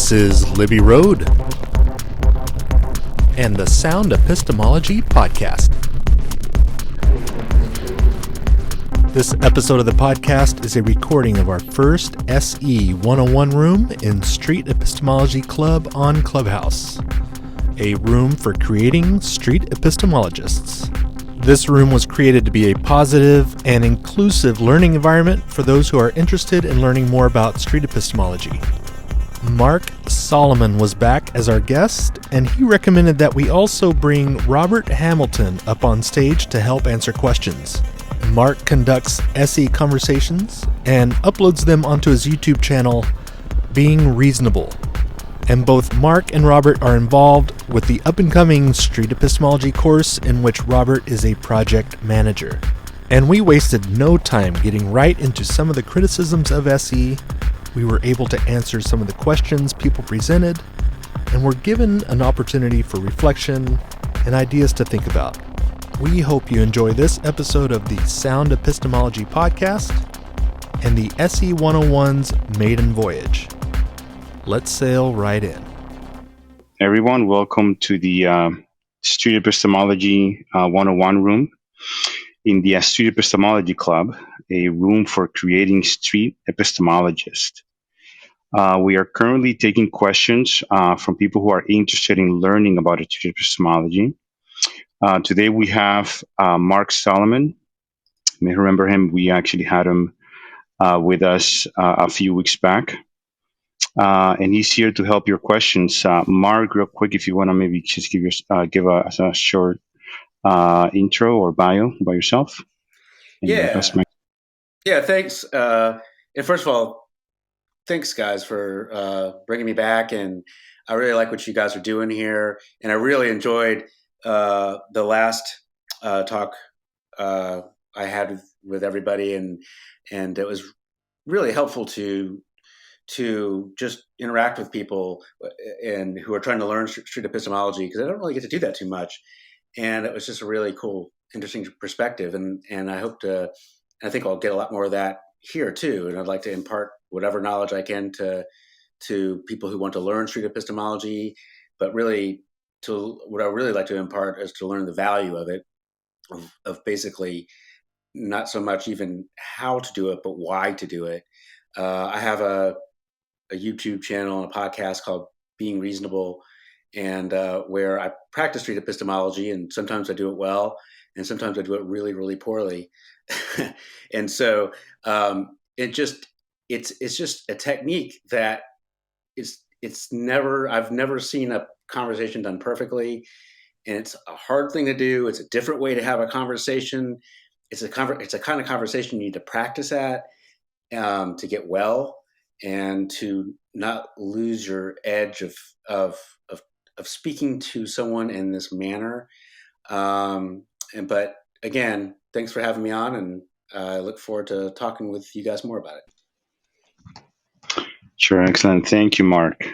This is Libby Road and the Sound Epistemology Podcast. This episode of the podcast is a recording of our first SE 101 room in Street Epistemology Club on Clubhouse, a room for creating street epistemologists. This room was created to be a positive and inclusive learning environment for those who are interested in learning more about street epistemology. Mark Solomon was back as our guest, and he recommended that we also bring Robert Hamilton up on stage to help answer questions. Mark conducts SE conversations and uploads them onto his YouTube channel, Being Reasonable. And both Mark and Robert are involved with the up-and-coming Street Epistemology course in which Robert is a project manager. And we wasted no time getting right into some of the criticisms of SE. We were able to answer some of the questions people presented, and were given an opportunity for reflection and ideas to think about. We hope you enjoy this episode of the Sound Epistemology Podcast and the SE 101's maiden voyage. Let's sail right in. Everyone, welcome to the Street Epistemology 101 room in the Street Epistemology Club, a room for creating street epistemologists. We are currently taking questions from people who are interested in learning about street epistemology. Today we have Mark Solomon. You may remember him. We actually had him with us a few weeks back. And he's here to help your questions. Mark, real quick, if you want to maybe just give a short intro or bio by yourself. Yeah, thanks. And first of all, thanks, guys, for bringing me back. And I really like what you guys are doing here. And I really enjoyed the last talk I had with everybody. And it was really helpful to just interact with people and who are trying to learn street epistemology, because I don't really get to do that too much. And it was just a really cool, interesting perspective. And I think I'll get a lot more of that here too. And I'd like to impart whatever knowledge I can to people who want to learn street epistemology, but really what I really like to impart is to learn the value of it, of basically not so much even how to do it, but why to do it. I have a YouTube channel and a podcast called Being Reasonable, and where I practice street epistemology, and sometimes I do it well, and sometimes I do it really, really poorly. And so it's just a technique that I've never seen a conversation done perfectly, and it's a hard thing to do. It's a different way to have a conversation. It's a kind of conversation you need to practice at to get well, and to not lose your edge of speaking to someone in this manner. But again, thanks for having me on, and I look forward to talking with you guys more about it. Sure, excellent. Thank you, Mark.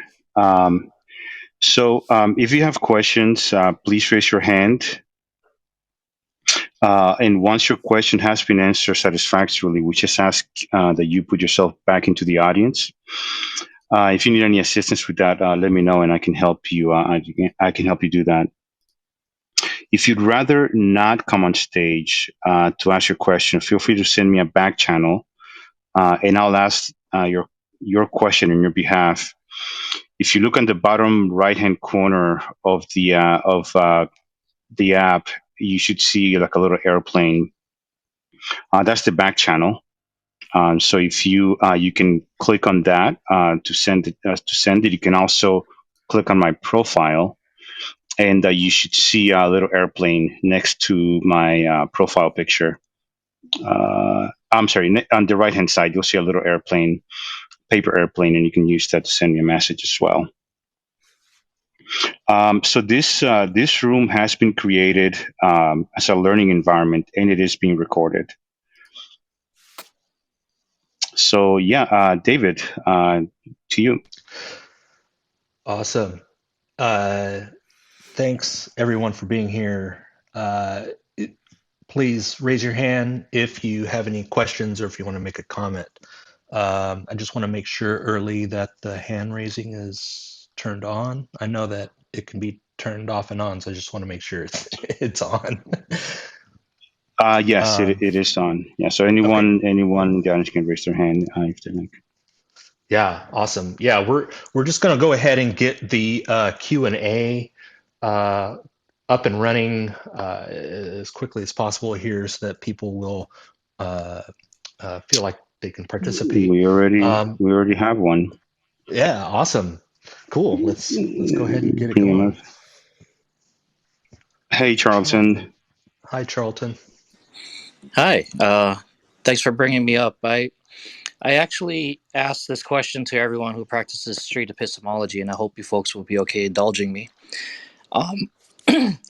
So if you have questions, please raise your hand. And once your question has been answered satisfactorily, we just ask that you put yourself back into the audience. If you need any assistance with that, let me know, and I can help you. I can help you do that. If you'd rather not come on stage to ask your question, feel free to send me a back channel, and I'll ask your question on your behalf. If you look on the bottom right-hand corner of the app, you should see like a little airplane. That's the back channel. So if you can click on that to send it. You can also click on my profile, and you should see a little airplane next to my profile picture. I'm sorry, on the right-hand side, you'll see a little airplane, paper airplane, and you can use that to send me a message as well. So this room has been created as a learning environment, and it is being recorded. So yeah, David, to you. Awesome. Thanks everyone for being here. Please raise your hand if you have any questions or if you want to make a comment. I just want to make sure early that the hand raising is turned on. I know that it can be turned off and on, so I just want to make sure it's on. Yes, it is on. Yeah, so Okay. anyone guys can raise their hand if they like. Yeah, awesome. Yeah, we're just going to go ahead and get the Q&A uh, up and running as quickly as possible here, so that people will uh, feel like they can participate. Um, We already have one. yeah, awesome. Cool. Let's go ahead and get it Bring him up. going. Hey, Charlton. Hi, Charlton. Hi. Thanks for bringing me up. I actually asked this question to everyone who practices street epistemology, and I hope you folks will be okay indulging me. Um,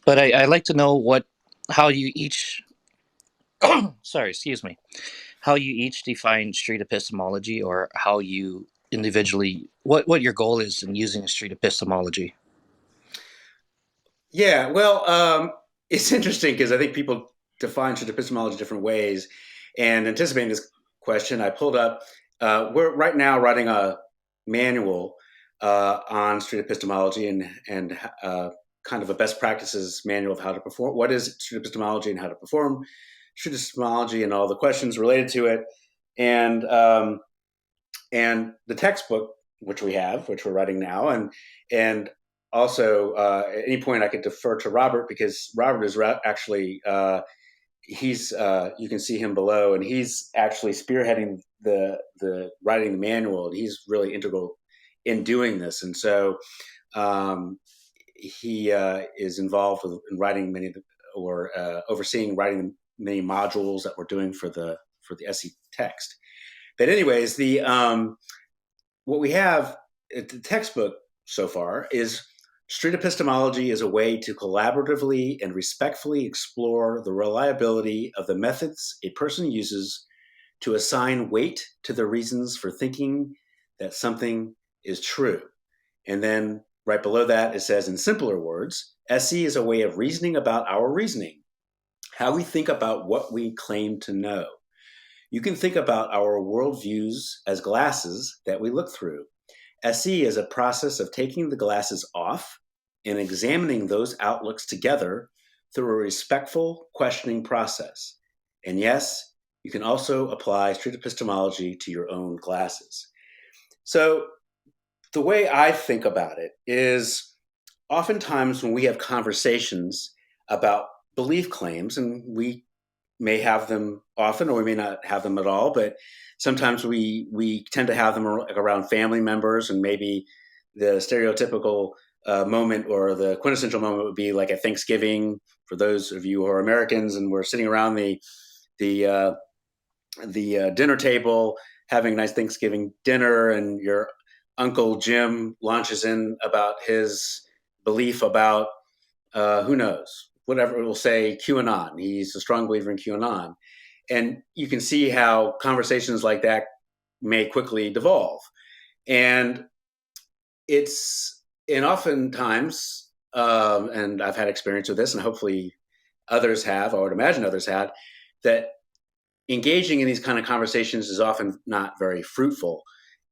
but I'd like to know how you each, sorry, excuse me, how you each define street epistemology, or how you individually, what your goal is in using street epistemology. Yeah, well, it's interesting because I think people define street epistemology different ways. And anticipating this question, I pulled up. We're right now writing a manual on street epistemology and kind of a best practices manual of how to perform. What is street epistemology and how to perform street epistemology and all the questions related to it, and the textbook which we're writing now, and also, at any point, I could defer to Robert because Robert is actually he's you can see him below, and he's actually spearheading the writing the manual, and he's really integral in doing this. And so he is involved in writing overseeing writing many modules that we're doing for the SE text. But anyways, the what we have at the textbook so far is street epistemology is a way to collaboratively and respectfully explore the reliability of the methods a person uses to assign weight to the reasons for thinking that something is true. And then right below that, it says, in simpler words, SE is a way of reasoning about our reasoning, how we think about what we claim to know. You can think about our worldviews as glasses that we look through. SE is a process of taking the glasses off and examining those outlooks together through a respectful questioning process. And yes, you can also apply street epistemology to your own glasses. So the way I think about it is oftentimes when we have conversations about belief claims, and we may have them often or we may not have them at all, but sometimes we tend to have them around family members, and maybe the stereotypical moment or the quintessential moment would be like at Thanksgiving for those of you who are Americans, and we're sitting around the dinner table having a nice Thanksgiving dinner, and your Uncle Jim launches in about his belief about who knows, whatever, we'll say QAnon. He's a strong believer in QAnon. And you can see how conversations like that may quickly devolve. And oftentimes, and I've had experience with this, and hopefully others have, I would imagine others had, that engaging in these kind of conversations is often not very fruitful.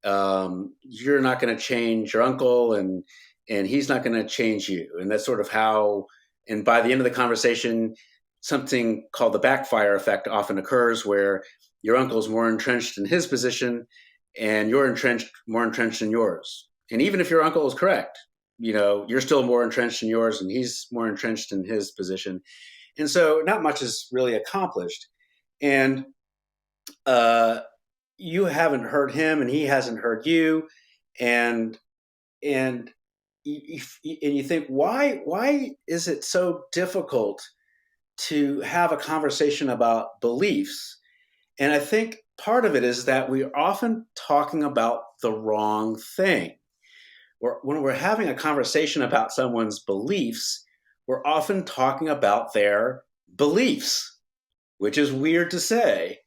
You're not going to change your uncle, and he's not going to change you. And that's sort of how, and by the end of the conversation, something called the backfire effect often occurs, where your uncle is more entrenched in his position and you're more entrenched in yours. And even if your uncle is correct, you're still more entrenched in yours and he's more entrenched in his position. And so not much is really accomplished. And you haven't heard him and he hasn't heard you. And you think, why is it so difficult to have a conversation about beliefs? And I think part of it is that we're often talking about the wrong thing. When we're having a conversation about someone's beliefs, we're often talking about their beliefs, which is weird to say,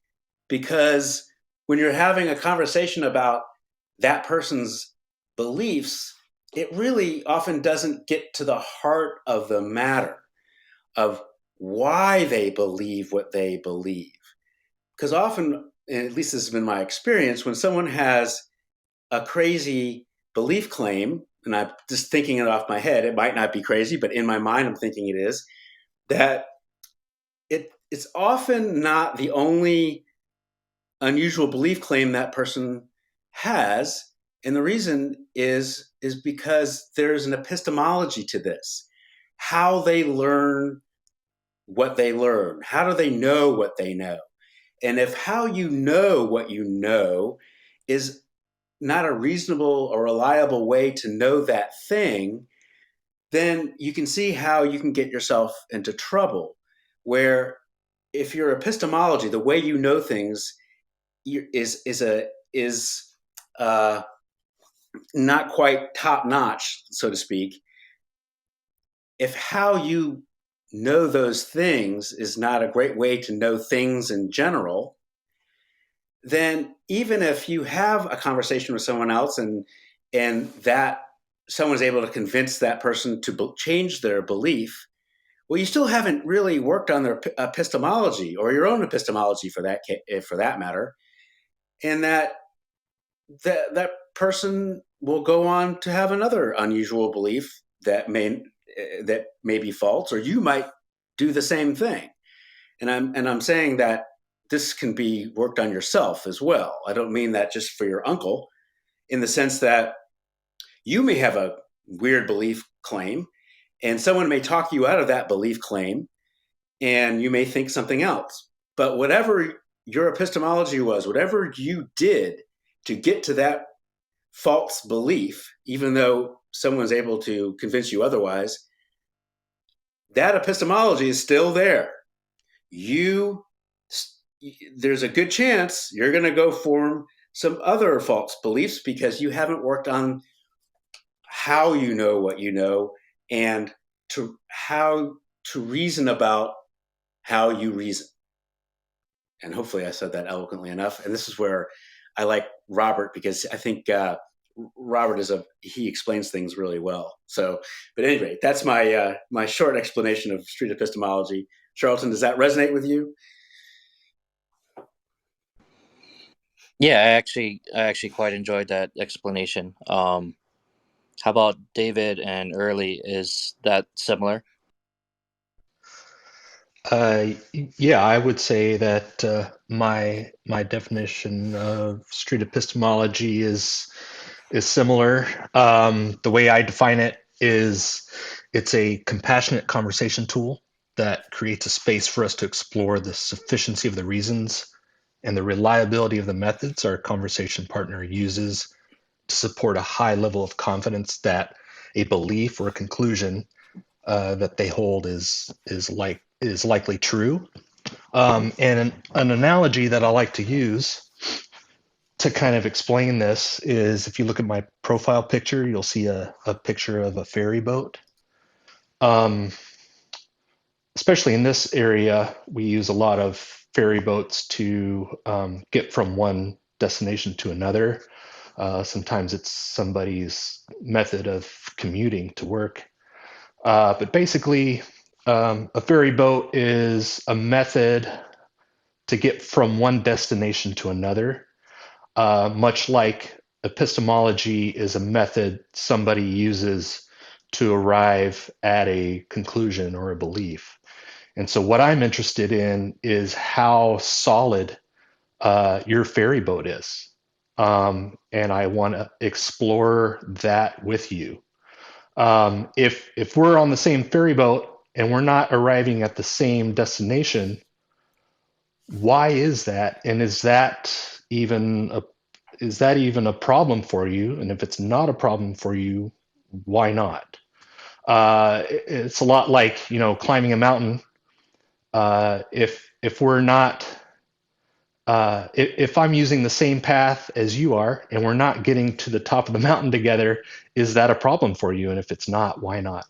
because when you're having a conversation about that person's beliefs, it really often doesn't get to the heart of the matter of why they believe what they believe. Because often and at least this has been my experience, when someone has a crazy belief claim, and I'm just thinking it off my head, it might not be crazy, but in my mind, I'm thinking it is, that it's often not the only unusual belief claim that person has. And the reason is because there's an epistemology to this. How they learn what they learn. How do they know what they know? And if how you know what you know is not a reasonable or reliable way to know that thing, then you can see how you can get yourself into trouble. Where if your epistemology, the way you know things, is not quite top notch, so to speak. If how you know those things is not a great way to know things in general, then even if you have a conversation with someone else and that someone's able to convince that person to change their belief, well, you still haven't really worked on their epistemology or your own epistemology for that matter, and that person will go on to have another unusual belief that may be false, or you might do the same thing. And I'm saying that this can be worked on yourself as well. I don't mean that just for your uncle, in the sense that you may have a weird belief claim, and someone may talk you out of that belief claim, and you may think something else. But whatever your epistemology was, whatever you did to get to that false belief, even though someone's able to convince you otherwise, that epistemology is still there. There's a good chance you're going to go form some other false beliefs because you haven't worked on how you know what you know and how to reason about how you reason. And hopefully I said that eloquently enough. And this is where I like Robert, because I think Robert he explains things really well. So, but anyway, that's my my short explanation of street epistemology. Charlton, does that resonate with you? Yeah, I actually quite enjoyed that explanation. How about David and Early? Is that similar? Yeah, I would say that my definition of street epistemology is similar. The way I define it is it's a compassionate conversation tool that creates a space for us to explore the sufficiency of the reasons and the reliability of the methods our conversation partner uses to support a high level of confidence that a belief or a conclusion that they hold is likely true. And an analogy that I like to use to kind of explain this is, if you look at my profile picture, you'll see a picture of a ferry boat. Especially in this area, we use a lot of ferry boats to get from one destination to another. Sometimes it's somebody's method of commuting to work. But basically, a ferry boat is a method to get from one destination to another, much like epistemology is a method somebody uses to arrive at a conclusion or a belief. And so what I'm interested in is how solid your ferry boat is. And I want to explore that with you. If we're on the same ferry boat and we're not arriving at the same destination, why is that? And is that even a problem for you? And if it's not a problem for you, why not? It's a lot like, climbing a mountain. If we're not, if I'm using the same path as you are and we're not getting to the top of the mountain together, is that a problem for you? And if it's not, why not?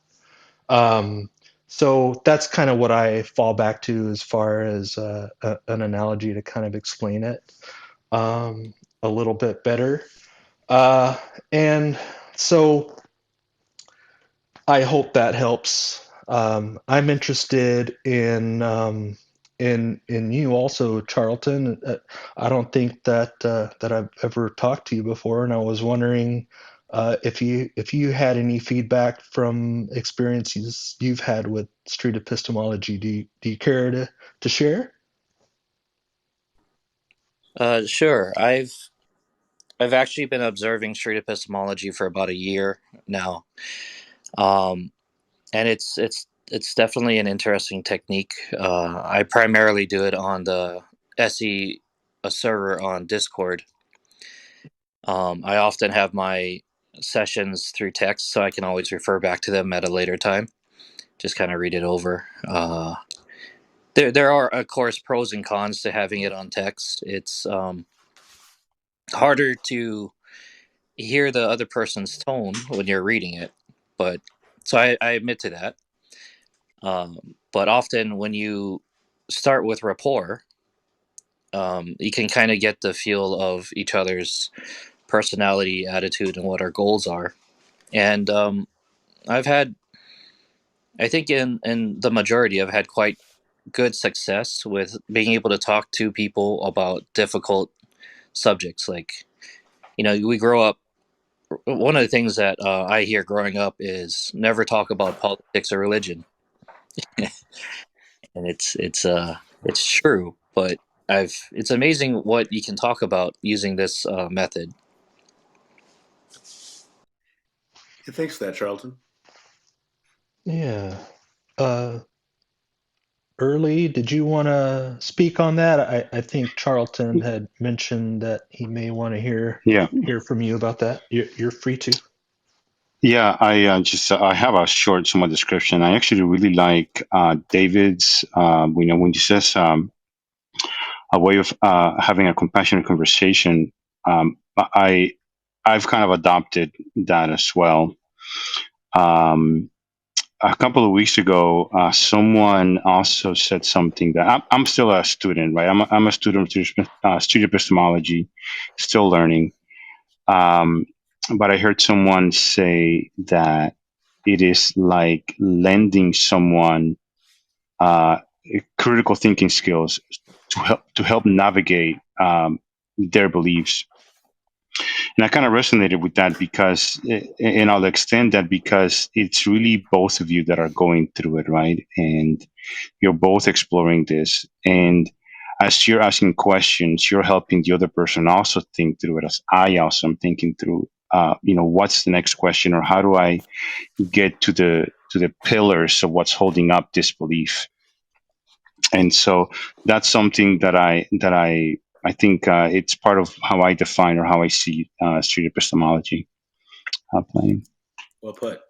So that's kind of what I fall back to as far as an analogy to kind of explain it a little bit better. And so I hope that helps. I'm interested in in you also, Charlton. I don't think that that I've ever talked to you before, and I was wondering if you had any feedback from experiences you've had with street epistemology. Do you care to share? Sure. I've actually been observing street epistemology for about a year now, um, and it's definitely an interesting technique. I primarily do it on the SE a server on Discord. I often have my sessions through text, so I can always refer back to them at a later time. Just kind of read it over. There are, of course, pros and cons to having it on text. It's harder to hear the other person's tone when you're reading it, but so I admit to that. But often when you start with rapport, you can kind of get the feel of each other's personality, attitude, and what our goals are. And I've had, I think, in the majority, I've had quite good success with being able to talk to people about difficult subjects. Like, we grow up. One of the things that I hear growing up is never talk about politics or religion, and it's true. But it's amazing what you can talk about using this method. Thanks for that, Charlton. Yeah. Early, did you want to speak on that? I think Charlton had mentioned that he may want to hear Yeah. from you about that. You're free to. Yeah, I have a short somewhat description. I actually really like David's, when he says a way of having a compassionate conversation. I've kind of adopted that as well. A couple of weeks ago, someone also said something that I'm still a student, right? I'm a student of street epistemology, still learning. But I heard someone say that it is like lending someone uh, critical thinking skills to help navigate their beliefs. And I kind of resonated with that because, and I'll extend that because it's really both of you that are going through it, right? And you're both exploring this. And as you're asking questions, you're helping the other person also think through it, as I also am thinking through, what's the next question, or how do I get to the pillars of what's holding up this belief? And so that's something that I think it's part of how I define or how I see street epistemology playing. Well put.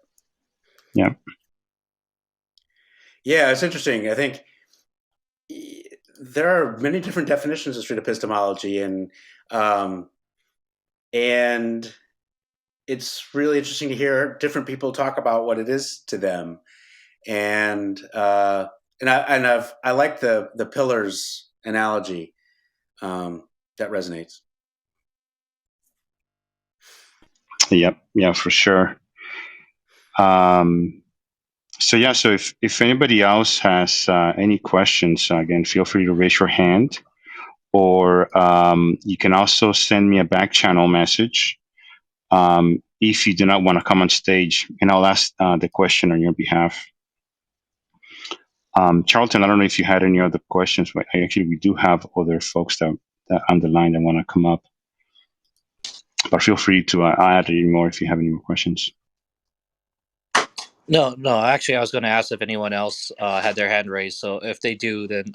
Yeah. Yeah, it's interesting. I think there are many different definitions of street epistemology, and it's really interesting to hear different people talk about what it is to them. And I like the pillars analogy. That resonates. Yep. Yeah, for sure. So if anybody else has any questions, again, feel free to raise your hand, or you can also send me a back channel message if you do not want to come on stage, and I'll ask the question on your behalf. Charlton, I don't know if you had any other questions, but we do have other folks that on the line that want to come up. But feel free to add any more if you have any more questions. No. Actually, I was going to ask if anyone else had their hand raised. So if they do, then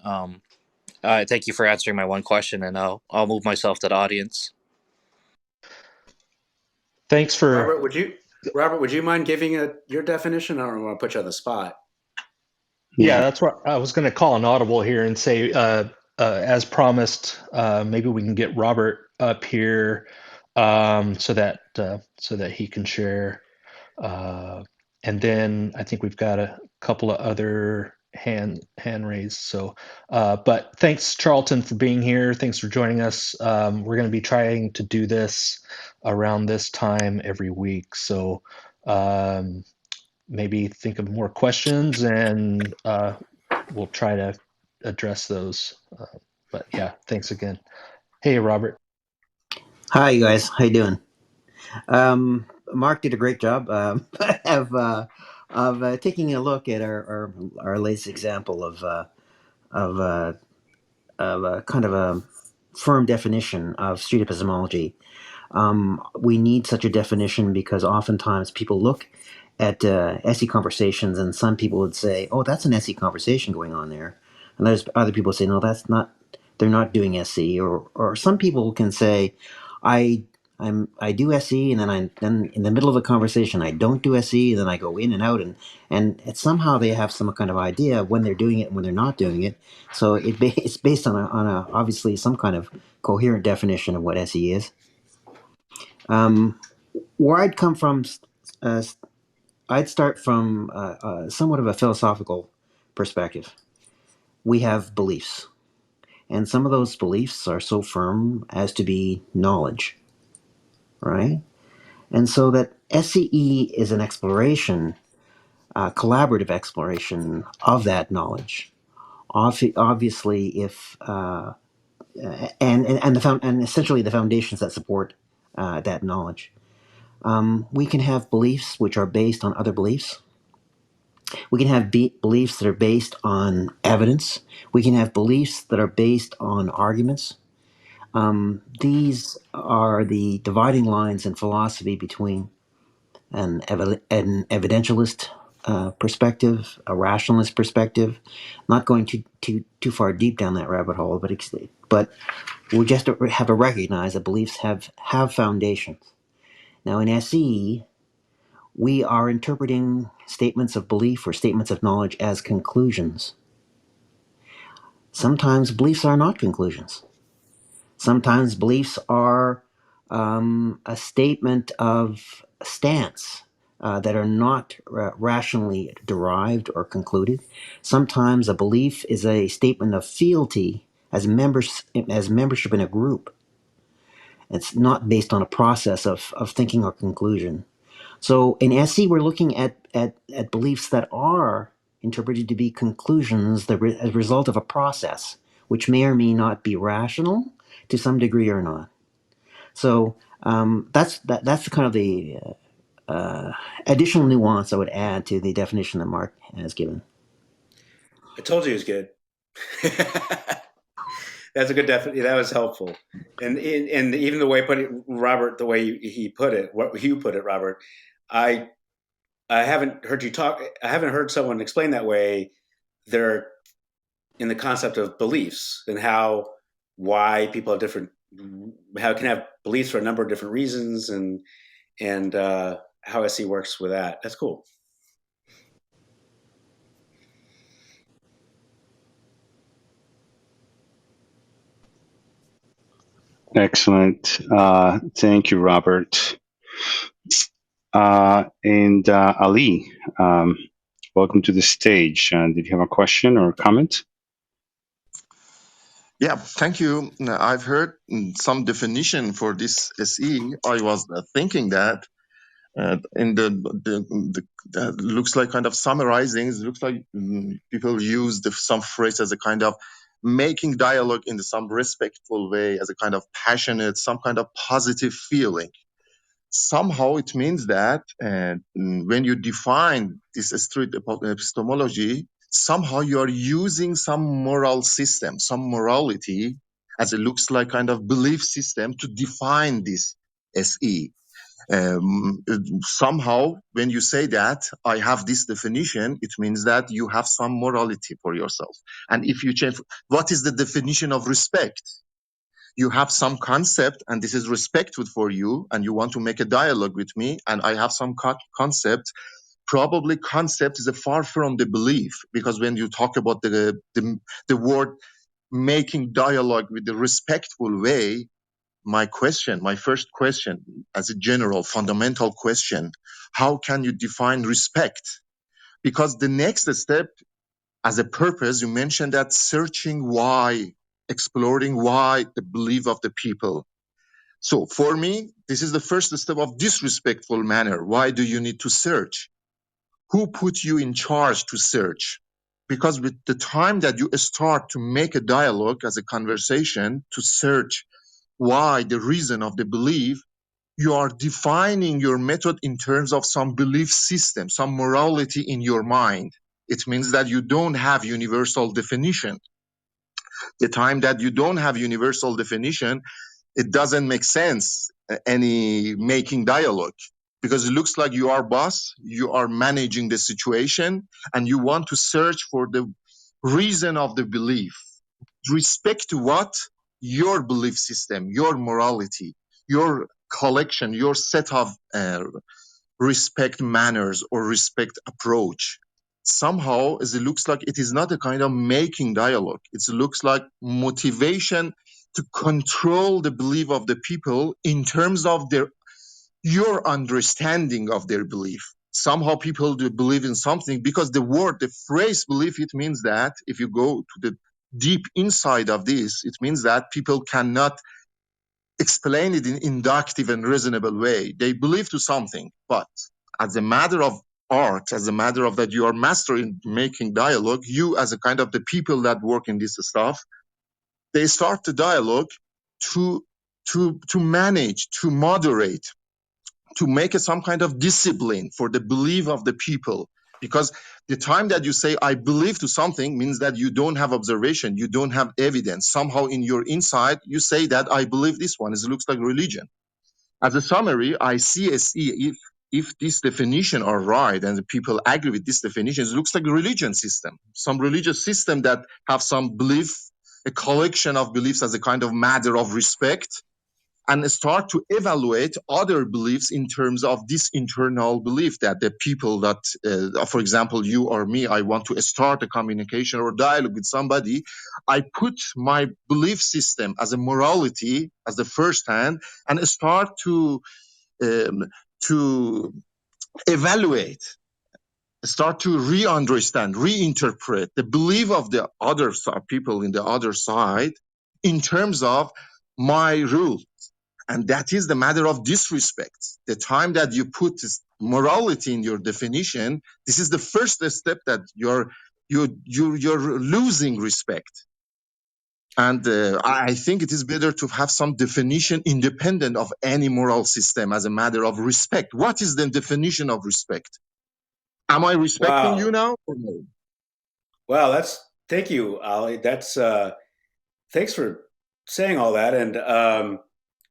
thank you for answering my one question, and I'll move myself to the audience. Thanks for Robert. Would you mind giving your definition? I don't want to put you on the spot. Yeah, that's what I was going to call an audible here and say, as promised, maybe we can get Robert up here so that he can share. And then I think we've got a couple of other hand raised. So, but thanks, Charlton, for being here. Thanks for joining us. We're going to be trying to do this around this time every week. So maybe think of more questions, and we'll try to address those. But yeah, thanks again. Hey, Robert. Hi, you guys. How you doing? Mark did a great job of taking a look at our latest example of kind of a firm definition of street epistemology. We need such a definition because oftentimes people look at SE conversations, and some people would say, "Oh, that's an SE conversation going on there," and there's other people say, "No, that's not. They're not doing SE." Or some people can say, "I I do SE, and then in the middle of a conversation I don't do SE, and then I go in and out, and somehow they have some kind of idea of when they're doing it and when they're not doing it. So it's based on a obviously some kind of coherent definition of what SE is." Where I'd come from, uh, I'd start from somewhat of a philosophical perspective. We have beliefs, and some of those beliefs are so firm as to be knowledge, right? And so that SCE is an exploration, collaborative exploration of that knowledge. Obviously, if and essentially the foundations that support that knowledge. We can have beliefs which are based on other beliefs. We can have beliefs that are based on evidence. We can have beliefs that are based on arguments. These are the dividing lines in philosophy between an evidentialist perspective, a rationalist perspective. Not going too far deep down that rabbit hole, but we just have to recognize that beliefs have foundations. Now in SE, we are interpreting statements of belief or statements of knowledge as conclusions. Sometimes beliefs are not conclusions. Sometimes beliefs are a statement of stance that are not rationally derived or concluded. Sometimes a belief is a statement of fealty as membership in a group. It's not based on a process of thinking or conclusion. So in SE, we're looking at beliefs that are interpreted to be conclusions as a result of a process, which may or may not be rational to some degree or not. So that's kind of the additional nuance I would add to the definition that Mark has given. I told you it was good. That's a good definition. That was helpful, and even the way put it, Robert, the way he put it, what you put it, Robert, I haven't heard you talk. I haven't heard someone explain that way. They're in the concept of beliefs and why people have how can have beliefs for a number of different reasons, and how SE works with that. That's cool. Excellent. Thank you, Robert. And Ali, welcome to the stage. Did you have a question or comment? Yeah, thank you. I've heard some definition for this SE. I was thinking that in the looks like kind of summarizing. It looks like people use some phrase as a kind of making dialogue in some respectful way, as a kind of passionate, some kind of positive feeling. Somehow it means that when you define this street epistemology, somehow you are using some moral system, some morality, as it looks like kind of belief system to define this SE. Somehow when you say that I have this definition, it means that you have some morality for yourself. And if you change, what is the definition of respect? You have some concept and this is respectful for you and you want to make a dialogue with me and I have some concept. Probably concept is far from the belief, because when you talk about the word making dialogue with the respectful way, my first question as a general fundamental question, how can you define respect? Because the next step as a purpose, you mentioned that searching why, exploring why the belief of the people. So for me, this is the first step of disrespectful manner. Why do you need to search? Who put you in charge to search? Because with the time that you start to make a dialogue as a conversation to search why the reason of the belief, you are defining your method in terms of some belief system, some morality in your mind. It means that you don't have universal definition. The time that you don't have universal definition, it doesn't make sense, any making dialogue, because it looks like you are boss, you are managing the situation, and you want to search for the reason of the belief. Respect to what? Your belief system, your morality, your collection, your set of respect manners or respect approach. Somehow, as it looks like, it is not a kind of making dialogue. It looks like motivation to control the belief of the people in terms of your understanding of their belief. Somehow people do believe in something because the phrase belief, it means that if you go to the deep inside of this, it means that people cannot explain it in inductive and reasonable way. They believe to something, but as a matter of art, as a matter of that you are master in making dialogue, you as a kind of the people that work in this stuff, they start the dialogue to manage, to moderate, to make some kind of discipline for the belief of the people. Because the time that you say, I believe to something, means that you don't have observation, you don't have evidence. Somehow in your inside, you say that I believe this one. It looks like religion. As a summary, I see if this definition are right and the people agree with this definition, it looks like a religion system, some religious system that have some belief, a collection of beliefs as a kind of matter of respect, and start to evaluate other beliefs in terms of this internal belief that the people that, for example, you or me, I want to start a communication or dialogue with somebody, I put my belief system as a morality as the first hand and start to evaluate, start to re-understand, reinterpret the belief of the other people in the other side in terms of my rule. And that is the matter of disrespect. The time that you put morality in your definition, this is the first step that you're losing respect. And I think it is better to have some definition independent of any moral system as a matter of respect. What is the definition of respect? Am I respecting you now or no? Wow, thank you, Ali. Thanks for saying all that. And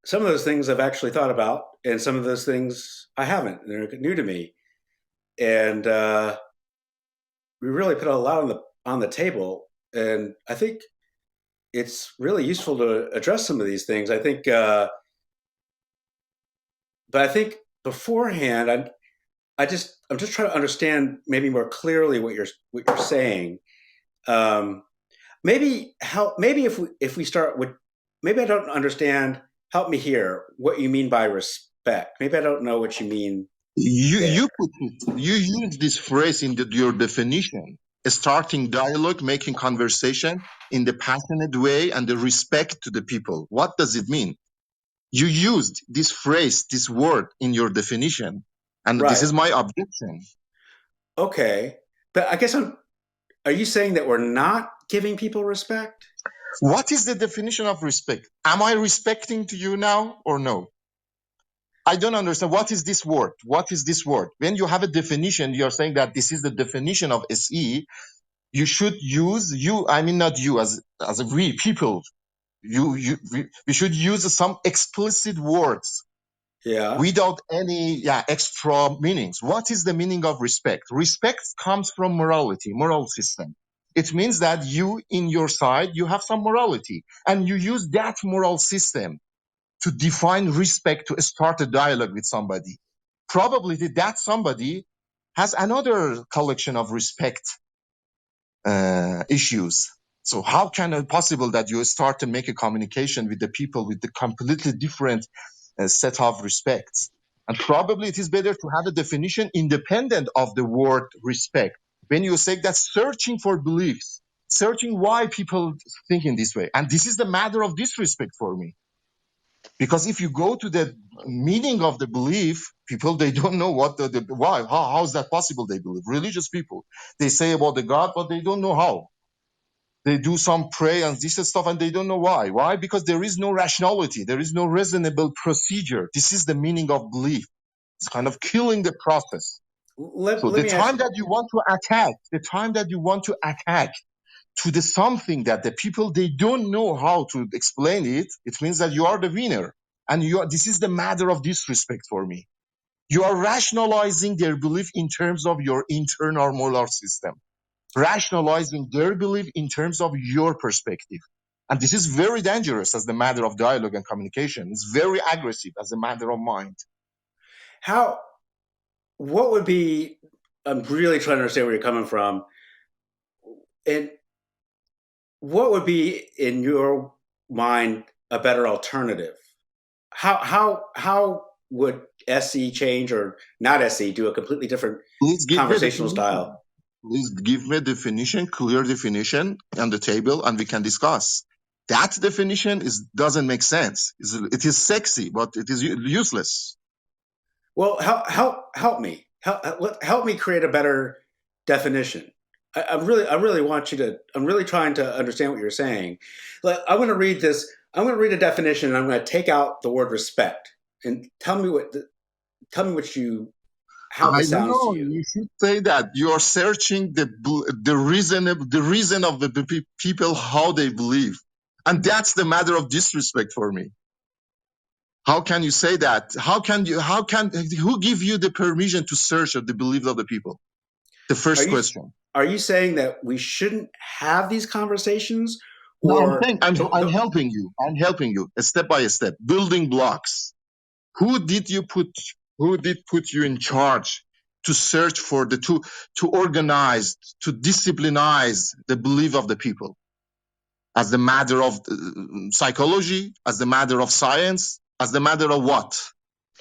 some of those things I've actually thought about, and some of those things I haven't. They're new to me. And we really put a lot on the table. And I think it's really useful to address some of these things. I think, but I think beforehand, I'm just trying to understand maybe more clearly what you're saying. Maybe if we start with, maybe I don't understand. Help me here. What you mean by respect? Maybe I don't know what you mean. You use this phrase in your definition: starting dialogue, making conversation in the passionate way, and the respect to the people. What does it mean? You used this phrase, this word in your definition, and Right. This is my objection. Okay, but I guess are you saying that we're not giving people respect? What is the definition of respect? Am I respecting to you now or no? I don't understand. What is this word? What is this word? When you have a definition, you're saying that this is the definition of SE. You should use not you as we people. We should use some explicit words. Yeah. Without any extra meanings. What is the meaning of respect? Respect comes from morality, moral system. It means that you, in your side, you have some morality, and you use that moral system to define respect, to start a dialogue with somebody. Probably that somebody has another collection of respect issues. So how can it possible that you start to make a communication with the people with the completely different set of respects? And probably it is better to have a definition independent of the word respect. When you say that searching for beliefs, searching why people think in this way. And this is the matter of disrespect for me. Because if you go to the meaning of the belief, people, they don't know what why, how is that possible? They believe. Religious people, they say about the God, but they don't know how. They do some pray and this stuff, and they don't know why. Why? Because there is no rationality. There is no reasonable procedure. This is the meaning of belief. It's kind of killing the process. So Let the me ask time that you want to attack to the something that the people, they don't know how to explain it, it means that you are the winner. And this is the matter of disrespect for me. You are rationalizing their belief in terms of your internal moral system, rationalizing their belief in terms of your perspective. And this is very dangerous as the matter of dialogue and communication. It's very aggressive as a matter of mind. What would be, I'm really trying to understand where you're coming from. And what would be, in your mind, a better alternative? How would SE change, or not SE, do a completely different conversational style? Please give me a definition, clear definition on the table, and we can discuss. That definition doesn't make sense. It is sexy, but it is useless. Well, help me. Help me create a better definition. I really want you to. I'm really trying to understand what you're saying. I'm going to read this. I'm going to read a definition, and I'm going to take out the word respect, and tell me how this sounds to you. You should say that you are searching the reason of the people, how they believe, and that's the matter of disrespect for me. How can you say that? Who give you the permission to search the beliefs of the people? The first question. Are you saying that we shouldn't have these conversations? No, I'm helping you. I'm helping you step by step, building blocks. Who did put you in charge to search for to organize, to disciplinize the belief of the people? As the matter of psychology, as the matter of science, as the matter of what?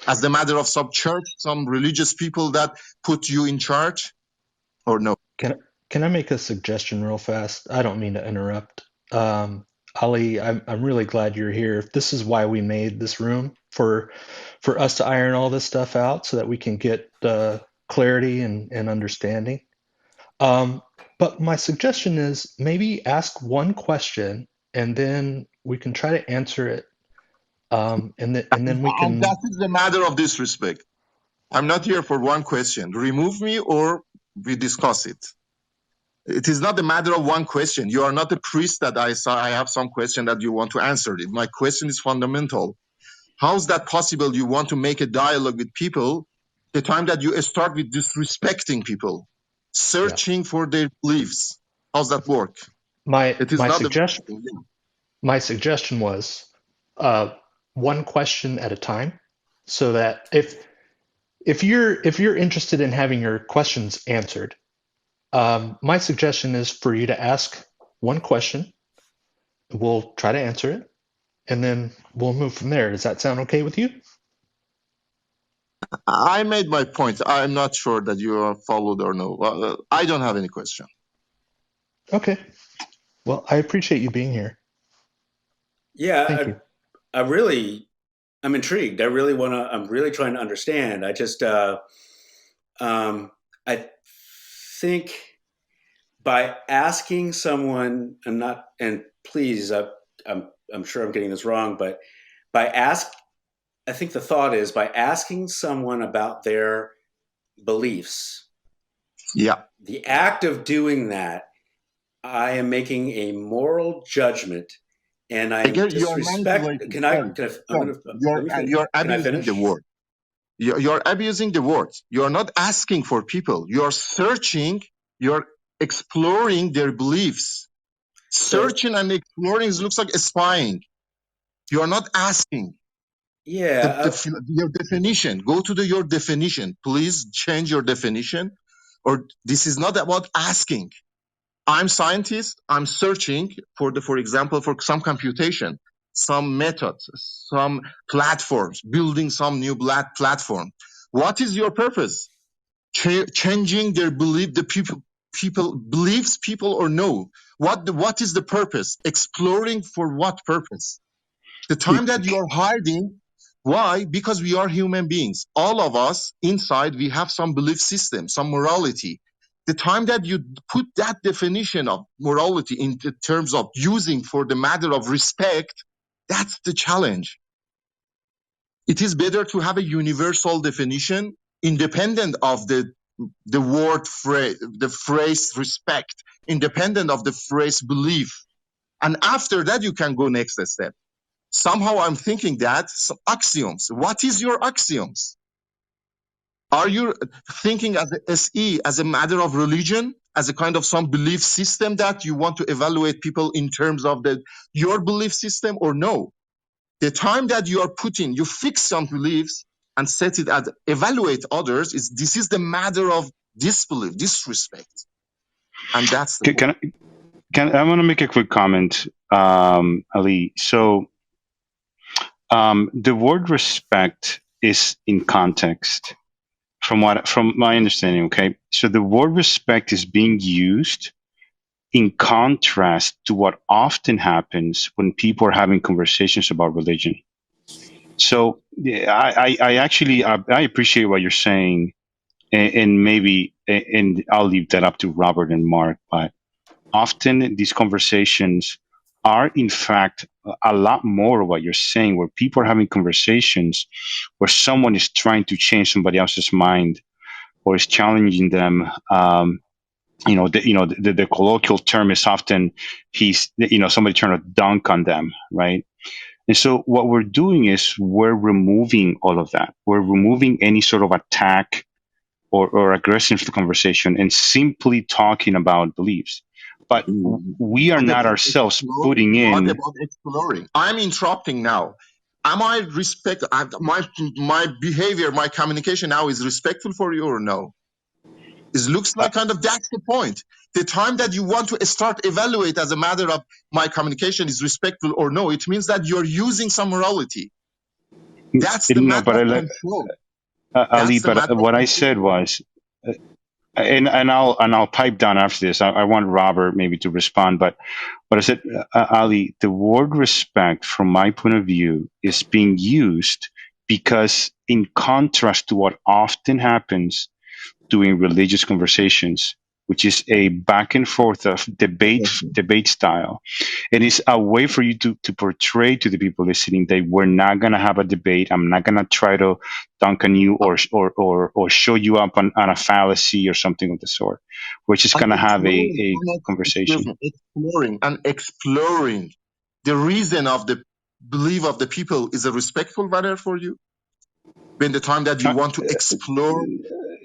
As the matter of some church, some religious people that put you in charge, or no? Can I make a suggestion real fast? I don't mean to interrupt. Ali, I'm really glad you're here. This is why we made this room, for us to iron all this stuff out so that we can get clarity and understanding. But my suggestion is maybe ask one question and then we can try to answer it. And then we can. That is the matter of disrespect. I'm not here for one question. Remove me or we discuss it. It is not a matter of one question. You are not a priest that I have some question that you want to answer it. My question is fundamental. How is that possible? You want to make a dialogue with people the time that you start with disrespecting people, searching for their beliefs. How's that work? My suggestion was one question at a time, so that if you're interested in having your questions answered, my suggestion is for you to ask one question. We'll try to answer it, and then we'll move from there. Does that sound okay with you? I made my point. I'm not sure that you are followed or no. I don't have any question. Okay. Well, I appreciate you being here. Yeah, Thank you. I'm intrigued. I'm really trying to understand. I just, I think by asking someone, and please, I'm sure I'm getting this wrong, but I think the thought is by asking someone about their beliefs. Yeah. The act of doing that, I am making a moral judgment, and I disrespect. Can I abusing the word. You're abusing the word. You're not asking for people. You're searching. You're exploring their beliefs. Searching and exploring looks like spying. You are not asking. Yeah. Your definition. Go to your definition. Please change your definition. Or this is not about asking. I'm scientist. I'm searching for example, for some computation, some methods, some platforms, building some new platform. What is your purpose? Changing their belief, the people beliefs, people or no? What is the purpose? Exploring for what purpose? The time that you are hiding, why? Because we are human beings. All of us inside, we have some belief system, some morality. The time that you put that definition of morality in terms of using for the matter of respect, that's the challenge. It is better to have a universal definition independent of the word phrase, the phrase respect, independent of the phrase belief. And after that, you can go next step. Somehow I'm thinking that some axioms. What is your axioms? Are you thinking as a SE, as a matter of religion, as a kind of some belief system that you want to evaluate people in terms of your belief system, or no? The time that you are putting, you fix some beliefs and set it as evaluate others, this is the matter of disbelief, disrespect. And that's the point. I want to make a quick comment, Ali. So the word respect is in context from my understanding. Okay. So the word respect is being used in contrast to what often happens when people are having conversations about religion. So I actually appreciate what you're saying, and I'll leave that up to Robert and Mark. But often these conversations are, in fact, a lot more of what you're saying, where people are having conversations where someone is trying to change somebody else's mind or is challenging them. The colloquial term is often somebody trying to dunk on them, right? And so what we're doing is we're removing all of that. We're removing any sort of attack or aggression to the conversation and simply talking about beliefs. But we are not ourselves putting in. What about exploring? I'm interrupting now. Am I my behavior, my communication now is respectful for you or no? It looks like kind of that's the point. The time that you want to start evaluate as a matter of my communication is respectful or no, it means that you're using some morality. That's the matter of control. Ali, but what I said was, and I'll pipe down after this. I want Robert maybe to respond, but I said, Ali, the word respect, from my point of view, is being used because, in contrast to what often happens during religious conversations, which is a back and forth of debate style. It is a way for you to portray to the people listening that we're not going to have a debate. I'm not going to try to dunk on you or show you up on a fallacy or something of the sort. We're just going to have a conversation. Exploring the reason of the belief of the people is a respectful manner for you? When the time that you want to explore,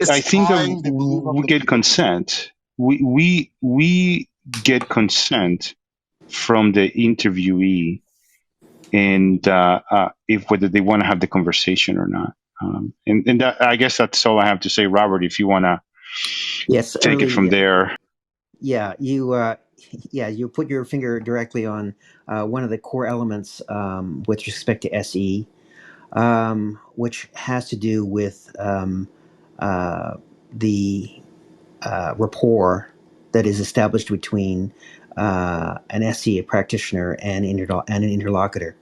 I think that we get consent. We get consent from the interviewee, and if whether they want to have the conversation or not. And that, I guess that's all I have to say, Robert. If you want to take it from there. Yeah, you put your finger directly on one of the core elements with respect to SE, which has to do with the rapport that is established between an SE, a practitioner, and an interlocutor.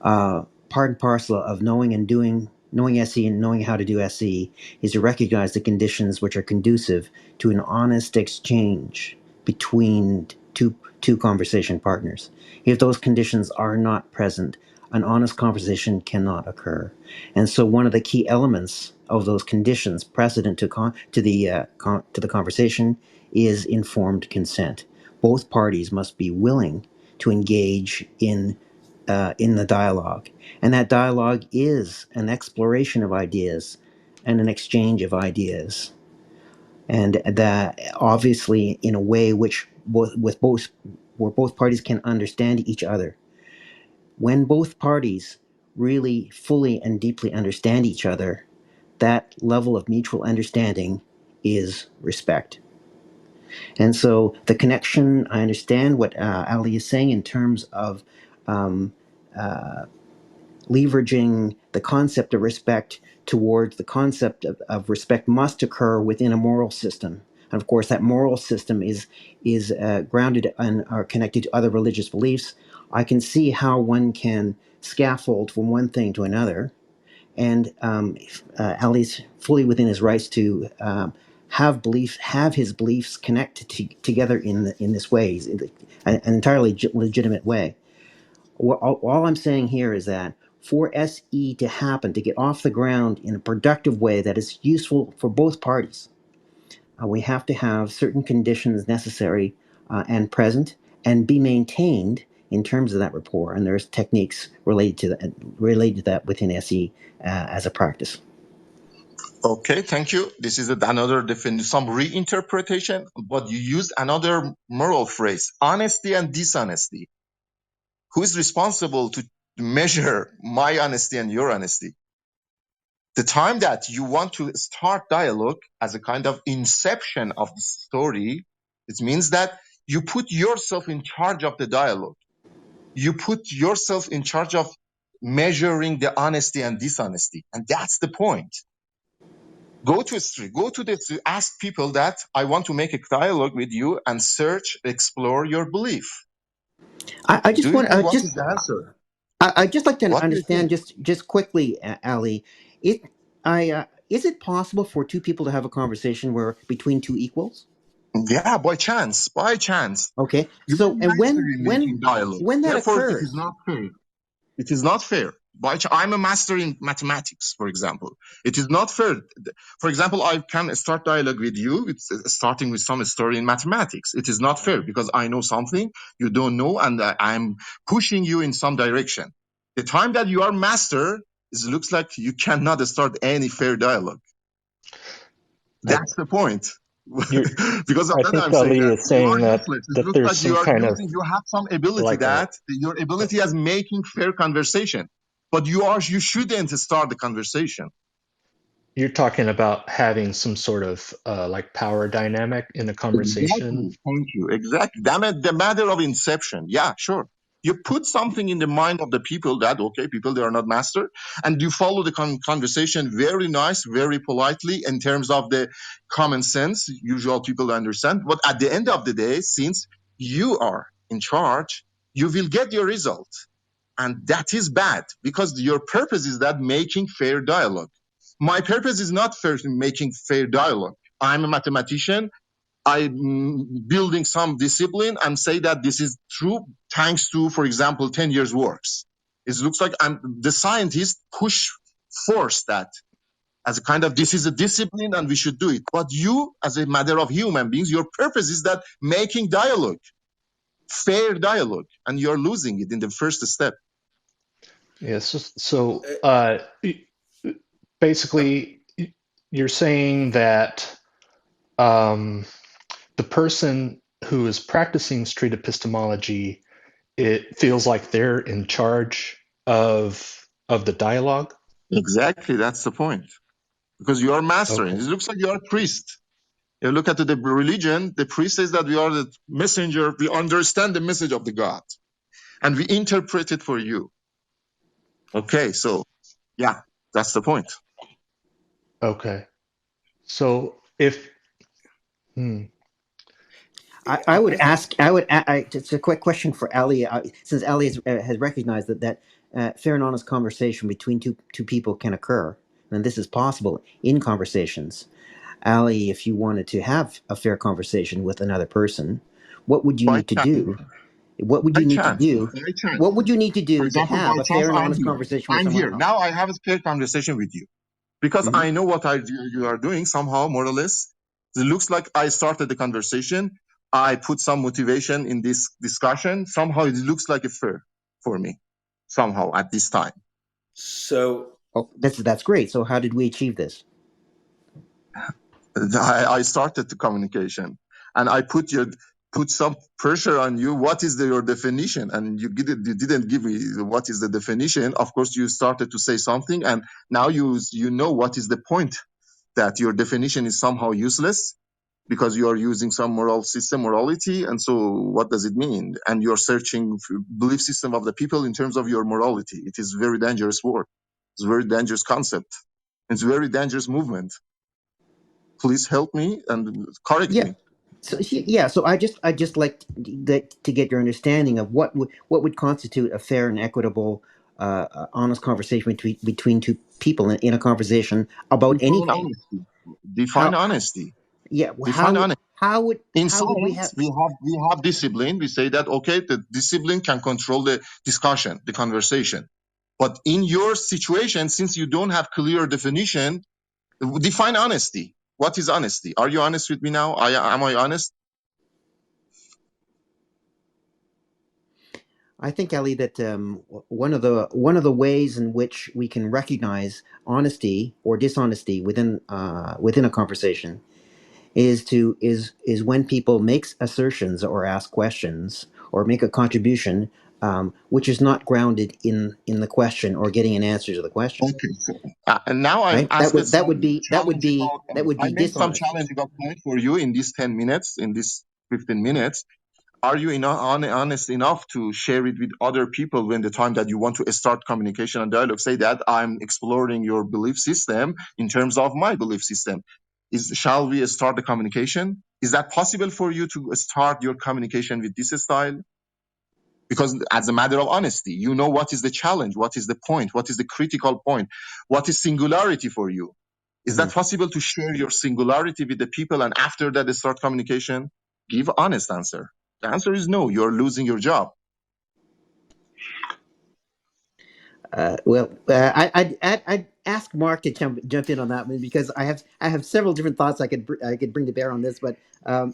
Part and parcel of knowing SE and knowing how to do SE is to recognize the conditions which are conducive to an honest exchange between two conversation partners. If those conditions are not present, an honest conversation cannot occur. And so one of the key elements of those conditions precedent to the conversation is informed consent. Both parties must be willing to engage in the dialogue. And that dialogue is an exploration of ideas and an exchange of ideas. And that obviously in a way where both parties can understand each other. When both parties really fully and deeply understand each other, that level of mutual understanding is respect. And so the connection, I understand what Ali is saying in terms of leveraging the concept of respect towards the concept of respect must occur within a moral system. And of course, that moral system is grounded and are connected to other religious beliefs. I can see how one can scaffold from one thing to another. And Ali's fully within his rights to have his beliefs connected together in this way, an entirely legitimate way. All I'm saying here is that for SE to happen, to get off the ground in a productive way that is useful for both parties, we have to have certain conditions necessary and present and be maintained in terms of that rapport. And there's techniques related to that within SE as a practice. Okay, thank you. This is another definition, some reinterpretation, but you used another moral phrase, honesty and dishonesty. Who is responsible to measure my honesty and your honesty? The time that you want to start dialogue as a kind of inception of the story, it means that you put yourself in charge of the dialogue. You put yourself in charge of measuring the honesty and dishonesty. And that's the point. Go to a street, ask people that I want to make a dialogue with you and search, explore your belief. I just want What is the answer? I'd just like to What do you understand think? just quickly, Ali. Is it possible for two people to have a conversation where between two equals? Yeah, by chance. Okay. You So are and master in making dialogue. when that Therefore, it is occurs, not fair. It is not fair. I'm a master in mathematics, for example. It is not fair. For example, I can start dialogue with you, starting with some story in mathematics. It is not fair because I know something you don't know, and I'm pushing you in some direction. The time that you are master, it looks like you cannot start any fair dialogue. That's the point. Because of I that, think I'm saying Ali that is you are saying useless. It that looks there's like some kind of you have some ability like a your ability as making fair conversation, but you shouldn't start the conversation. you're talking about having some sort of like power dynamic in a conversation. Exactly. Thank you. Exactly. The matter of inception. Yeah, sure. You put something in the mind of the people that, okay, people, they are not master. And you follow the conversation very nice, very politely in terms of the common sense, usual people understand. But at the end of the day, since you are in charge, you will get your result. And that is bad because your purpose is that making fair dialogue. My purpose is not making fair dialogue. I'm a mathematician. I'm building some discipline and say that this is true thanks to, for example, 10 years works. It looks like the scientists force that as a kind of, this is a discipline and we should do it. But you, as a matter of human beings, your purpose is that making dialogue, fair dialogue, and you're losing it in the first step. Yes. So basically, you're saying that the person who is practicing street epistemology, it feels like they're in charge of the dialogue. Exactly, that's the point. Because you are mastering. Okay. It looks like you are a priest. You look at the religion, the priest says that we are the messenger, we understand the message of the God, and we interpret it for you. Okay, so yeah, that's the point. Okay. So if I would ask. It's a quick question for Ali, since Ali has recognized that fair and honest conversation between two people can occur, and this is possible in conversations. Ali, if you wanted to have a fair conversation with another person, what would you By need to chance, do? What would by you need to chance, do? by chance. What would you need to For do to example, by have a chance, fair and I'm honest here. conversation with I'm someone here. else? Now I have a fair conversation with you. Because Mm-hmm. I know what you are doing somehow, more or less. It looks like I started the conversation. I put some motivation in this discussion. Somehow it looks like a fair for me, somehow at this time. So That's great. So how did we achieve this? I started the communication and I put some pressure on you. What is your definition? And you didn't give me what is the definition. Of course, you started to say something, and now you know what is the point, that your definition is somehow useless because you are using some moral system, morality. And so what does it mean? And you're searching belief system of the people in terms of your morality. It is very dangerous word. It's a very dangerous concept. It's a very dangerous movement. Please help me and correct Yeah. me. So I just like to get your understanding of what would constitute a fair and equitable, honest conversation between two people in a conversation about Define anything. honesty. Define How honesty. yeah Define honesty. In how would we science, have? we have discipline. We say that okay, the discipline can control the discussion, the conversation. But in your situation, since you don't have clear definition, define honesty. What is honesty? Are you honest with me now? Am I honest? I think, Ali, that one of the ways in which we can recognize honesty or dishonesty within a conversation is when people make assertions or ask questions or make a contribution, which is not grounded in the question or getting an answer to the question. Okay. So, and now I've Right? asked some That would I be made some dishonest. challenging point for you in these 10 minutes, in this 15 minutes. Are you honest enough to share it with other people when the time that you want to start communication and dialogue? Say that I'm exploring your belief system in terms of my belief system. Shall we start the communication? Is that possible for you to start your communication with this style? Because as a matter of honesty, you know what is the challenge, what is the point, what is the critical point, what is singularity for you. Is that possible to share your singularity with the people and after that start communication? Give honest answer. The answer is no, you're losing your job. I'd ask Mark to jump in on that one because I have several different thoughts I could bring to bear on this, but I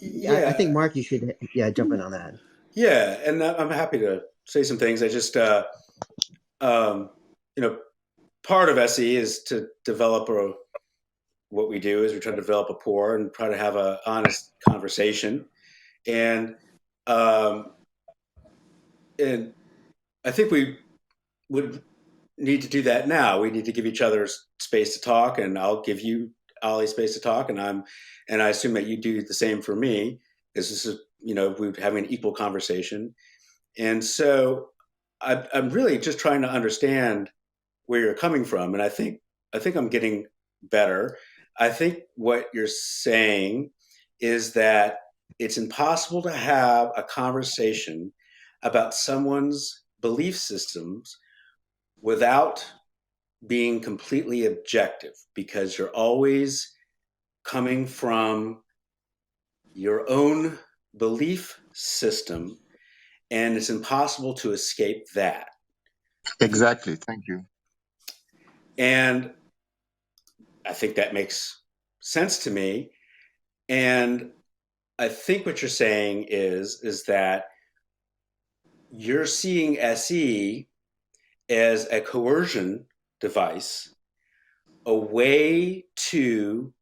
think Mark, you should jump in on that. Yeah, and I'm happy to say some things. I just part of SE is to develop what we do is we try to develop a rapport and try to have an honest conversation, and I think we would need to do that now. We need to give each other space to talk, and I'll give you, Ali, space to talk, and I assume that you do the same for me. Because this is, we're having an equal conversation, and so I'm really just trying to understand where you're coming from, and I think I'm getting better. I think what you're saying is that it's impossible to have a conversation about someone's belief systems without being completely objective, because you're always coming from your own belief system, and it's impossible to escape that. Exactly. Thank you. And I think that makes sense to me. And I think what you're saying is that you're seeing SE as a coercion device, a way to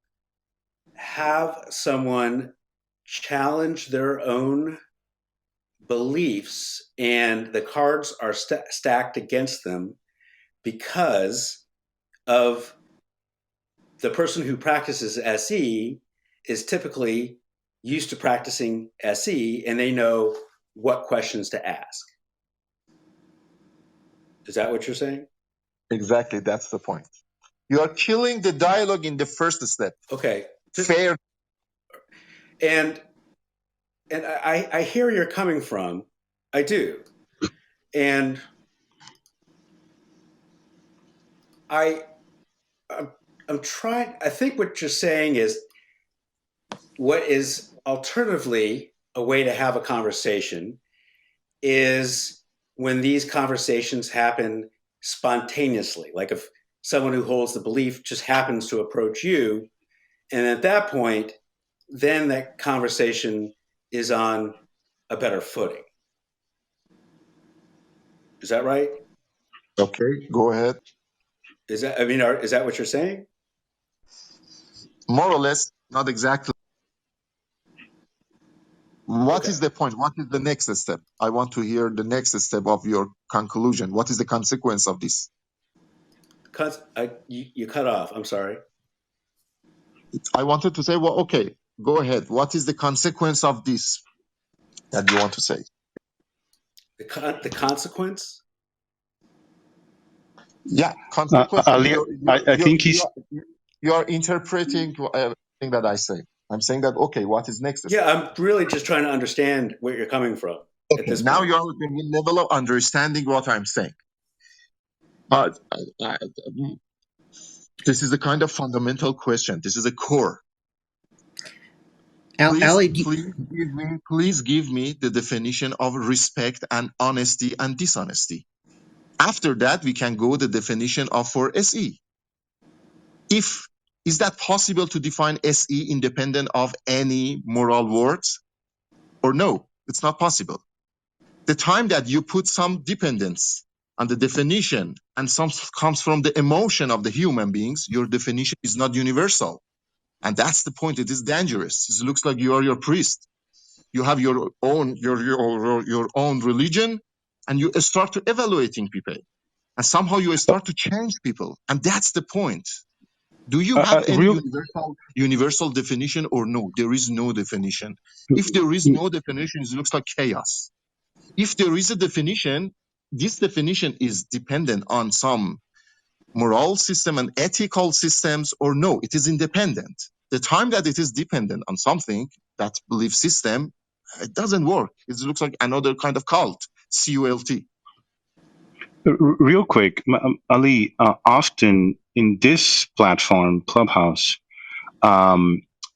have someone challenge their own beliefs, and the cards are stacked against them because of the person who practices SE is typically used to practicing SE, and they know what questions to ask. Is that what you're saying? Exactly. That's the point. You are killing the dialogue in the first step. Okay. Fair. And I hear where you're coming from. I do. And I'm trying. I think what you're saying is what is alternatively a way to have a conversation is when these conversations happen spontaneously. Like if someone who holds the belief just happens to approach you, and at that point, then that conversation is on a better footing. Is that right? Okay, go ahead. Is that what you're saying? More or less, not exactly. What is the point? What is the next step? I want to hear the next step of your conclusion. What is the consequence of this? You cut off. I'm sorry. I wanted to say, well, okay, go ahead. What is the consequence of this that you want to say? The consequence? Yeah, consequence. I think he's. You are interpreting everything that I say. I'm saying that, okay, what is next step? Yeah, I'm really just trying to understand where you're coming from at this Now point. you're at the level of understanding what I'm saying. This is a kind of fundamental question. This is a core. Ali, Please give me the definition of respect and honesty and dishonesty. After that, we can go the definition of for SE. Is that possible to define SE independent of any moral words? Or no, it's not possible. The time that you put some dependence on the definition and some comes from the emotion of the human beings, your definition is not universal. And that's the point. It is dangerous. It looks like you are your priest. You have your own religion, and you start to evaluating people. And somehow you start to change people. And that's the point. Do you have any Real, universal definition or no? There is no definition. If there is no definition, it looks like chaos. If there is a definition, this definition is dependent on some moral system and ethical systems or no, it is independent. The time that it is dependent on something, that belief system, it doesn't work. It looks like another kind of cult, C-U-L-T. real quick, Ali, often in this platform, Clubhouse,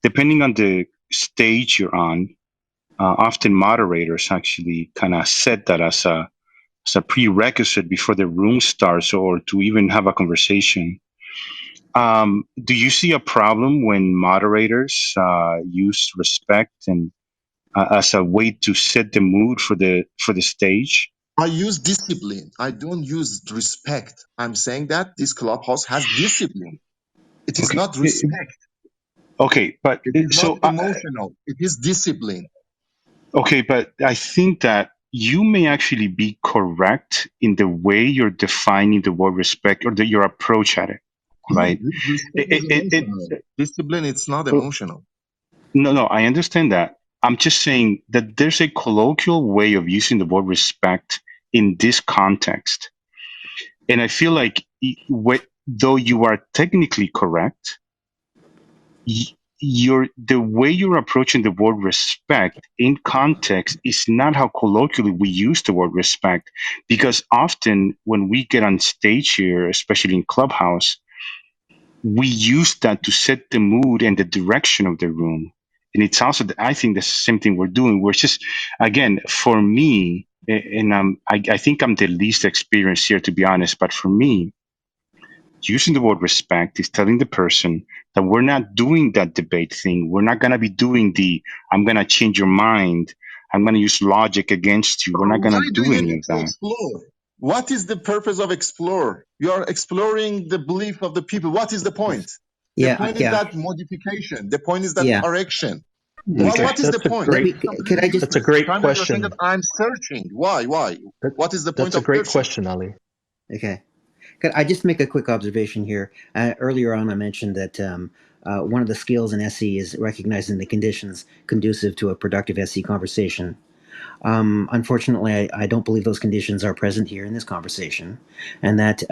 depending on the stage you're on, often moderators actually kind of set that as a prerequisite before the room starts or to even have a conversation. Do you see a problem when moderators use respect and as a way to set the mood for the stage? I use discipline. I don't use respect. I'm saying that this clubhouse has discipline. It is Okay. not respect. Okay, but It is so not emotional. It is discipline. okay, but I think that you may actually be correct in the way you're defining the word respect or your approach at it, right? Respect is emotional. Discipline, it's not emotional. No, I understand that. I'm just saying that there's a colloquial way of using the word respect in this context. And I feel like though you are technically correct, the way you're approaching the word respect in context is not how colloquially we use the word respect. Because often when we get on stage here, especially in Clubhouse, we use that to set the mood and the direction of the room. And it's also, I think, the same thing we're doing. We're just, again, for me, and I think I'm the least experienced here, to be honest, but for me, using the word respect is telling the person that we're not doing that debate thing. We're not going to be doing I'm going to change your mind. I'm going to use logic against you. We're not going Why to do do you any need of to that. explore? What is the purpose of explore? You are exploring the belief of the people. What is the point? The point is that modification. The point is that correction. Okay. What is the point? That's a great Time that you're saying question. that I'm searching. Why? What is the point That's a of great searching? question, Ali. Okay. Could I just make a quick observation here? Earlier on, I mentioned that one of the skills in SE is recognizing the conditions conducive to a productive SE conversation. Unfortunately, I don't believe those conditions are present here in this conversation, and that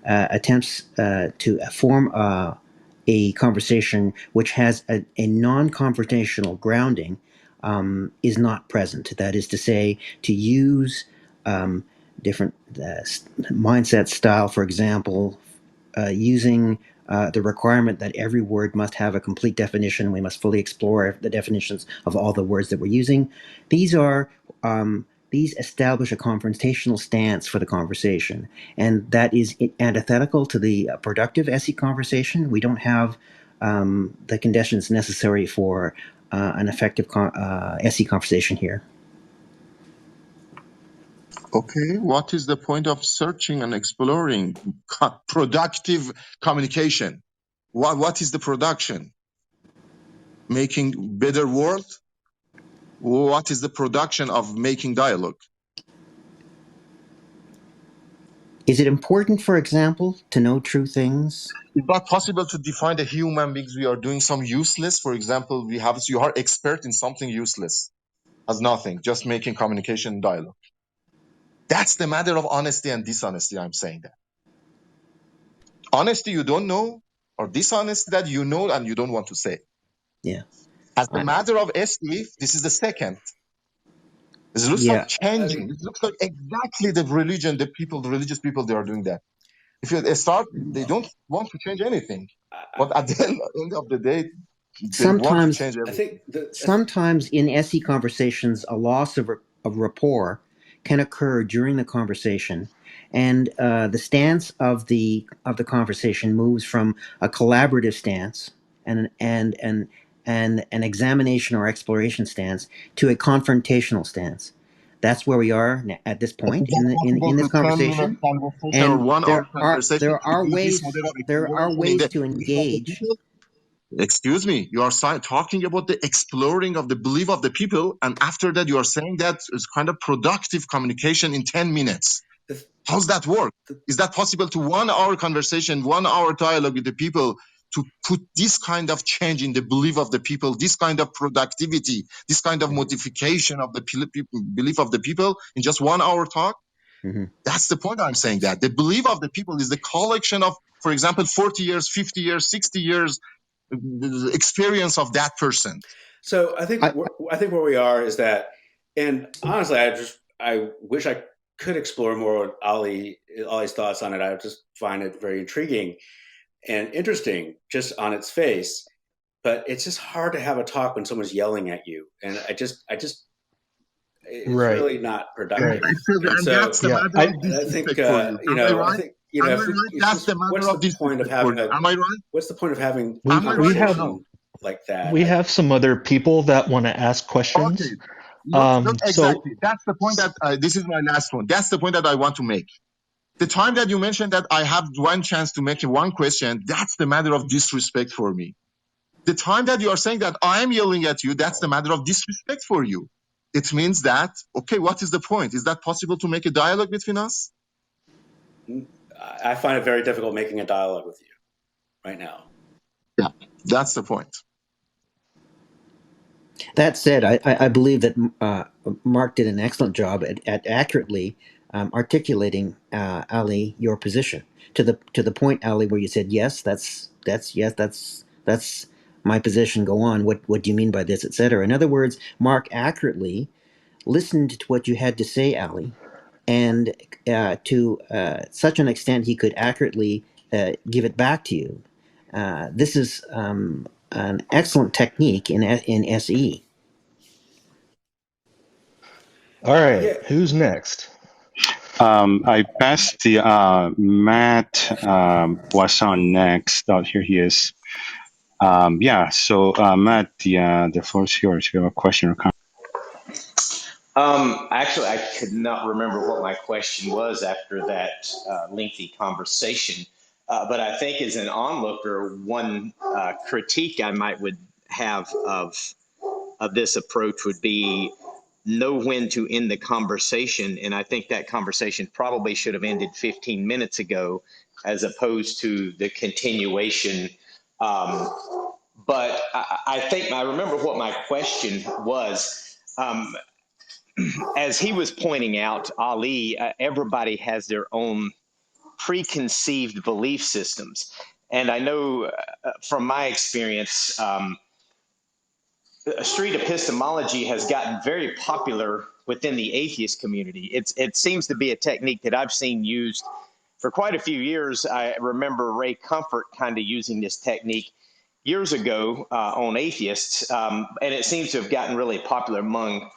attempts to form a conversation which has a non-confrontational grounding is not present. That is to say, to use different mindset style, for example, using the requirement that every word must have a complete definition. We must fully explore the definitions of all the words that we're using. These establish a confrontational stance for the conversation, and that is antithetical to the productive SE conversation. We don't have the conditions necessary for an effective SE conversation here. Okay, what is the point of searching and exploring productive communication? What is the production? Making better world? What is the production of making dialogue? Is it important, for example, to know true things? It's not possible to define the human beings. We are doing some useless. For example, you are expert in something useless as nothing, just making communication dialogue. That's the matter of honesty and dishonesty. I'm saying that. Honesty you don't know, or dishonesty that you know and you don't want to say. Yeah. As a matter of SE, this is the second. It looks Yeah. like changing. It looks like exactly the religion, the religious people, they are doing that. If you start, they don't want to change anything. But at the end of the day, they want to Sometimes, change everything. sometimes in SE conversations, a loss of rapport can occur during the conversation, and the stance of the conversation moves from a collaborative stance and an examination or exploration stance to a confrontational stance. That's where we are at this But is point that in possible this to 10-minute conversation, conversation or and 1 hour conversation there to are do this ways model of exploration in the to belief of the engage. people? Excuse me, you are talking about the exploring of the belief of the people, and after that you are saying that it's kind of productive communication in 10 minutes. How's that work? Is that possible to 1 hour conversation, 1 hour dialogue with the people to put this kind of change in the belief of the people, this kind of productivity, this kind of modification of the belief of the people in just 1 hour talk? Mm-hmm. That's the point I'm saying, that the belief of the people is the collection of, for example, 40 years, 50 years, 60 years experience of that person. So I think where we are is that, and honestly, I wish I could explore more Ali's thoughts on it. I just find it very intriguing and interesting just on its face. But it's just hard to have a talk when someone's yelling at you, and it's really not productive. And And so that's the matter of I think disrespect for you. Am I right? Am I right? That's the matter what's of the point of disrespect for having you. Am I right? what's the point of having a Am I right or conversation no? like that? We have some other people that want to ask questions. Okay. Look, So exactly. That's the point that this is my last one. That's the point that I want to make. The time that you mentioned that I have one chance to make one question, that's the matter of disrespect for me. The time that you are saying that I'm yelling at you, that's the matter of disrespect for you. It means that, okay, what is the point? Is that possible to make a dialogue between us? I find it very difficult making a dialogue with you right now. Yeah, that's the point. That said, I believe that Mark did an excellent job at accurately articulating, Ali, your position to the point, Ali, where you said yes, that's my position. Go on. What do you mean by this, etc. In other words, Mark accurately listened to what you had to say, Ali, and to such an extent he could accurately give it back to you. This is an excellent technique in SE. all right, who's next? I passed the Matt was on next. Oh, here he is. So Matt, the floor is yours. If you have a question or comment. Actually, I could not remember what my question was after that lengthy conversation. But I think as an onlooker, one critique I would have of this approach would be know when to end the conversation. And I think that conversation probably should have ended 15 minutes ago as opposed to the continuation. But I think I remember what my question was. As he was pointing out, Ali, everybody has their own preconceived belief systems. And I know from my experience, street epistemology has gotten very popular within the atheist community. It seems to be a technique that I've seen used for quite a few years. I remember Ray Comfort kind of using this technique years ago on atheists, and it seems to have gotten really popular among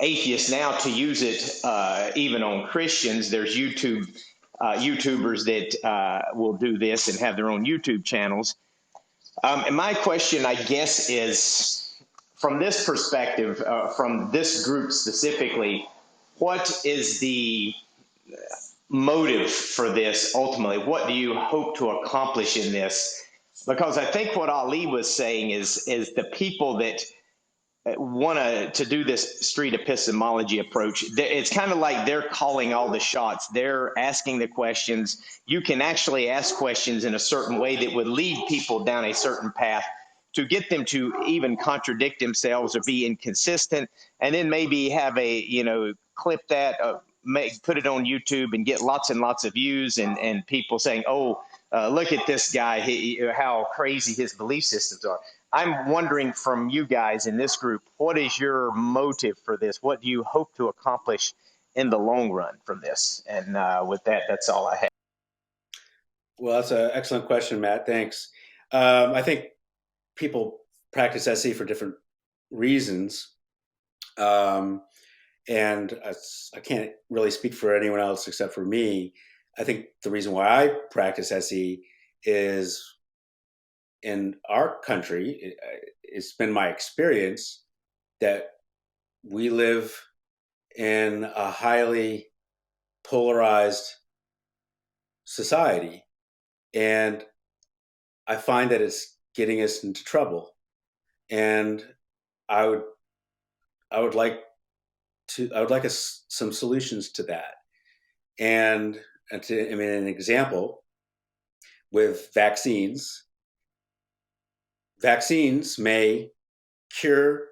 atheists now to use it even on Christians. There's YouTubers that will do this and have their own YouTube channels. And my question, I guess, is from this perspective, from this group specifically, what is the motive for this ultimately? What do you hope to accomplish in this? Because I think what Ali was saying is the people that want to do this street epistemology approach, it's kind of like they're calling all the shots. They're asking the questions. You can actually ask questions in a certain way that would lead people down a certain path to get them to even contradict themselves or be inconsistent, and then maybe have clip that, put it on YouTube and get lots and lots of views and people saying, oh, look at this guy, how crazy his belief systems are. I'm wondering from you guys in this group, what is your motive for this? What do you hope to accomplish in the long run from this? And with that, that's all I have. Well, that's an excellent question, Matt. Thanks. I think people practice SE for different reasons. And I can't really speak for anyone else except for me. I think the reason why I practice SE is in our country, it's been my experience that we live in a highly polarized society. And I find that it's getting us into trouble. And I would like some solutions to that. And an example with vaccines. Vaccines may cure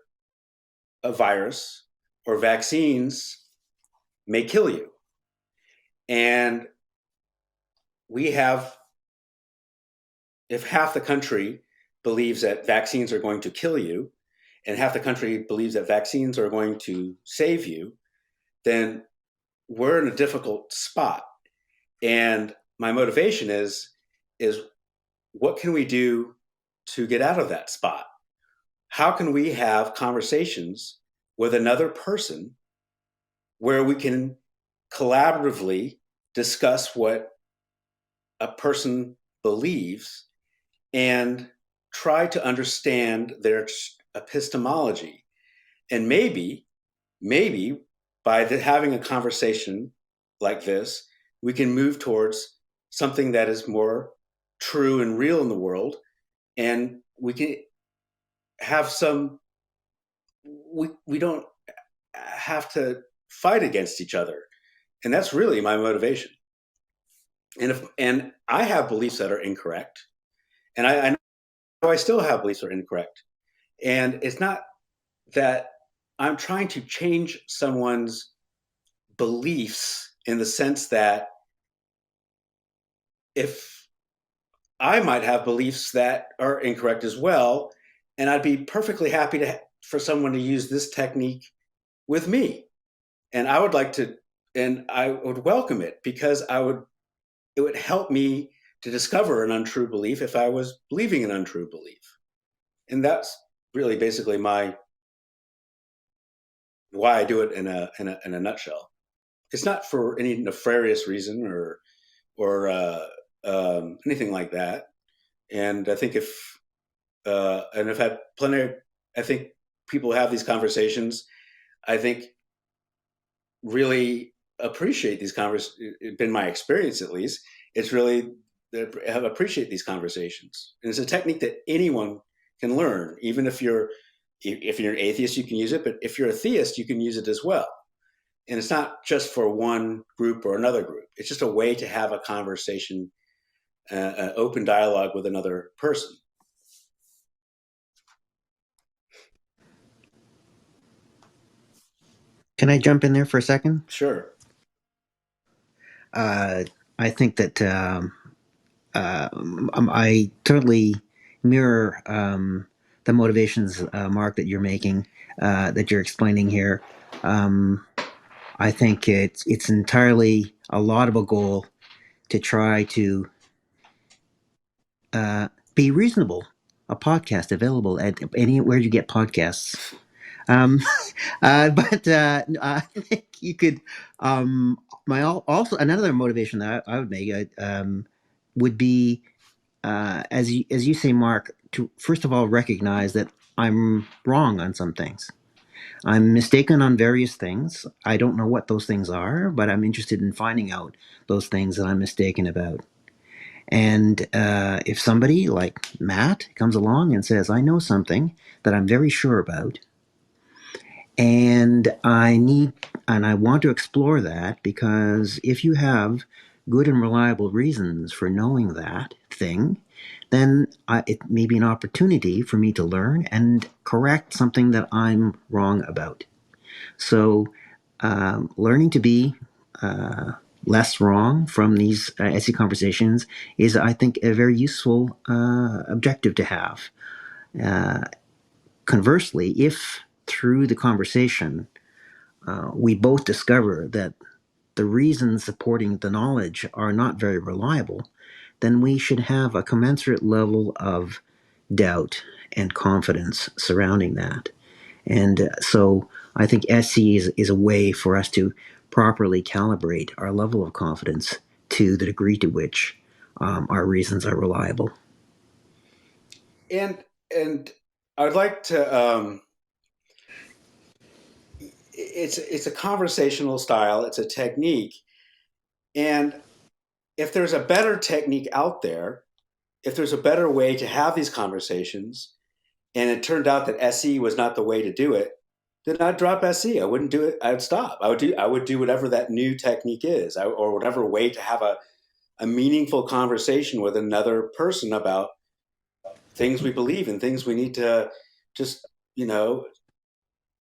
a virus, or vaccines may kill you. And if half the country believes that vaccines are going to kill you, and half the country believes that vaccines are going to save you, then we're in a difficult spot. And my motivation is what can we do to get out of that spot? How can we have conversations with another person where we can collaboratively discuss what a person believes and try to understand their epistemology? And maybe by having a conversation like this, we can move towards something that is more true and real in the world, and we can have we don't have to fight against each other. And that's really my motivation. And I have beliefs that are incorrect, and I know I still have beliefs that are incorrect. And it's not that I'm trying to change someone's beliefs in the sense that if I might have beliefs that are incorrect as well, and I'd be perfectly happy for someone to use this technique with me. And I would welcome it, because it would help me to discover an untrue belief if I was believing an untrue belief. And that's really basically why I do it in a nutshell. It's not for any nefarious reason or anything like that. And I think I've had I think people have these conversations. I think really appreciate these conversations. It's been my experience, at least. It's really appreciate these conversations, and it's a technique that anyone can learn. Even if you're an atheist, you can use it. But if you're a theist, you can use it as well. And it's not just for one group or another group. It's just a way to have a conversation, an open dialogue with another person. Can I jump in there for a second? Sure. I think that I totally mirror the motivations, Mark, that you're making, that you're explaining here. I think it's entirely a laudable goal to try to be reasonable. A podcast available at anywhere you get podcasts. But I think you could. Also another motivation that I would make would be, as you say, Mark, to first of all recognize that I'm wrong on some things. I'm mistaken on various things. I don't know what those things are, but I'm interested in finding out those things that I'm mistaken about. And if somebody like Matt comes along and says, I know something that I'm very sure about, and I want to explore that, because if you have good and reliable reasons for knowing that thing, then it may be an opportunity for me to learn and correct something that I'm wrong about. So learning to be less wrong from these SE conversations is, I think, a very useful objective to have. Conversely, if through the conversation we both discover that the reasons supporting the knowledge are not very reliable, then we should have a commensurate level of doubt and confidence surrounding that. And so I think SE is a way for us to properly calibrate our level of confidence to the degree to which our reasons are reliable. And I would like to. It's a conversational style. It's a technique, and if there's a better technique out there, if there's a better way to have these conversations, and it turned out that SE was not the way to do it, then I'd drop SE. I wouldn't do it. I'd stop. I would do whatever that new technique is, or whatever way to have a meaningful conversation with another person about things we believe in, things we need to just,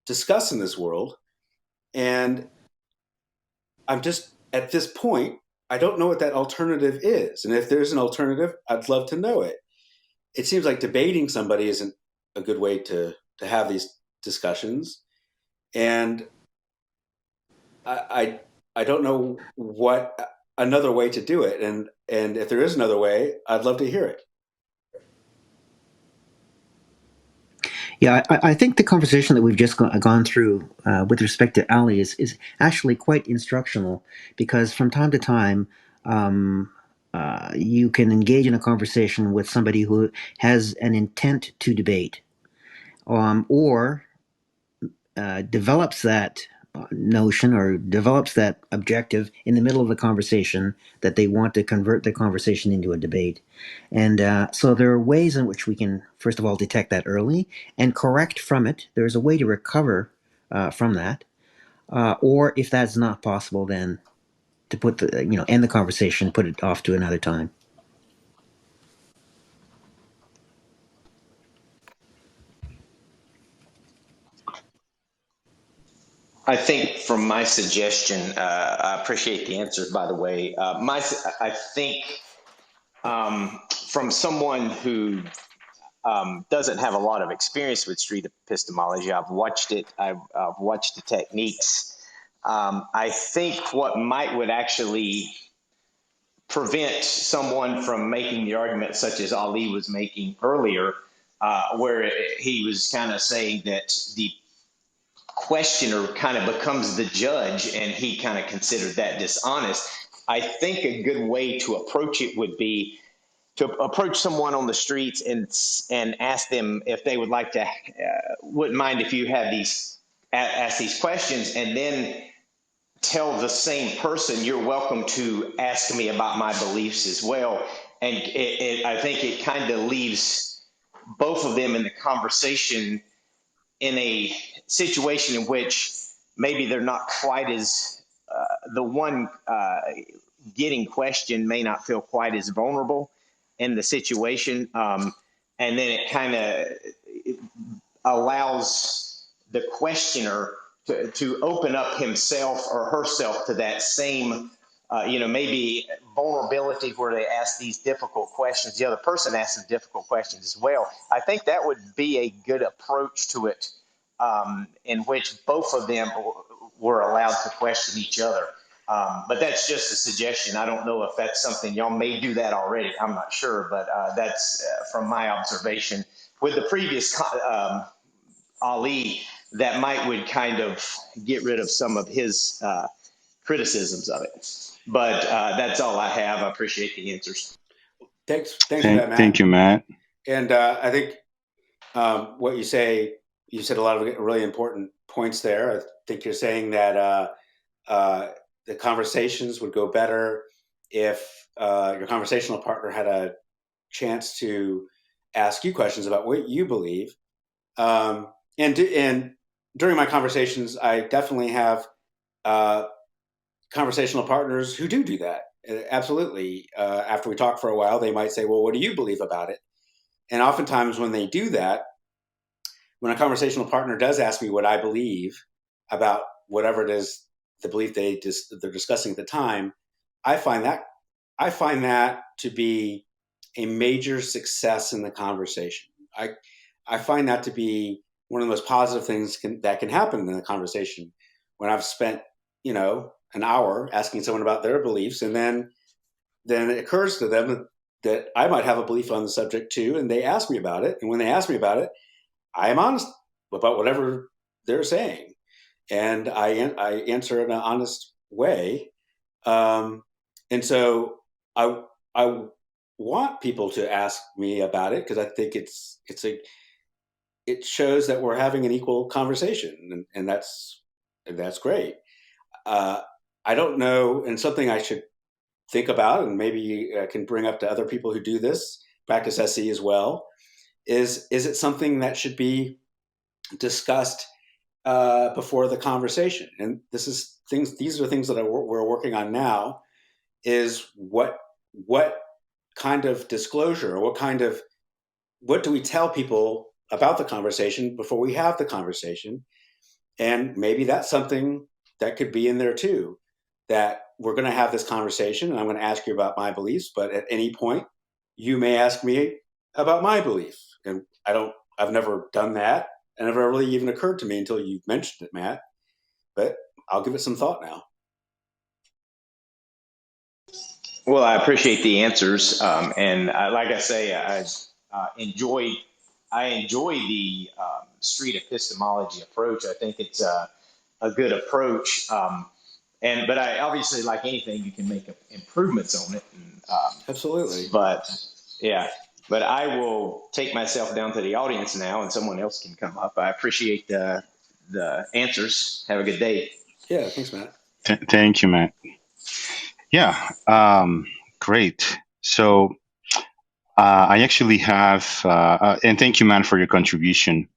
discuss in this world. And I'm just, at this point, I don't know what that alternative is. And if there's an alternative, I'd love to know it. It seems like debating somebody isn't a good way to have these discussions. And I don't know what another way to do it. And if there is another way, I'd love to hear it. Yeah, I think the conversation that we've just gone through with respect to Ali is actually quite instructional, because from time to time you can engage in a conversation with somebody who has an intent to debate, or develops that notion or develops that objective in the middle of the conversation, that they want to convert the conversation into a debate. And so there are ways in which we can, first of all, detect that early and correct from it. There's a way to recover from that. Or if that's not possible, then to put end the conversation, put it off to another time. I think from my suggestion, I appreciate the answers, by the way. I think from someone who doesn't have a lot of experience with street epistemology, I've watched it, I've watched the techniques. I think what would actually prevent someone from making the argument such as Ali was making earlier, where he was kind of saying that the questioner kind of becomes the judge and he kind of considered that dishonest. I think a good way to approach it would be to approach someone on the streets and ask them if they would like to, wouldn't mind if you had ask these questions, and then tell the same person, you're welcome to ask me about my beliefs as well. And I think it kind of leaves both of them in the conversation in a situation in which maybe they're not quite as, the one getting questioned may not feel quite as vulnerable in the situation. And then it kind of allows the questioner to open up himself or herself to that same, maybe vulnerability where they ask these difficult questions. The other person asks them difficult questions as well. I think that would be a good approach to it, in which both of them were allowed to question each other. But that's just a suggestion. I don't know if that's something y'all may do that already. I'm not sure, but that's from my observation. With the previous Ali, that would kind of get rid of some of his criticisms of it. But that's all I have. I appreciate the answers. Thanks for that, Matt. Thank you, Matt. And I think what you said a lot of really important points there. I think you're saying that the conversations would go better if your conversational partner had a chance to ask you questions about what you believe. And during my conversations, I definitely have conversational partners who do that. Absolutely. After we talk for a while, they might say, well, what do you believe about it? And oftentimes when they do that, when a conversational partner does ask me what I believe about whatever it is, the belief they're discussing at the time, I find that to be a major success in the conversation. I find that to be one of the most positive things that can happen in the conversation when I've spent, an hour asking someone about their beliefs, and then it occurs to them that I might have a belief on the subject too, and they ask me about it. And when they ask me about it, I am honest about whatever they're saying, and I answer in an honest way. And so I want people to ask me about it because I think it shows that we're having an equal conversation, and that's great. I don't know, and something I should think about, and maybe I can bring up to other people who do this, practice SE as well, is it something that should be discussed before the conversation? And these are things that we're working on now, is what kind of disclosure, or what do we tell people about the conversation before we have the conversation? And maybe that's something that could be in there too, that we're going to have this conversation and I'm going to ask you about my beliefs, but at any point you may ask me about my belief. And I've never done that. And it never really even occurred to me until you mentioned it, Matt, but I'll give it some thought now. Well, I appreciate the answers. And like I say, I enjoy the street epistemology approach. I think it's a good approach. But I obviously, like anything, you can make improvements on it. And, absolutely. But yeah, but I will take myself down to the audience now, and someone else can come up. I appreciate the answers. Have a good day. Yeah, thanks, Matt. Thank you, Matt. Yeah, great. So I actually have, and thank you, Matt, for your contribution.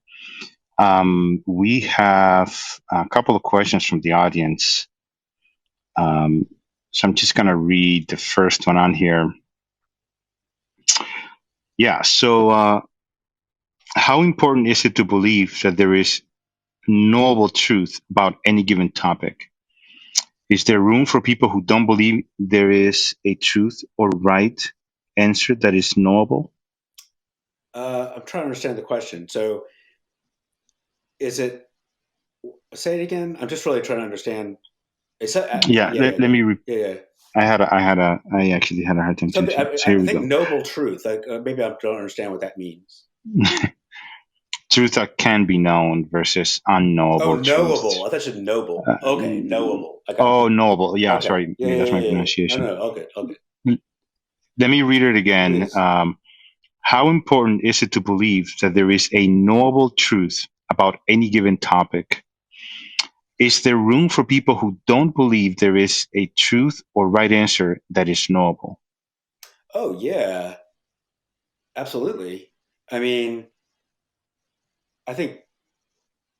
We have a couple of questions from the audience. So I'm just going to read the first one on here. Yeah, so how important is it to believe that there is knowable truth about any given topic? Is there room for people who don't believe there is a truth or right answer that is knowable? I'm trying to understand the question. So is it, say it again? I'm just really trying to understand. Let me repeat. I actually had a hard time. I think noble truth. Maybe I don't understand what that means. Truth that can be known versus unknowable. Oh, knowable. Truth. I thought you said noble. Okay, knowable. Knowable. Yeah, okay. Sorry. Yeah, that's my pronunciation. No, okay. Let me read it again. How important is it to believe that there is a knowable truth about any given topic? Is there room for people who don't believe there is a truth or right answer that is knowable? Oh, yeah. Absolutely. I mean, I think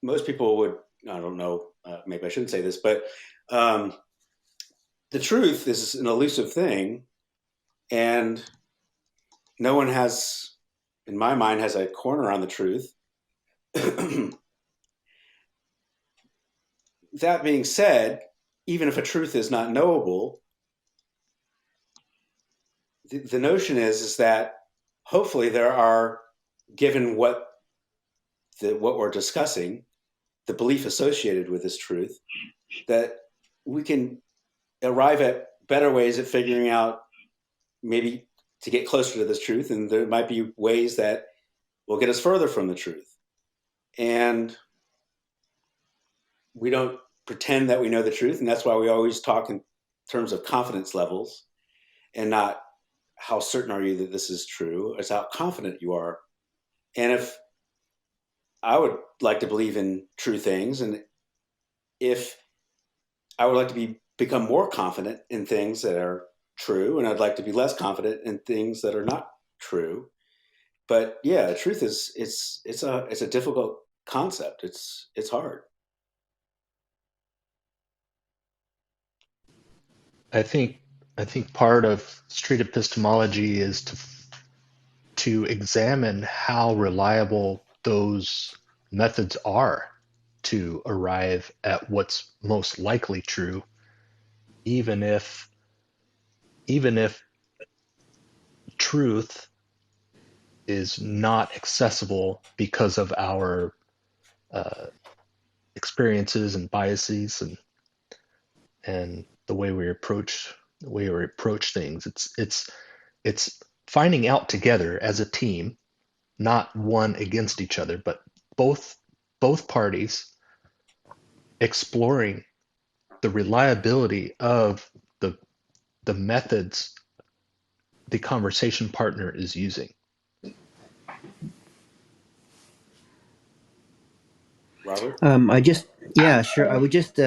most people would, I don't know, maybe I shouldn't say this, but the truth is an elusive thing, and no one has, in my mind, has a corner on the truth. That being said, even if a truth is not knowable, the notion is that hopefully there are, given what we're discussing, the belief associated with this truth, that we can arrive at better ways of figuring out, maybe to get closer to this truth, and there might be ways that will get us further from the truth. And we don't pretend that we know the truth, and that's why we always talk in terms of confidence levels, and not how certain are you that this is true, it's how confident you are. And if I would like to believe in true things, and if I would like to become more confident in things that are true, and I'd like to be less confident in things that are not true. But yeah, truth is it's a difficult concept. It's hard. I think part of street epistemology is to examine how reliable those methods are to arrive at what's most likely true, even if truth is not accessible because of our experiences and biases and the way we approach things. It's finding out together as a team, not one against each other, but both parties exploring the reliability of the methods the conversation partner is using. Robert? Sure. I would just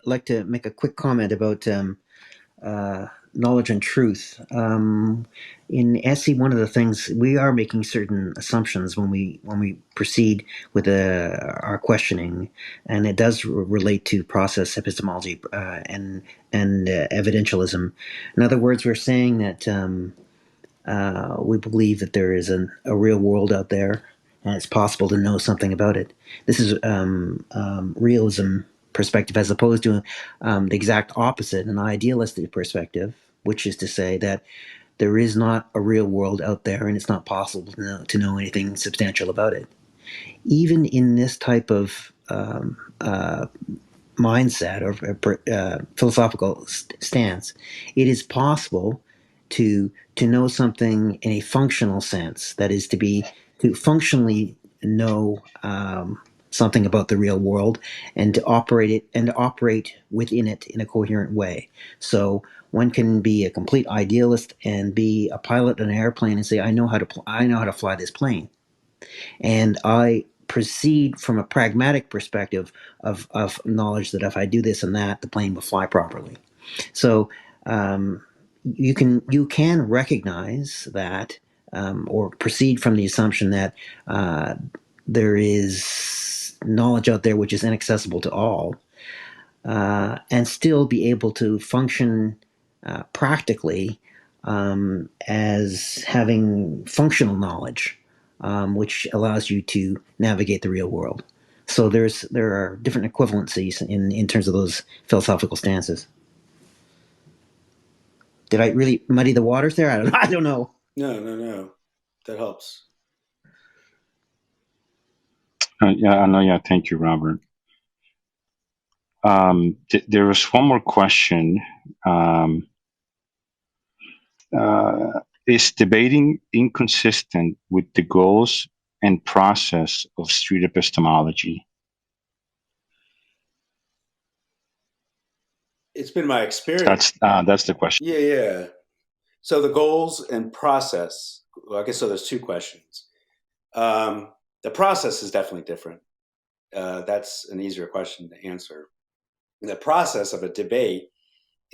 like to make a quick comment about knowledge and truth. In SE, one of the things we are making certain assumptions when we proceed with our questioning, and it does relate to process epistemology and evidentialism. In other words, we're saying that we believe that there is a real world out there, and it's possible to know something about it. This is realism perspective, as opposed to the exact opposite, an idealistic perspective, which is to say that there is not a real world out there, and it's not possible to know anything substantial about it. Even in this type of mindset or philosophical stance, it is possible to know something in a functional sense. That is to functionally know something about the real world and to operate within it in a coherent way. So one can be a complete idealist and be a pilot in an airplane and say, I know how to fly this plane. And I proceed from a pragmatic perspective of knowledge that if I do this and that, the plane will fly properly. So you can recognize that or proceed from the assumption that there is knowledge out there which is inaccessible to all, and still be able to function practically as having functional knowledge, which allows you to navigate the real world. So there are different equivalencies in terms of those philosophical stances. Did I really muddy the waters there? I don't know. No. That helps. Thank you, Robert. There was one more question. Is debating inconsistent with the goals and process of street epistemology? It's been my experience. That's the question. Yeah. So the goals and process, well, I guess so there's two questions. The process is definitely different. That's an easier question to answer. The process of a debate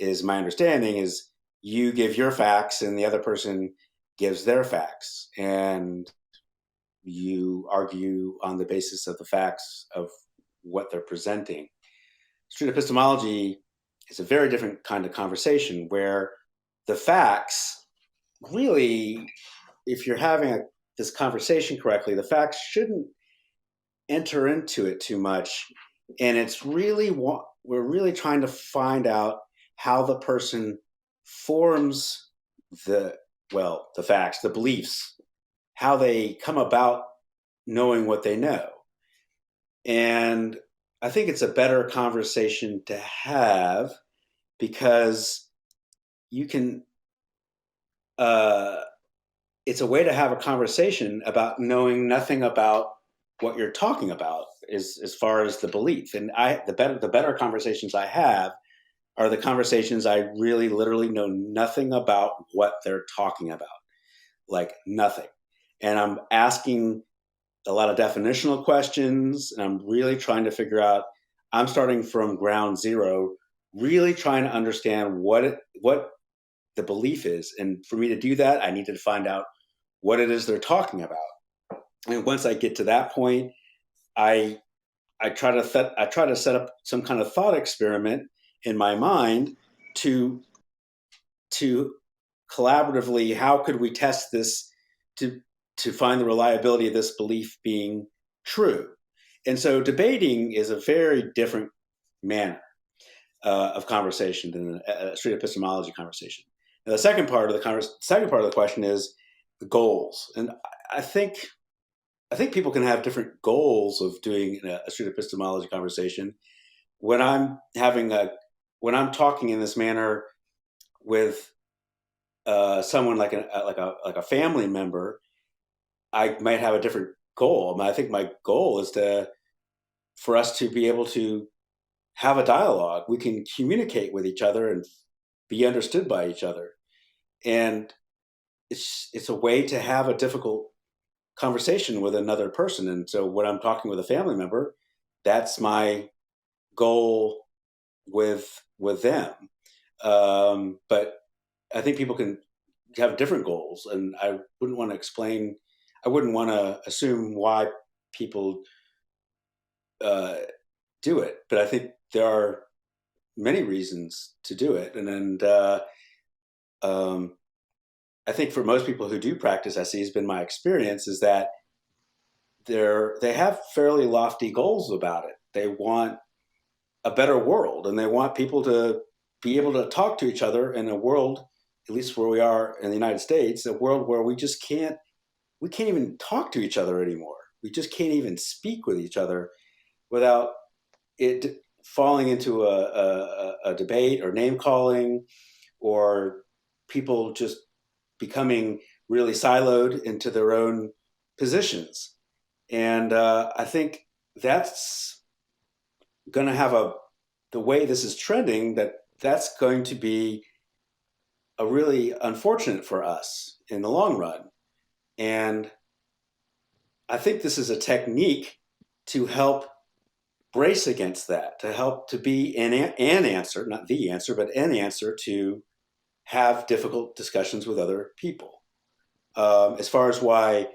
is, my understanding is, you give your facts and the other person gives their facts, and you argue on the basis of the facts of what they're presenting. Street epistemology is a very different kind of conversation where the facts really, if you're having this conversation correctly, the facts shouldn't enter into it too much. And it's really, we're really trying to find out how the person forms the facts, the beliefs, how they come about knowing what they know. And I think it's a better conversation to have because you can, it's a way to have a conversation about knowing nothing about what you're talking about as far as the belief. And the better conversations I have are the conversations I really literally know nothing about what they're talking about, like nothing. And I'm asking a lot of definitional questions, and I'm really trying to figure out, I'm starting from ground zero, really trying to understand what the belief is. And for me to do that, I need to find out what it is they're talking about. And once I get to that point, I try to set up some kind of thought experiment in my mind to collaboratively, how could we test this to find the reliability of this belief being true? And so debating is a very different manner of conversation than a street epistemology conversation. Now, the second part of the question is, goals. And I think people can have different goals of doing a street epistemology conversation. When I'm talking in this manner with someone like a family member, I might have a different goal. I think my goal is for us to be able to have a dialogue. We can communicate with each other and be understood by each other. And it's a way to have a difficult conversation with another person. And so when I'm talking with a family member, that's my goal with them. But I think people can have different goals, and I wouldn't want to assume why people do it, but I think there are many reasons to do it. And I think for most people who do practice SE, has been my experience, is that they have fairly lofty goals about it. They want a better world, and they want people to be able to talk to each other in a world, at least where we are in the United States, a world where we can't even talk to each other anymore. We just can't even speak with each other without it falling into a debate or name calling, or people just becoming really siloed into their own positions. And I think that's going to have the way this is trending, that's going to be a really unfortunate for us in the long run. And I think this is a technique to help brace against that, to help to be an answer, not the answer, but an answer to have difficult discussions with other people. As far as why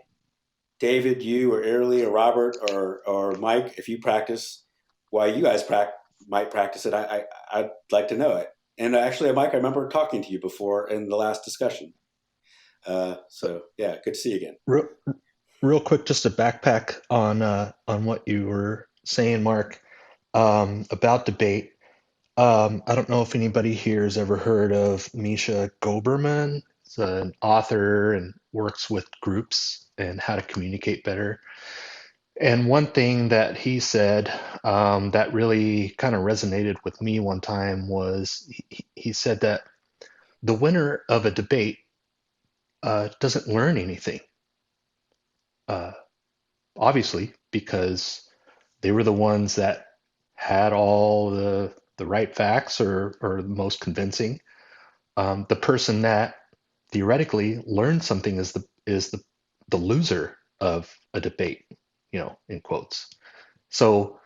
David, you or Airly or Robert or Mike, if you practice, why you guys might practice it, I'd like to know it. And actually, Mike, I remember talking to you before in the last discussion. So yeah, good to see you again. Real quick, just to backpack on what you were saying, Mark, about debate. I don't know if anybody here has ever heard of Misha Goberman. He's an author and works with groups and how to communicate better. And one thing that he said that really kind of resonated with me one time was he said that the winner of a debate doesn't learn anything. Obviously, because they were the ones that had all the right facts or the most convincing. The person that theoretically learned something is the loser of a debate, in quotes. So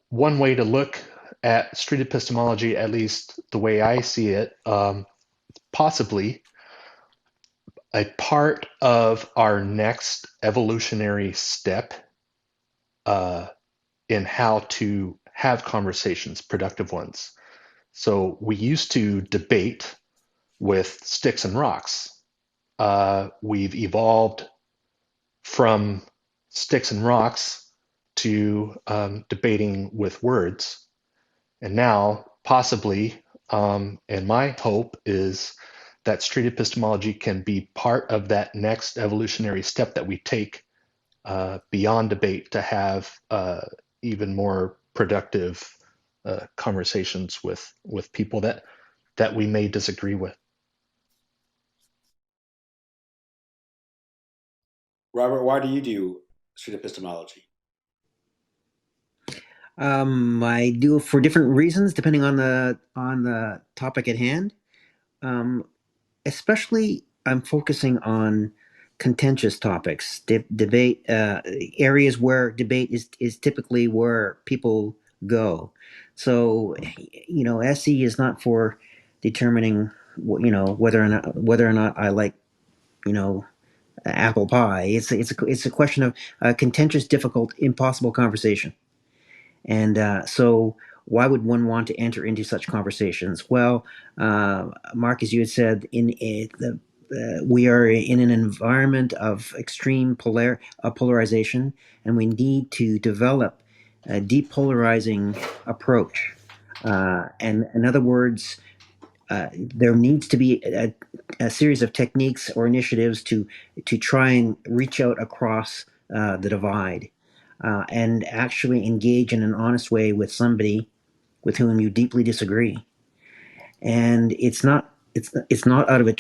one way to look at street epistemology, at least the way I see it, possibly a part of our next evolutionary step in how to have conversations, productive ones. So we used to debate with sticks and rocks. We've evolved from sticks and rocks to debating with words. And now, possibly, and my hope is that street epistemology can be part of that next evolutionary step that we take beyond debate to have even more productive conversations with people that we may disagree with. Robert, why do you do street epistemology? I do it for different reasons depending on the topic at hand. Especially, I'm focusing on contentious topics, debate areas where debate is typically where people go. So, SE is not for determining whether or not I like apple pie. It's a question of contentious, difficult, impossible conversation. And so why would one want to enter into such conversations? Well, Mark, as you had said, we are in an environment of extreme polarization, and we need to develop a depolarizing approach. And in other words, there needs to be a series of techniques or initiatives to try and reach out across the divide and actually engage in an honest way with somebody with whom you deeply disagree. And it's not out of a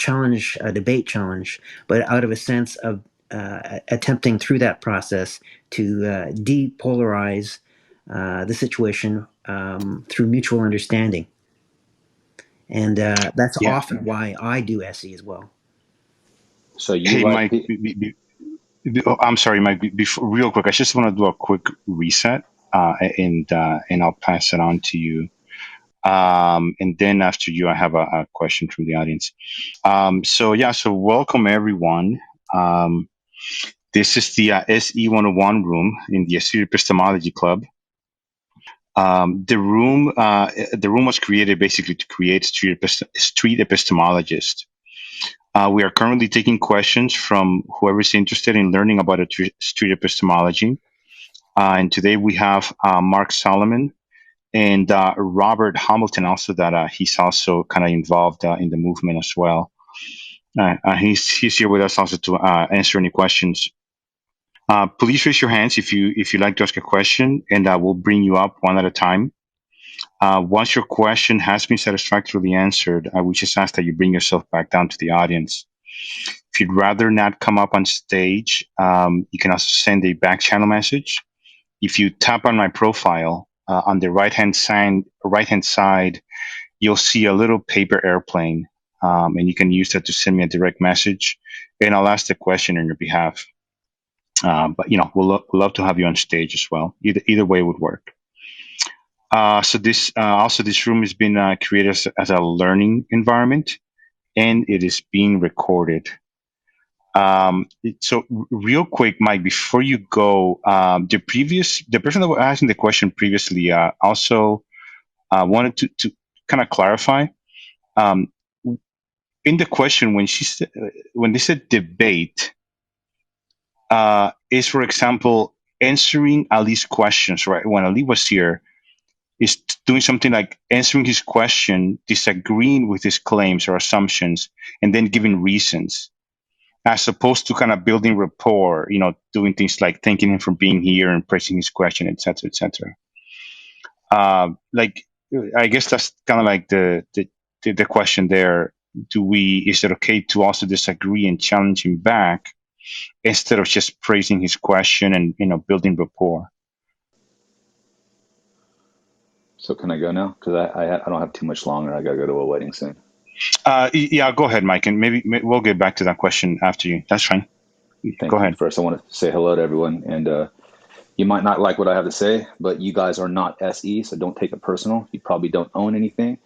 debate challenge, but out of a sense of attempting through that process to depolarize the situation through mutual understanding. And that's Yeah. often why I do SE as well. So you Hey, like Mike. I'm sorry, Mike. Before, real quick, I just want to do a quick reset, and I'll pass it on to you. And then after you, I have a question from the audience. So welcome everyone. This is the SE 101 room in the Street Epistemology Club. The room was created basically to create street epistemologists. We are currently taking questions from whoever is interested in learning about street epistemology. And today we have Mark Solomon and Robert Hamilton, also that he's also kind of involved in the movement as well. He's here with us also to answer any questions. Please raise your hands if you'd like to ask a question, and we'll bring you up one at a time. Once your question has been satisfactorily answered, I would just ask that you bring yourself back down to the audience. If you'd rather not come up on stage, you can also send a back channel message. If you tap on my profile on the right-hand side, you'll see a little paper airplane, and you can use that to send me a direct message, and I'll ask the question on your behalf. But we'll love to have you on stage as well. Either way would work. So this room has been created as a learning environment, and it is being recorded. So real quick, Mike, before you go, the person that was asking the question previously also wanted to kind of clarify. In the question, when they said debate, is, for example, answering Ali's questions, right? When Ali was here, is doing something like answering his question, disagreeing with his claims or assumptions, and then giving reasons, as opposed to kind of building rapport, doing things like thanking him for being here and pressing his question, et cetera, et cetera. I guess that's kind of like the question there. Is it okay to also disagree and challenge him back instead of just praising his question and, building rapport? So can I go now? Because I don't have too much longer. I got to go to a wedding soon. Yeah, go ahead, Mike, and maybe we'll get back to that question after you. That's fine. Go ahead. First, I want to say hello to everyone. And you might not like what I have to say, but you guys are not SE, so don't take it personal. You probably don't own anything.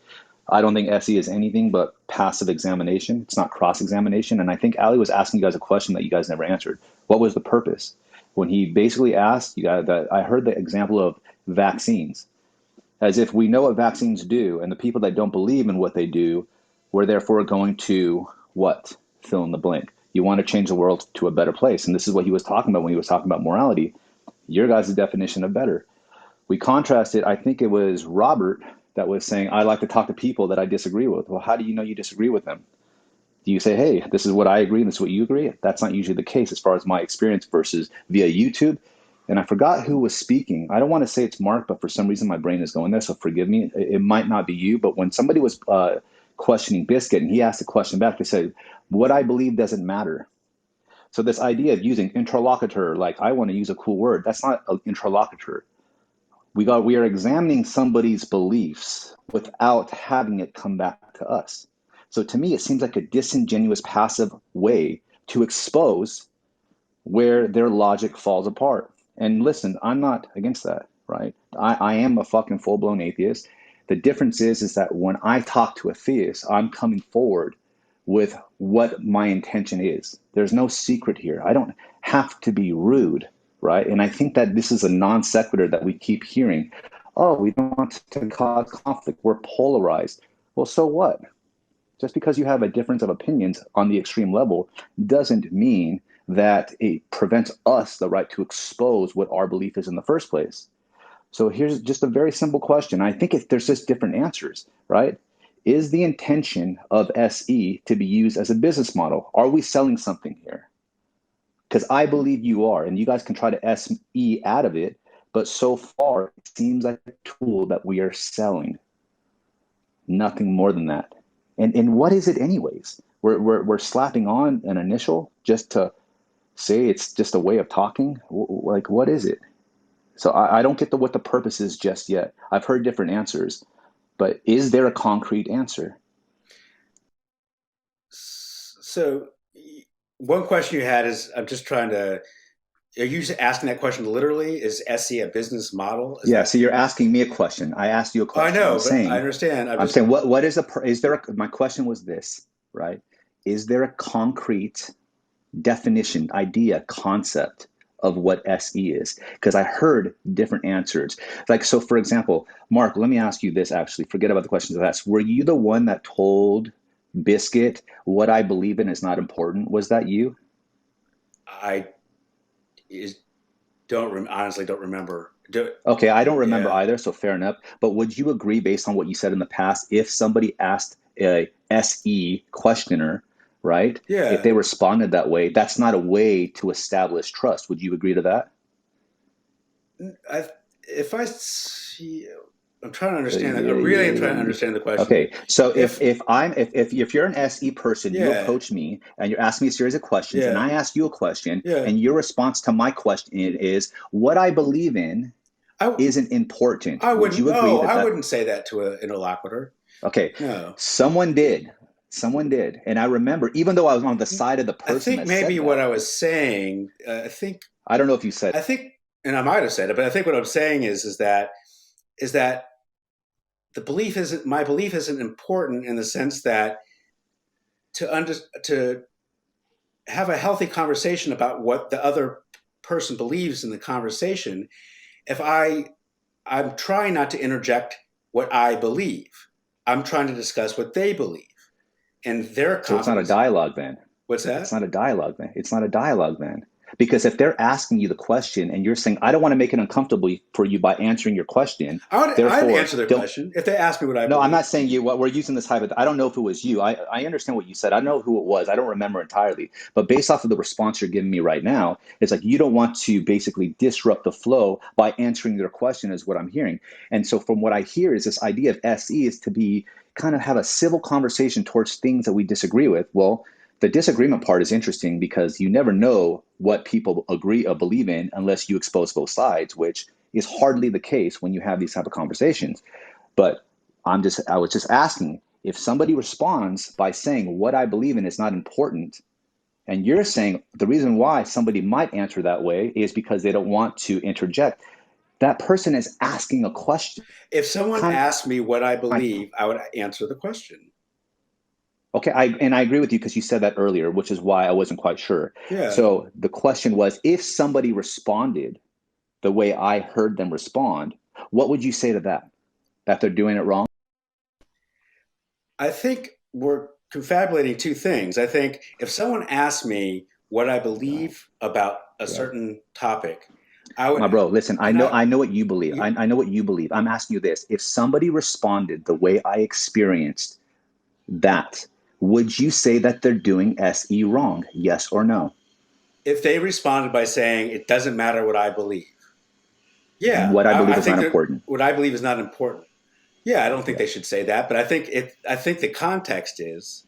I don't think SE is anything but passive examination. It's not cross-examination. And I think Ali was asking you guys a question that you guys never answered. What was the purpose? When he basically asked you guys that, I heard the example of vaccines. As if we know what vaccines do, and the people that don't believe in what they do, we're therefore going to what? Fill in the blank. You want to change the world to a better place. And this is what he was talking about when he was talking about morality. Your guys' definition of better. We contrasted, I think it was Robert that was saying, I like to talk to people that I disagree with. Well, how do you know you disagree with them? Do you say, hey, this is what I agree, this is what you agree? That's not usually the case as far as my experience versus via YouTube. And I forgot who was speaking. I don't want to say it's Mark, but for some reason my brain is going there, so forgive me. It might not be you, but when somebody was questioning Biscuit and he asked a question back, they said, what I believe doesn't matter. So this idea of using interlocutor, like I want to use a cool word, that's not an interlocutor. We are examining somebody's beliefs without having it come back to us. So to me, it seems like a disingenuous, passive way to expose where their logic falls apart. And listen, I'm not against that, right? I am a fucking full-blown atheist. The difference is that when I talk to a theist, I'm coming forward with what my intention is. There's no secret here. I don't have to be rude, right? And I think that this is a non sequitur that we keep hearing. Oh, we don't want to cause conflict. We're polarized. Well, so what? Just because you have a difference of opinions on the extreme level doesn't mean that it prevents us the right to expose what our belief is in the first place. So here's just a very simple question. I think there's just different answers, right? Is the intention of SE to be used as a business model? Are we selling something here? Because I believe you are, and you guys can try to SE out of it, but so far it seems like a tool that we are selling. Nothing more than that. And what is it anyways? We're slapping on an initial just to say it's just a way of talking. Like, what is it? So I don't get what the purpose is just yet. I've heard different answers, but is there a concrete answer? So one question you had is, I'm just trying to, are you asking that question literally? Is SE a business model? So you're asking me a question. I asked you a question. I know, but I understand. I'm saying, what is my question was this, right? Is there a concrete definition, idea, concept of what SE is? Because I heard different answers. Like, so for example, Mark, let me ask you this actually. Forget about the questions I asked. Were you the one that told Biscuit what I believe in is not important? Was that you? I honestly don't remember. Okay, I don't remember either, so fair enough. But would you agree, based on what you said in the past, if somebody asked a SE questioner, right? Yeah. If they responded that way, that's not a way to establish trust. Would you agree to that? I'm trying to understand that. I really am trying to understand the question. Okay, so if you're an SE person, you approach me and you're asking me a series of questions, and I ask you a question, and your response to my question is, what I believe in isn't important. Would you agree I wouldn't say that to an interlocutor. Okay. No. Someone did. And I remember, even though I was on the side of the person I think maybe what I was saying, I don't know if you said. I think, and I might have said it, but I think what I'm saying is that my belief isn't important in the sense that to have a healthy conversation about what the other person believes in the conversation, if I'm trying not to interject what I believe. I'm trying to discuss what they believe and their confidence. So it's not a dialogue then. What's that? It's not a dialogue then. Because if they're asking you the question and you're saying, I don't want to make it uncomfortable for you by answering your question. I'd answer their question if they ask me what I believe. No, I'm not saying you. We're using this hypothetical. I don't know if it was you. I understand what you said. I know who it was. I don't remember entirely. But based off of the response you're giving me right now, it's like you don't want to basically disrupt the flow by answering their question is what I'm hearing. And so from what I hear is this idea of SE is to be kind of have a civil conversation towards things that we disagree with. Well, the disagreement part is interesting because you never know what people agree or believe in unless you expose both sides, which is hardly the case when you have these type of conversations. But I was just asking, if somebody responds by saying what I believe in is not important, and you're saying the reason why somebody might answer that way is because they don't want to interject, that person is asking a question. If someone asked me what I believe, I would answer the question. Okay, I agree with you because you said that earlier, which is why I wasn't quite sure. Yeah. So the question was, if somebody responded the way I heard them respond, what would you say to that? That they're doing it wrong? I think we're confabulating two things. I think if someone asked me what I believe about a certain topic, I would. My bro, listen, I know what you believe. I know what you believe. I'm asking you this. If somebody responded the way I experienced that, would you say that they're doing SE wrong? Yes or no? If they responded by saying it doesn't matter what I believe. Yeah. What I believe is not important. What I believe is not important. Yeah, I don't think they should say that, but I think the context is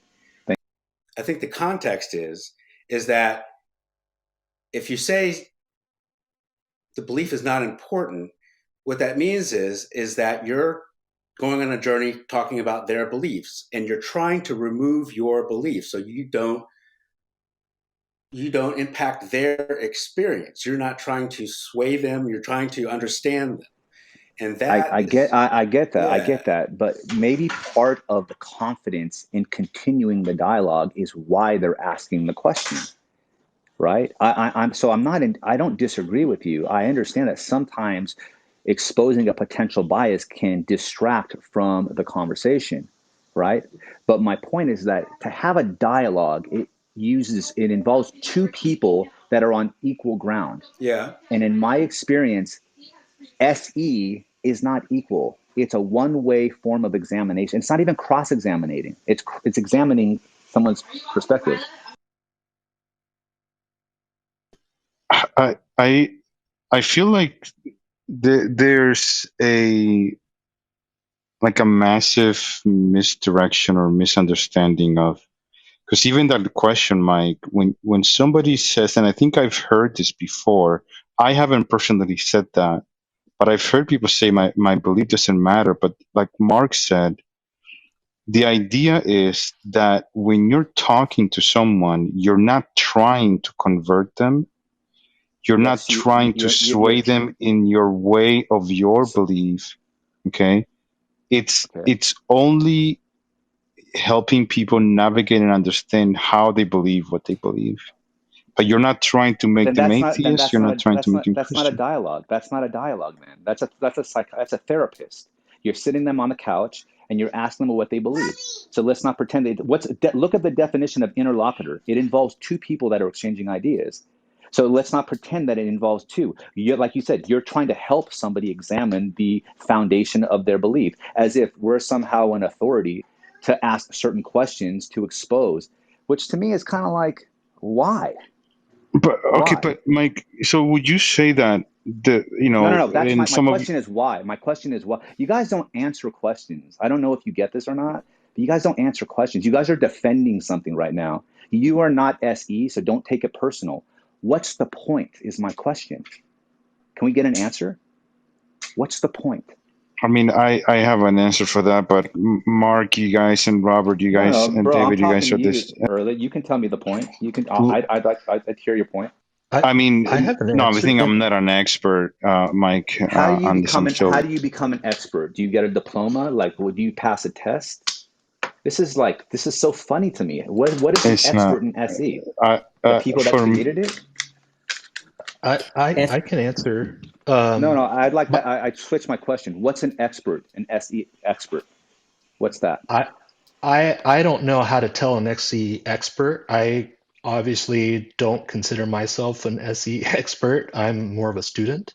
that if you say the belief is not important, what that means is that you're going on a journey talking about their beliefs, and you're trying to remove your beliefs so you don't impact their experience. You're not trying to sway them. You're trying to understand them. And that I get that. Yeah. I get that. But maybe part of the confidence in continuing the dialogue is why they're asking the question, right? I don't disagree with you. I understand that sometimes exposing a potential bias can distract from the conversation, right? But my point is that to have a dialogue, it involves two people that are on equal ground. Yeah. And in my experience, SE is not equal. it's a one-way form of examination. It's not even cross-examining. It's examining someone's perspective. I feel like there's a massive misdirection or misunderstanding of, because even that question, Mike, when somebody says, and I think I've heard this before, I haven't personally said that, but I've heard people say my belief doesn't matter. But like Mark said, the idea is that when you're talking to someone, you're not trying to convert them. You're not Yes, trying to sway them in your way of your belief. Okay. It's only helping people navigate and understand how they believe what they believe. But you're not trying to make them atheists. You're not trying to make them Christian. That's not a dialogue. That's not a dialogue, man. That's a therapist. You're sitting them on the couch and you're asking them what they believe. So let's not pretend look at the definition of interlocutor. It involves two people that are exchanging ideas. So let's not pretend that it involves two. Like you said, you're trying to help somebody examine the foundation of their belief, as if we're somehow an authority to ask certain questions to expose, which to me is kind of like, why? But okay, but Mike, so would you say that No. That's my question is why. My question is why. You guys don't answer questions. I don't know if you get this or not, but you guys don't answer questions. You guys are defending something right now. You are not SE, so don't take it personal. What's the point is my question. Can we get an answer? What's the point? I mean, I have an answer for that, but Mark, you guys, and Robert, you guys, and bro, David, you guys are this. Early. You can tell me the point. You can. I'd hear your point. I mean, I have an no, I answer. think I'm not an expert, Mike. How do you become an expert? Do you get a diploma? Like, would you pass a test? This is so funny to me. What is an expert in SE? The people that created it. I can answer. No. I'd like that. I switch my question. What's an expert? An SE expert? What's that? I don't know how to tell an SE expert. I obviously don't consider myself an SE expert. I'm more of a student.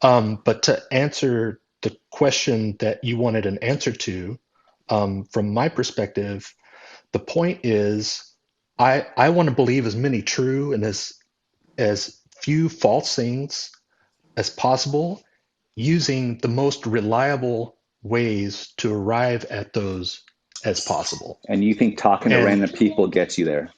But to answer the question that you wanted an answer to, from my perspective, the point is I want to believe as many true and as few false things as possible, using the most reliable ways to arrive at those as possible. And you think talking to random people gets you there?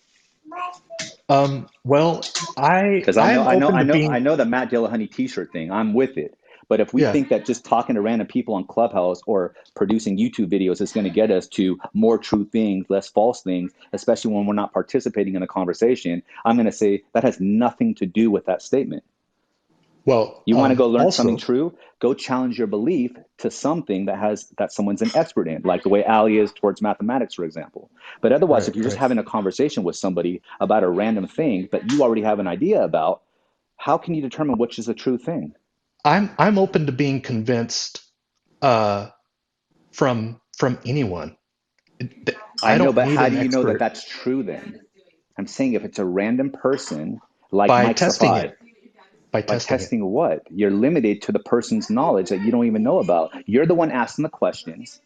Well, because I know the Matt Dillahunty T-shirt thing. I'm with it. But if we think that just talking to random people on Clubhouse or producing YouTube videos is going to get us to more true things, less false things, especially when we're not participating in a conversation, I'm going to say that has nothing to do with that statement. Well, you want to go learn something true? Go challenge your belief to something that someone's an expert in, like the way Ali is towards mathematics, for example. But otherwise, if you're just having a conversation with somebody about a random thing that you already have an idea about, how can you determine which is a true thing? I'm open to being convinced from anyone. I know, but how do you know that that's true then? I'm saying if it's a random person, like Mike Safai. By testing what? You're limited to the person's knowledge that you don't even know about. You're the one asking the questions.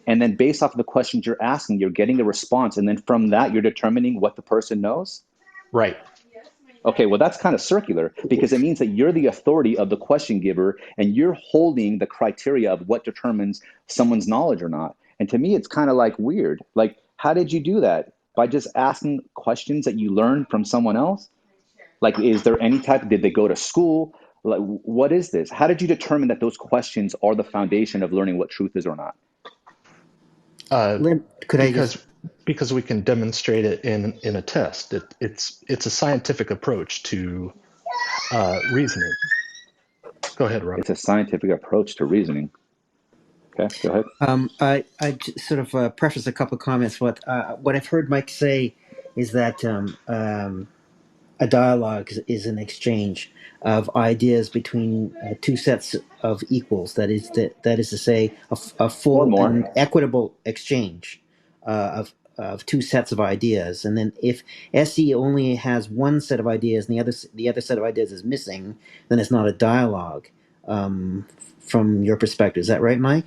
And then based off of the questions you're asking, you're getting a response. And then from that, you're determining what the person knows? Right. Okay, well, that's kind of circular because it means that you're the authority of the question giver and you're holding the criteria of what determines someone's knowledge or not. And to me, it's kind of like weird. Like, how did you do that? By just asking questions that you learned from someone else? Like, is there any did they go to school? Like, what is this? How did you determine that those questions are the foundation of learning what truth is or not? Because we can demonstrate it in a test. It's a scientific approach to reasoning. Go ahead, Rob. It's a scientific approach to reasoning. Okay, go ahead. I sort of preface a couple of comments. What I've heard Mike say is that a dialogue is an exchange of ideas between two sets of equals. That is to say, a full and equitable exchange of two sets of ideas. And then if SE only has one set of ideas and the other set of ideas is missing, then it's not a dialogue. From your perspective, is that right, Mike?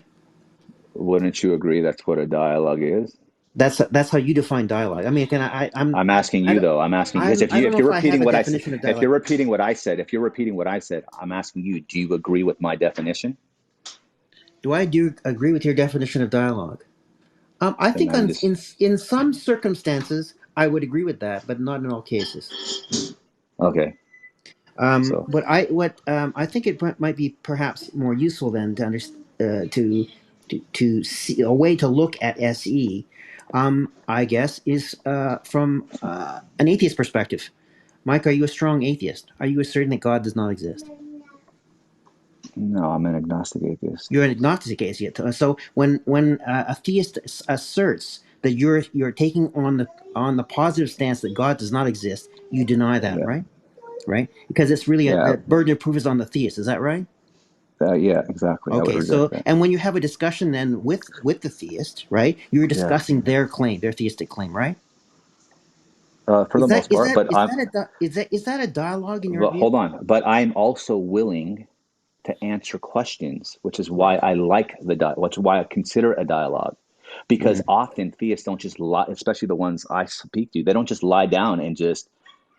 Wouldn't you agree that's what a dialogue is? That's how you define dialogue. I mean, I'm asking you though. I'm asking you because I don't if know you're if I have repeating a what I said, definition of if dialogue. you're repeating what I said, I'm asking you, do you agree with my definition? Do I agree with your definition of dialogue? I Then think I'm just in some circumstances I would agree with that, but not in all cases. okay. So I think it might be perhaps more useful then to understand to see a way to look at SE. I guess is from an atheist perspective. Mike, are you a strong atheist? Are you asserting that God does not exist? no, I'm an agnostic atheist. You're an agnostic atheist. So when a theist asserts that you're taking on the positive stance that God does not exist, you deny that, Yeah, right? Right? Because it's really yeah, the burden of proof is on the theist. Is that right? yeah. Exactly. I would Okay. reject So that. and when you have a discussion then with the theist, right? You're Yeah, discussing their claim, their theistic claim, right? for the most part. But Is that a dialogue in your but view? hold on. But I'm also willing to answer questions, which is why I like which is why I consider a dialogue. Because Mm. often theists don't just lie, especially the ones I speak to. They don't just lie down and just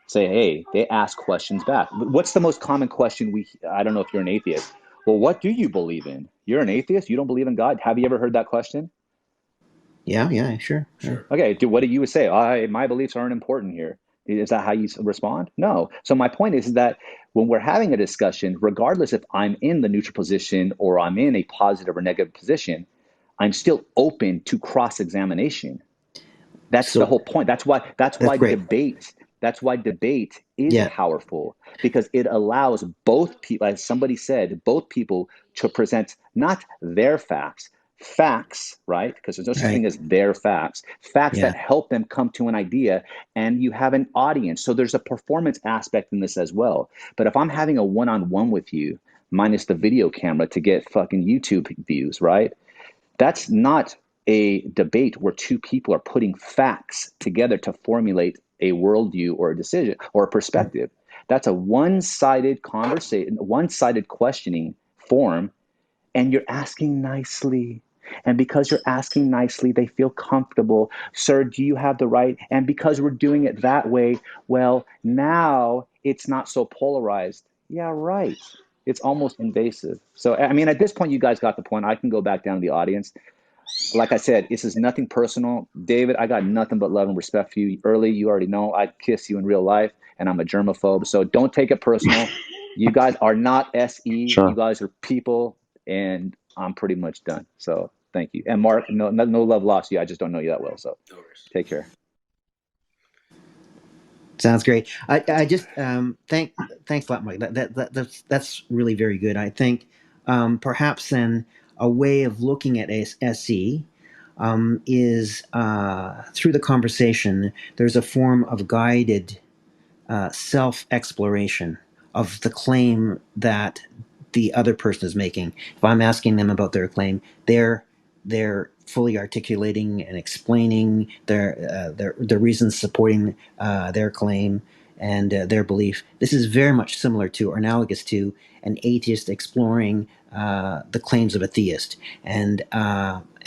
say, "Hey." They ask questions back. What's the most common question I don't know if you're an atheist. Well, what do you believe in? You're an atheist. You don't believe in God. Have you ever heard that question? Yeah, yeah, sure. Yeah. Sure. Okay, what do you say? My beliefs aren't important here. Is that how you respond? No. So my point is that when we're having a discussion, regardless if I'm in the neutral position or I'm in a positive or negative position, I'm still open to cross-examination. That's the So whole point. That's that's why great. debate is Yeah. powerful because it allows both people, as somebody said, both people to present not their facts, right? Because there's no such Right. thing as their facts Yeah. that help them come to an idea, and you have an audience. So there's a performance aspect in this as well. But if I'm having a one-on-one with you, minus the video camera to get fucking YouTube views, right? That's not a debate where two people are putting facts together to formulate a worldview or a decision or a perspective. That's a one-sided conversation, one-sided questioning form, and you're asking nicely. And because you're asking nicely, they feel comfortable. Sir, do you have the right? And because we're doing it that way, well, now it's not so polarized. Yeah, right. It's almost invasive. So, I mean, at this point, you guys got the point. I can go back down to the audience. Like I said, this is nothing personal. David, I got nothing but love and respect for you. Early, you already know I'd kiss you in real life, and I'm a germaphobe. So don't take it personal. You guys are not SE. You Sure. guys are people, and I'm pretty much done. So thank you. And Mark, no love lost. You. I just don't know you that well. So No worries. take care. Sounds great. I just thanks a lot, Mike. That's really very good. I think perhaps then a way of looking at SE is through the conversation. There's a form of guided self exploration of the claim that the other person is making. If I'm asking them about their claim, they're fully articulating and explaining their reasons supporting their claim and their belief. This is very much similar to or analogous to an atheist exploring the claims of a theist and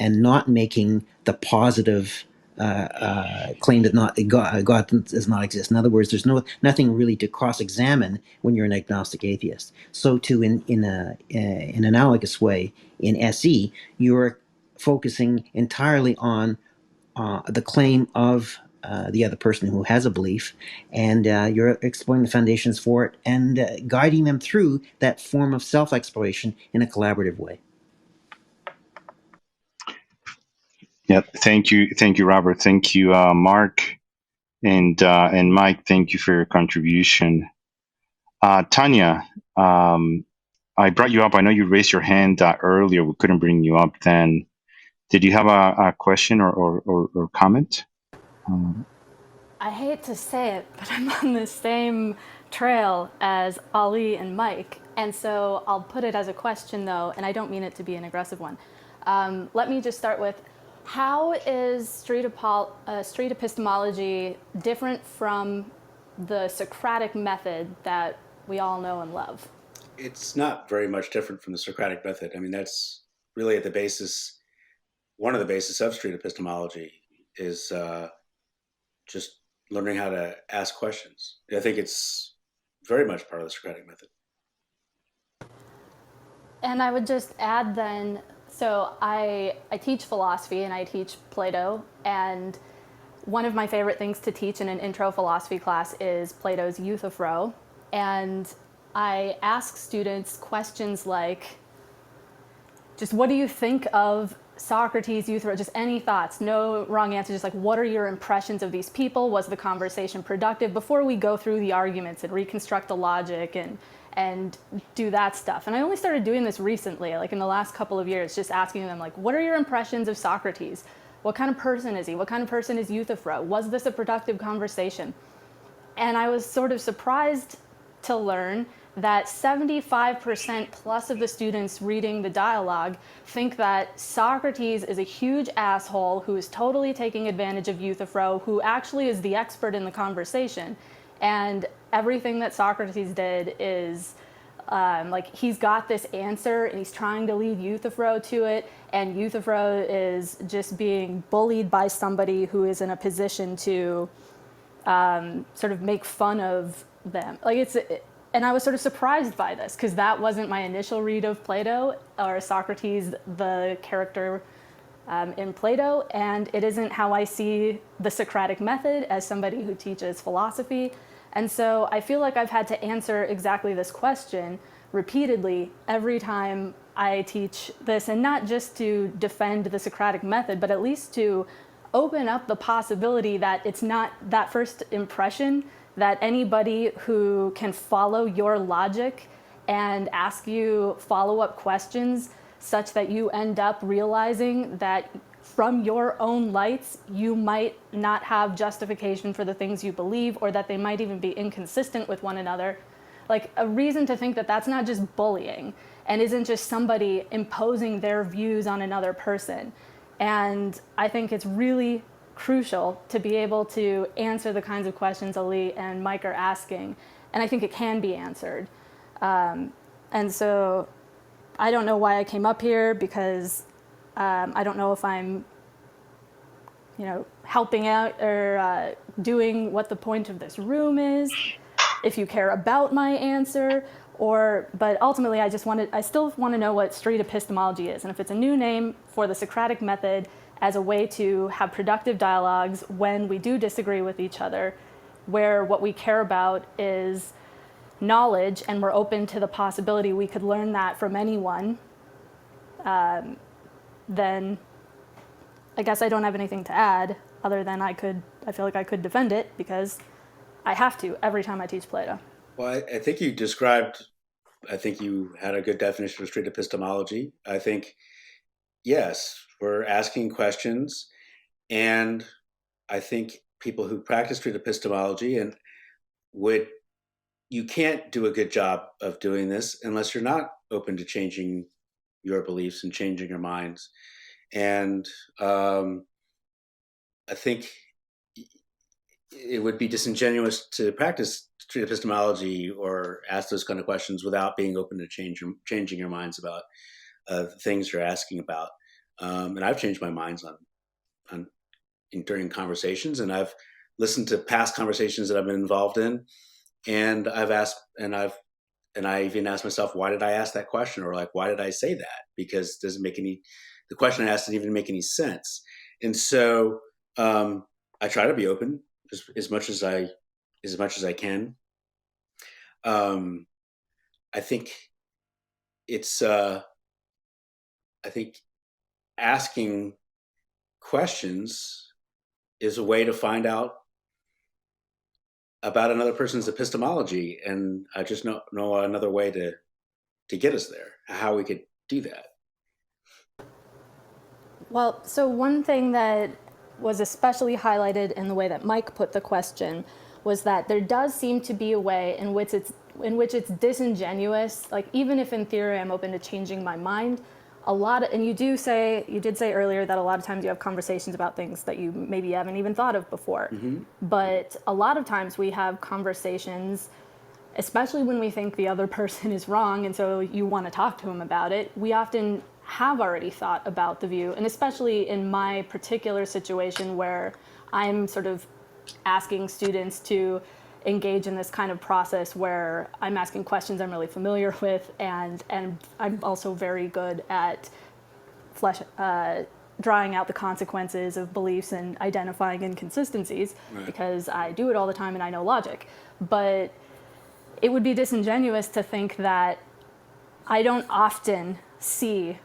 not making the positive claim that God does not exist. In other words, there's nothing really to cross-examine when you're an agnostic atheist. So, too, in an analogous way, in SE, you're focusing entirely on the claim of the other person who has a belief, and you're exploring the foundations for it and guiding them through that form of self-exploration in a collaborative way. Yeah. Thank you, Robert. Thank you, Mark, and Mike. Thank you for your contribution. Tanya, I brought you up. I know you raised your hand earlier. We couldn't bring you up then. Did you have a question or comment? I hate to say it, but I'm on the same trail as Ali and Mike. And so I'll put it as a question, though, and I don't mean it to be an aggressive one. Let me just start with, how is street epistemology different from the Socratic method that we all know and love? It's not very much different from the Socratic method. I mean, that's really at the basis one of the bases of street epistemology is just learning how to ask questions. I think it's very much part of the Socratic method. And I would just add then, so I teach philosophy and I teach Plato, and one of my favorite things to teach in an intro philosophy class is Plato's Euthyphro. And I ask students questions like, just what do you think of Socrates, Euthyphro, just any thoughts, no wrong answer, just like what are your impressions of these people? Was the conversation productive? Before we go through the arguments and reconstruct the logic and do that stuff. And I only started doing this recently, like in the last couple of years, just asking them like, what are your impressions of Socrates? What kind of person is he? What kind of person is Euthyphro? Was this a productive conversation? And I was sort of surprised to learn that 75% plus of the students reading the dialogue think that Socrates is a huge asshole who is totally taking advantage of Euthyphro, who actually is the expert in the conversation. And everything that Socrates did is like he's got this answer and he's trying to lead Euthyphro to it, and Euthyphro is just being bullied by somebody who is in a position to sort of make fun of them. And I was sort of surprised by this because that wasn't my initial read of Plato or Socrates, the character in Plato, and it isn't how I see the Socratic method as somebody who teaches philosophy. And so I feel like I've had to answer exactly this question repeatedly every time I teach this, and not just to defend the Socratic method, but at least to open up the possibility that it's not that first impression, that anybody who can follow your logic and ask you follow-up questions such that you end up realizing that from your own lights, you might not have justification for the things you believe, or that they might even be inconsistent with one another. Like a reason to think that that's not just bullying and isn't just somebody imposing their views on another person. And I think it's really crucial to be able to answer the kinds of questions Ali and Mike are asking. And I think it can be answered. And so I don't know why I came up here, because I don't know if I'm, helping out or doing what the point of this room is, if you care about my answer, but ultimately I still want to know what street epistemology is, and if it's a new name for the Socratic method as a way to have productive dialogues when we do disagree with each other, where what we care about is knowledge and we're open to the possibility we could learn that from anyone, then I guess I don't have anything to add other than I feel like I could defend it because I have to every time I teach Plato. Well, I think you had a good definition of street epistemology. I think, yes, we're asking questions, and I think people who practice street epistemology you can't do a good job of doing this unless you're not open to changing your beliefs and changing your minds. And I think it would be disingenuous to practice street epistemology or ask those kind of questions without being open to changing your minds about the things you're asking about. And I've changed my minds during conversations, and I've listened to past conversations that I've been involved in, and I even asked myself, why did I ask that question? Or like, why did I say that? Because the question I asked didn't even make any sense. And so I try to be open as much as I can. I think asking questions is a way to find out about another person's epistemology, and I just know another way to get us there, how we could do that. Well, so one thing that was especially highlighted in the way that Mike put the question was that there does seem to be a way in which it's disingenuous. Like, even if in theory I'm open to changing my mind, and you did say earlier that a lot of times you have conversations about things that you maybe haven't even thought of before. Mm-hmm. But a lot of times we have conversations, especially when we think the other person is wrong and so you want to talk to them about it, we often have already thought about the view, and especially in my particular situation where I'm sort of asking students to engage in this kind of process where I'm asking questions I'm really familiar with, and I'm also very good at drawing out the consequences of beliefs and identifying inconsistencies, because I do it all the time and I know logic. But it would be disingenuous to think that I don't often see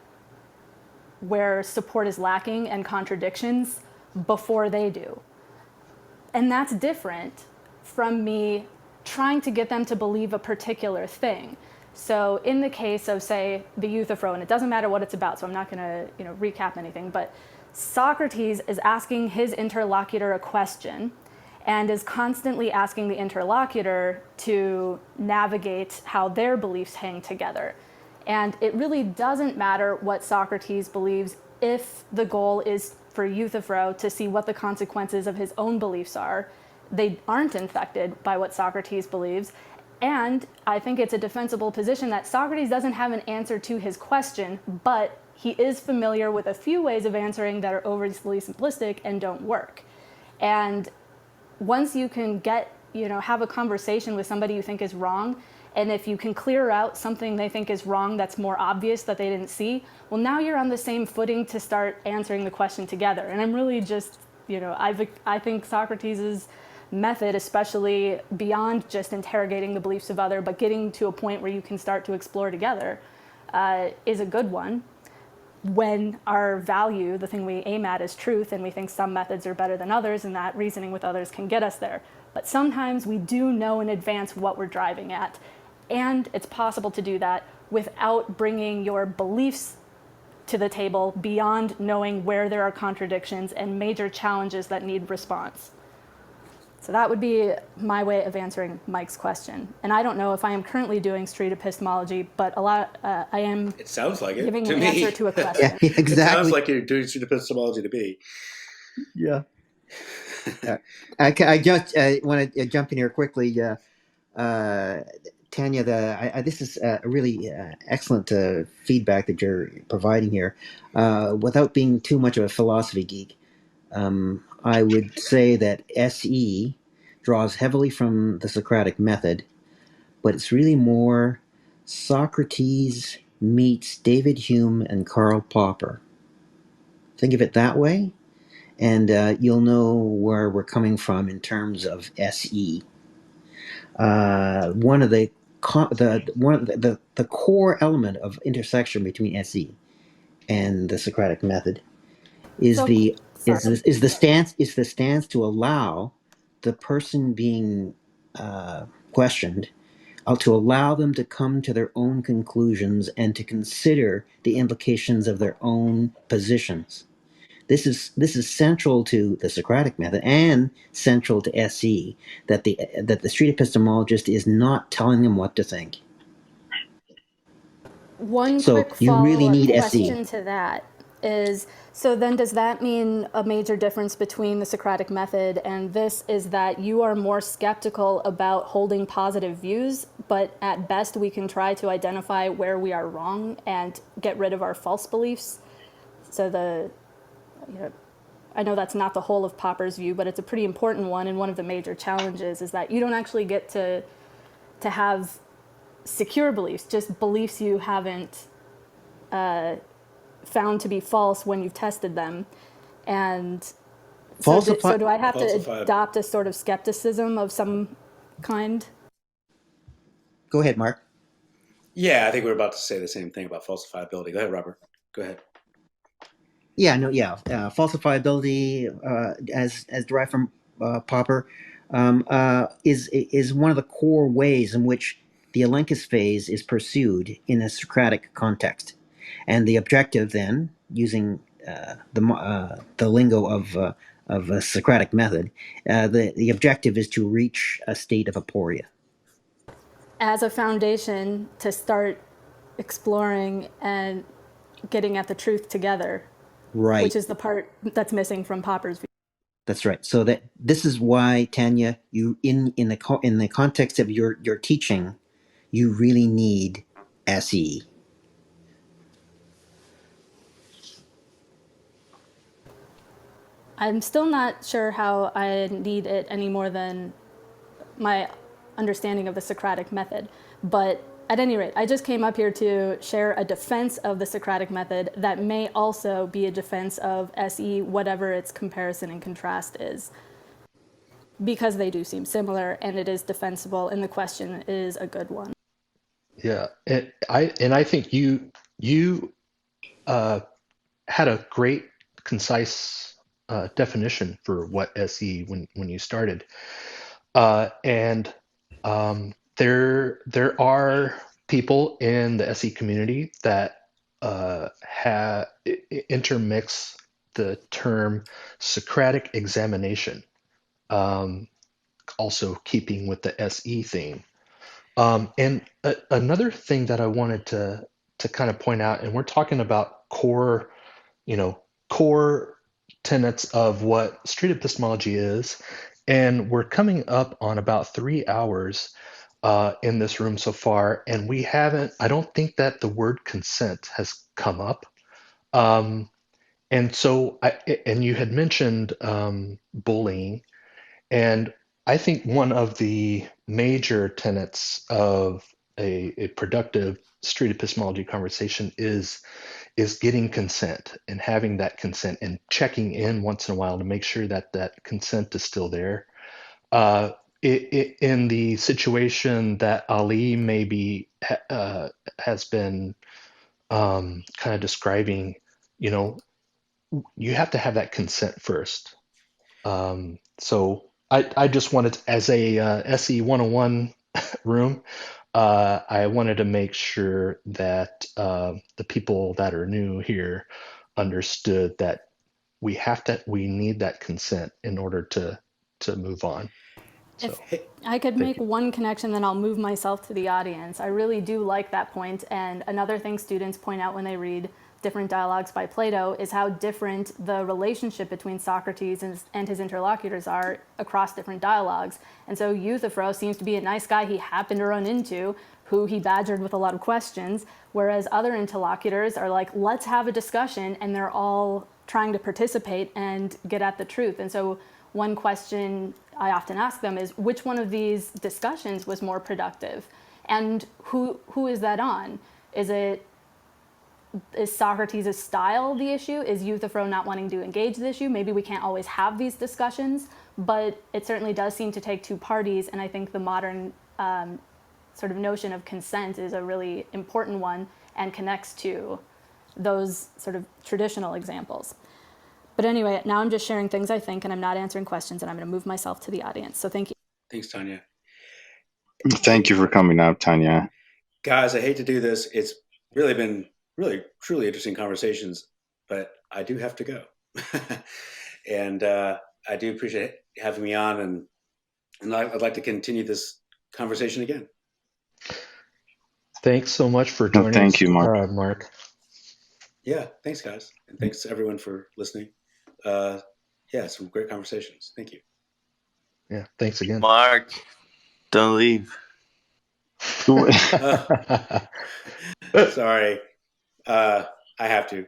where support is lacking and contradictions before they do. And that's different from me trying to get them to believe a particular thing. So in the case of, say, the Euthyphro, and it doesn't matter what it's about, so I'm not going to recap anything, but Socrates is asking his interlocutor a question and is constantly asking the interlocutor to navigate how their beliefs hang together. And it really doesn't matter what Socrates believes if the goal is for Euthyphro to see what the consequences of his own beliefs are. They aren't infected by what Socrates believes. And I think it's a defensible position that Socrates doesn't have an answer to his question, but he is familiar with a few ways of answering that are overly simplistic and don't work. And once you can have a conversation with somebody you think is wrong, and if you can clear out something they think is wrong that's more obvious that they didn't see, well, now you're on the same footing to start answering the question together. And I'm really just, I think Socrates' method, especially beyond just interrogating the beliefs of others, but getting to a point where you can start to explore together, is a good one. When our value, the thing we aim at, is truth, and we think some methods are better than others, and that reasoning with others can get us there. But sometimes we do know in advance what we're driving at, and it's possible to do that without bringing your beliefs to the table beyond knowing where there are contradictions and major challenges that need response. So that would be my way of answering Mike's question. And I don't know if I am currently doing street epistemology, but I am. It sounds like it giving to an me. Answer to a question. Yeah, exactly. It sounds like you're doing street epistemology to me. Yeah. I just want to jump in here quickly. Tanya, this is really excellent feedback that you're providing here. Without being too much of a philosophy geek, I would say that SE draws heavily from the Socratic method, but it's really more Socrates meets David Hume and Karl Popper. Think of it that way, and you'll know where we're coming from in terms of SE. One of the core element of intersection between SE and the Socratic method is the stance to allow the person being questioned, to allow them to come to their own conclusions and to consider the implications of their own positions. This is central to the Socratic method and central to SE, that the street epistemologist is not telling them what to think. One So quick you really follow-up need question SE. to that is, so then does that mean a major difference between the Socratic method and this is that you are more skeptical about holding positive views, but at best we can try to identify where we are wrong and get rid of our false beliefs? So I know that's not the whole of Popper's view, but it's a pretty important one, and one of the major challenges is that you don't actually get to have secure beliefs, just beliefs you haven't found to be false when you've tested them. And so do I have to adopt a sort of skepticism of some kind? Go ahead, Mark. Yeah, I think we're about to say the same thing about falsifiability. Go ahead, Robert. Go ahead. Falsifiability, as derived from Popper, is one of the core ways in which the elenchus phase is pursued in a Socratic context, and the objective then, using the lingo of a Socratic method, the objective is to reach a state of aporia. As a foundation to start exploring and getting at the truth together. Right. Which is the part that's missing from Popper's view. That's right. So that this is why, Tanya, you in the context of your teaching, you really need SE. I'm still not sure how I need it any more than my understanding of the Socratic method. But at any rate, I just came up here to share a defense of the Socratic method that may also be a defense of SE, whatever its comparison and contrast is, because they do seem similar and it is defensible and the question is a good one. Yeah, and I think you had a great, concise definition for what SE when you started, and there are people in the SE community that have intermix the term Socratic examination, also keeping with the SE theme. And another thing that I wanted to kind of point out, and we're talking about core tenets of what street epistemology is, and we're coming up on about 3 hours in this room so far, and I don't think that the word consent has come up. And so, and you had mentioned bullying, and I think one of the major tenets of a productive street epistemology conversation is getting consent and having that consent and checking in once in a while to make sure that that consent is still there. In the situation that Ali maybe has been kind of describing, you have to have that consent first. So I just wanted, as a SE 101 room, I wanted to make sure that the people that are new here understood that we need that consent in order to move on. So, If I could make one connection, then I'll move myself to the audience. I really do like that point. And another thing students point out when they read different dialogues by Plato is how different the relationship between Socrates and his interlocutors are across different dialogues. And so Euthyphro seems to be a nice guy he happened to run into, who he badgered with a lot of questions, whereas other interlocutors are like, let's have a discussion, and they're all trying to participate and get at the truth. And so one question I often ask them is, which one of these discussions was more productive? And who is that on? Is Socrates' style the issue? Is Euthyphro not wanting to engage the issue? Maybe we can't always have these discussions, but it certainly does seem to take two parties, and I think the modern sort of notion of consent is a really important one and connects to those sort of traditional examples. But anyway, now I'm just sharing things I think, and I'm not answering questions, and I'm going to move myself to the audience. So thank you. Thanks, Tanya. Thank you for coming out, Tanya. Guys, I hate to do this. It's really been truly interesting conversations, but I do have to go. And I do appreciate having me on, and I'd like to continue this conversation again. thanks so much for joining us. Thank you, Mark. Mark. Yeah, thanks, guys. And thanks, everyone, for listening. Some great conversations. Thank you. Yeah, thanks again. Mark, don't leave. Sorry. I have to.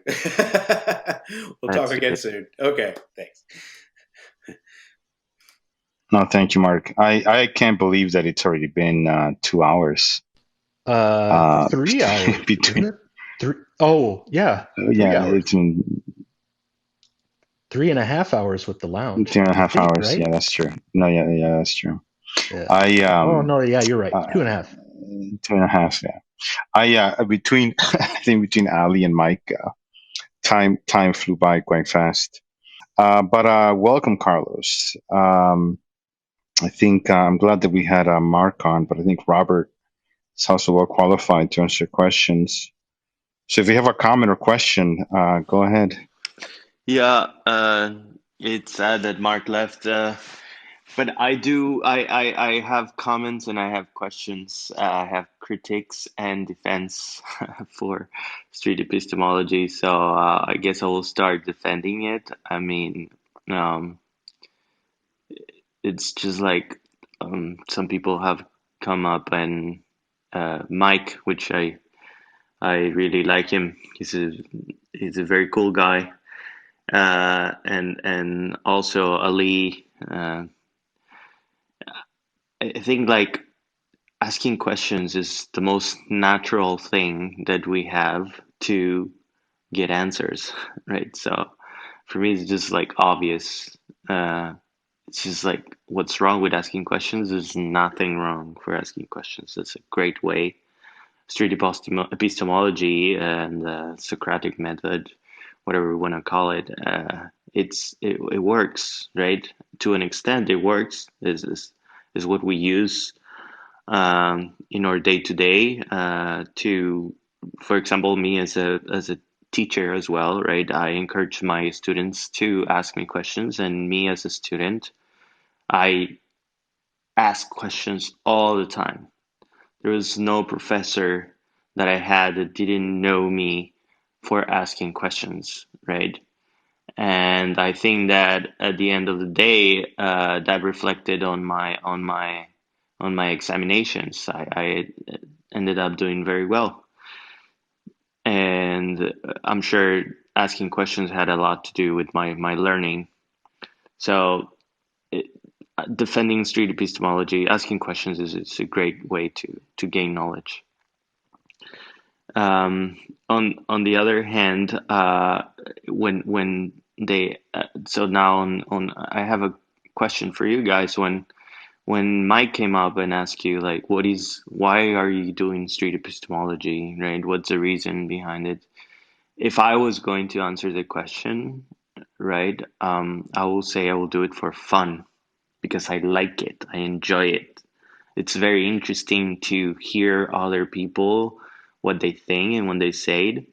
We'll talk again soon. Okay, thanks. No, thank you, Mark. I can't believe that it's already been 2 hours. 3 hours. Between. Isn't it? Oh, yeah. 3 hours. It's in 3.5 hours with the lounge. 3.5 hours. Right? Yeah, that's true. No, yeah, that's true. Yeah. No, yeah, you're right. 2.5. 2.5. Yeah. Between I think between Ali and Mike, time flew by quite fast. But welcome, Carlos. I think I'm glad that we had Mark on, but I think Robert is also well qualified to answer questions. So if you have a comment or question, go ahead. Yeah, it's sad that Mark left, but I have comments and I have questions. I have critiques and defense for street epistemology. So I guess I will start defending it. I mean, it's just like some people have come up, and Mike, which I really like him. He's a very cool guy. and also Ali. I think like asking questions is the most natural thing that we have to get answers, right? So for me, it's just like obvious. It's just like what's wrong with asking questions? There's nothing wrong for asking questions. That's a great way. Street epistemology and the Socratic method, whatever we want to call it, it works, right? To an extent, it works. Is what we use in our day to day to, for example, me as a teacher as well, right? I encourage my students to ask me questions, and me as a student, I ask questions all the time. There was no professor that I had that didn't know me for asking questions, right? And I think that at the end of the day, that reflected on my examinations. I ended up doing very well, and I'm sure asking questions had a lot to do with my learning. So, defending street epistemology, asking questions is a great way to gain knowledge. On the other hand, when they so now on I have a question for you guys. When Mike came up and asked you like, why are you doing street epistemology, right? What's the reason behind it? If I was going to answer the question, right, I will say I will do it for fun because I like it, I enjoy it. It's very interesting to hear other people what they think and when they say it.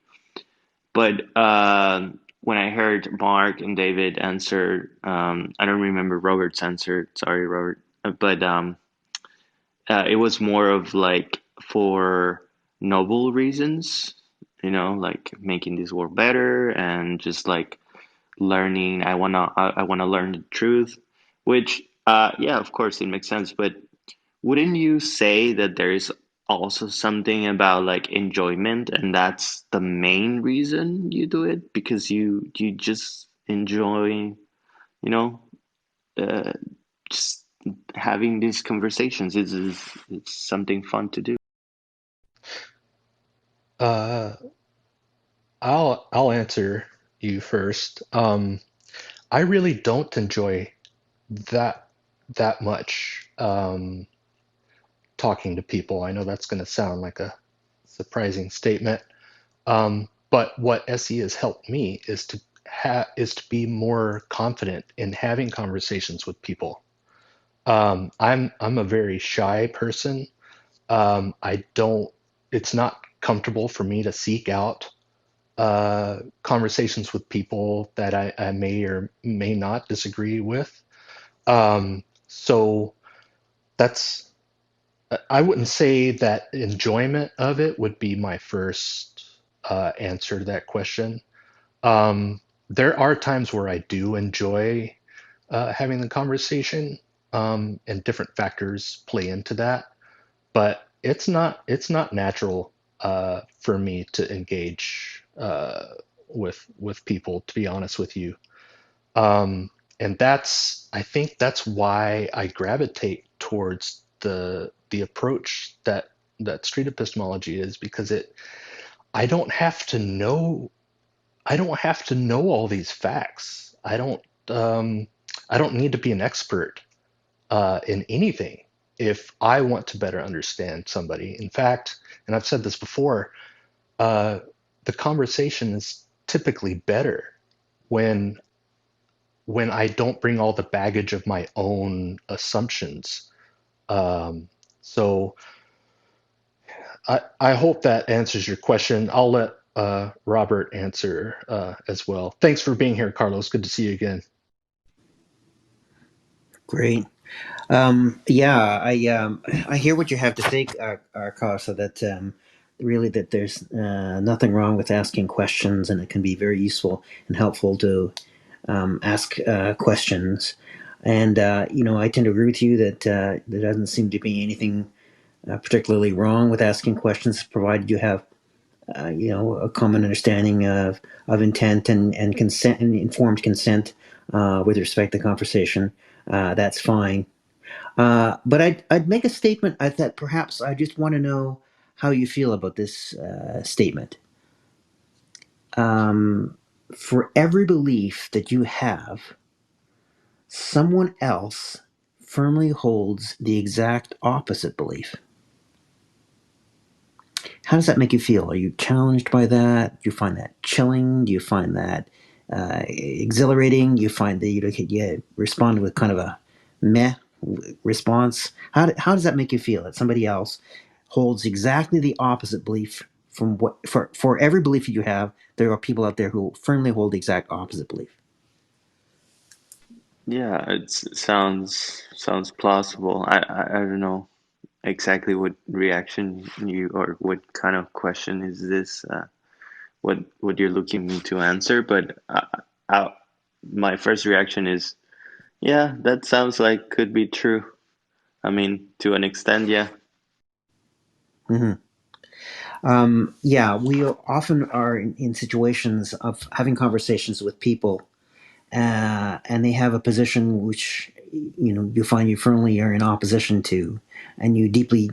But when I heard Mark and David answer, I don't remember Robert's answer. Sorry, Robert. But it was more of like for noble reasons, like making this world better and just like learning. I wanna learn the truth, which yeah, of course it makes sense. But wouldn't you say that there's also something about like enjoyment, and that's the main reason you do it because you just enjoy, you know, uh, just having these conversations. It's something fun to do. Uh, I'll answer you first. I really don't enjoy that much talking to people. I know that's going to sound like a surprising statement, but what SE has helped me is to be more confident in having conversations with people. I'm a very shy person. I don't. It's not comfortable for me to seek out conversations with people that I may or may not disagree with. So that's, I wouldn't say that enjoyment of it would be my first answer to that question. There are times where I do enjoy having the conversation, and different factors play into that, but it's not natural for me to engage with people, to be honest with you. And I think that's why I gravitate towards the approach that street epistemology is, because I don't have to know I don't have to know all these facts. I don't need to be an expert in anything if I want to better understand somebody. In fact, and I've said this before, the conversation is typically better when I don't bring all the baggage of my own assumptions. So I hope that answers your question. I'll let Robert answer as well. Thanks for being here, Carlos. Good to see you again. Great. Yeah, I hear what you have to say, Carlos. So that really that there's nothing wrong with asking questions, and it can be very useful and helpful to ask questions. And I tend to agree with you that there doesn't seem to be anything particularly wrong with asking questions, provided you have a common understanding of intent and consent and informed consent with respect to conversation, that's fine. But I'd make a statement that perhaps I just want to know how you feel about this statement. For every belief that you have, someone else firmly holds the exact opposite belief. How does that make you feel? Are you challenged by that? Do you find that chilling? Do you find that exhilarating? Do you find that you respond with kind of a meh response? How does that make you feel? That somebody else holds exactly the opposite belief from what for every belief that you have, there are people out there who firmly hold the exact opposite belief. Yeah, it sounds plausible. I don't know exactly what reaction you or what kind of question is this, what you're looking me to answer, but my first reaction is, yeah, that sounds like could be true. I mean, to an extent, yeah. Mm-hmm. We often are in situations of having conversations with people, and they have a position which you find you firmly are in opposition to, and you deeply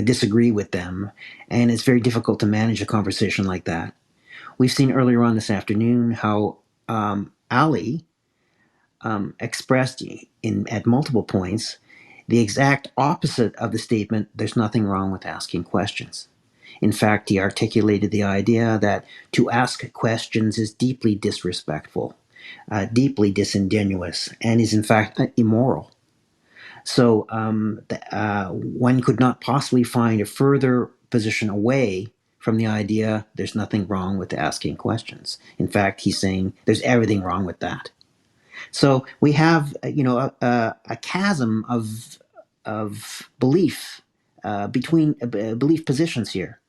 disagree with them, and it's very difficult to manage a conversation like that. We've seen earlier on this afternoon how Ali expressed at multiple points the exact opposite of the statement, "There's nothing wrong with asking questions." In fact, he articulated the idea that to ask questions is deeply disrespectful, deeply disingenuous, and is in fact immoral. So one could not possibly find a further position away from the idea there's nothing wrong with asking questions. In fact, he's saying there's everything wrong with that. So we have a chasm of belief between belief positions here.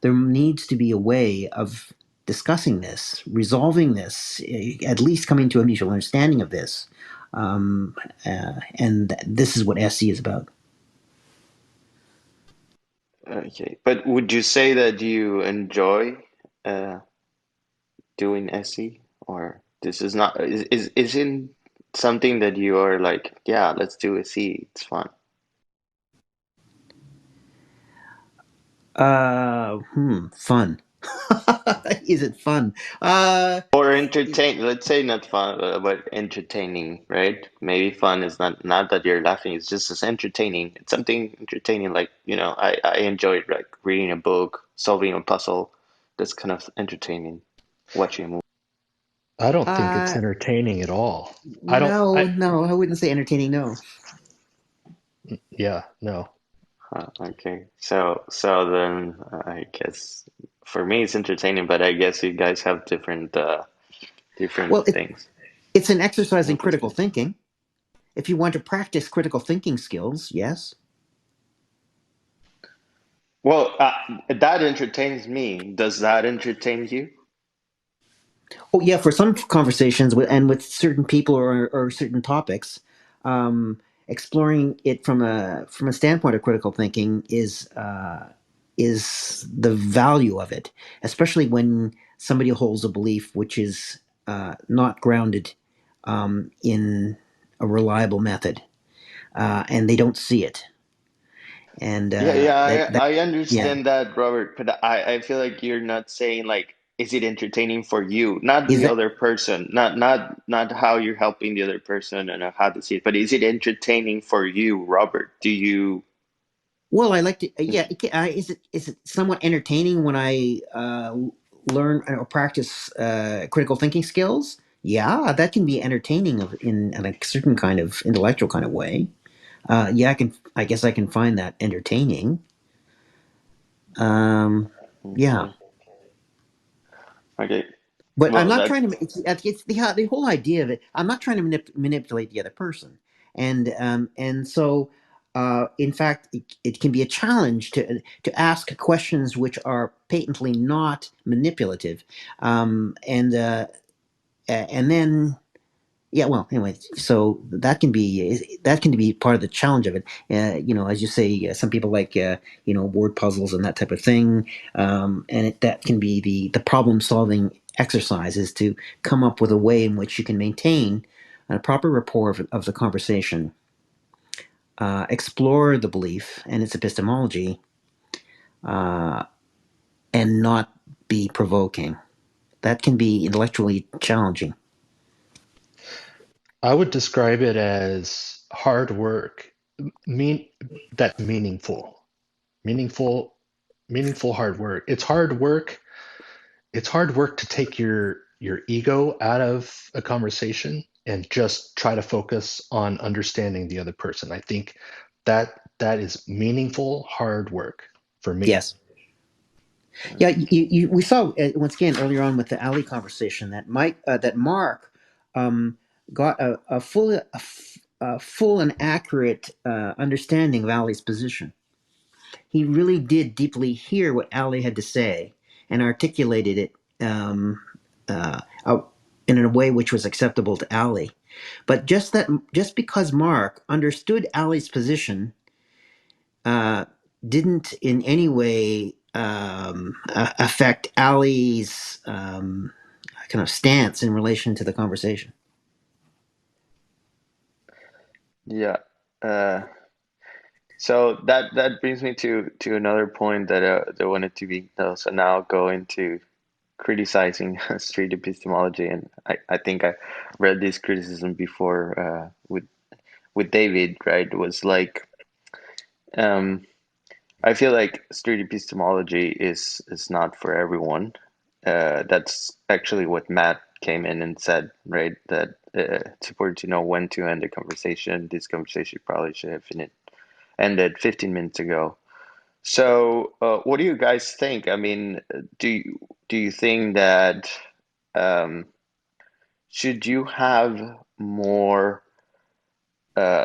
There needs to be a way of discussing this, resolving this, at least coming to a mutual understanding of this. And this is what SC is about. Okay, but would you say that you enjoy doing SE, or this is not isn't something that you are like, yeah, let's do SE, it's fun? Fun. Is it fun? Or entertain, let's say not fun, but entertaining, right? Maybe fun is not that you're laughing, it's just as entertaining. It's something entertaining, like, I enjoy like reading a book, solving a puzzle. That's kind of entertaining. Watching a movie. I don't think it's entertaining at all. No, I wouldn't say entertaining. No. Yeah, no. Okay, so then I guess for me it's entertaining, but I guess you guys have different things. It's an exercise in critical thinking. If you want to practice critical thinking skills, yes. Well, that entertains me. Does that entertain you? Oh yeah, for some conversations with certain people or certain topics, exploring it from a standpoint of critical thinking is the value of it, especially when somebody holds a belief which is not grounded in a reliable method, and they don't see it. And I understand that, Robert, but I feel like you're not saying like, is it entertaining for you, not the other person, not how you're helping the other person and how to see it, but is it entertaining for you, Robert? Do you? Well, I like to. Is it somewhat entertaining when I learn or practice critical thinking skills? Yeah, that can be entertaining in a certain kind of intellectual kind of way. I guess I can find that entertaining. Yeah. Okay. But well, I'm not trying to. It's the whole idea of it. I'm not trying to manipulate the other person, and so in fact, it can be a challenge to ask questions which are patently not manipulative, and then Yeah, well, anyway, so that can be part of the challenge of it. As you say, some people like word puzzles and that type of thing, and that can be the problem solving exercise, is to come up with a way in which you can maintain a proper rapport of the conversation, explore the belief and its epistemology, and not be provoking. That can be intellectually challenging. I would describe it as hard work, that's meaningful, hard work. It's hard work. It's hard work to take your ego out of a conversation and just try to focus on understanding the other person. I think that is meaningful, hard work for me. Yes. Yeah, we saw once again earlier on with the Ali conversation that Mark got a full and accurate understanding of Ali's position. He really did deeply hear what Ali had to say and articulated it in a way which was acceptable to Ali. But just because Mark understood Ali's position didn't in any way affect Ali's kind of stance in relation to the conversation. Yeah. So that brings me to another point that I wanted to be also now go into criticizing street epistemology, and I think I read this criticism before with David, right? It was like I feel like street epistemology is not for everyone. That's actually what Matt came in and said, right? That it's important to know when to end a conversation. This conversation probably should have ended 15 minutes ago. So, what do you guys think? I mean, do you think that should you have more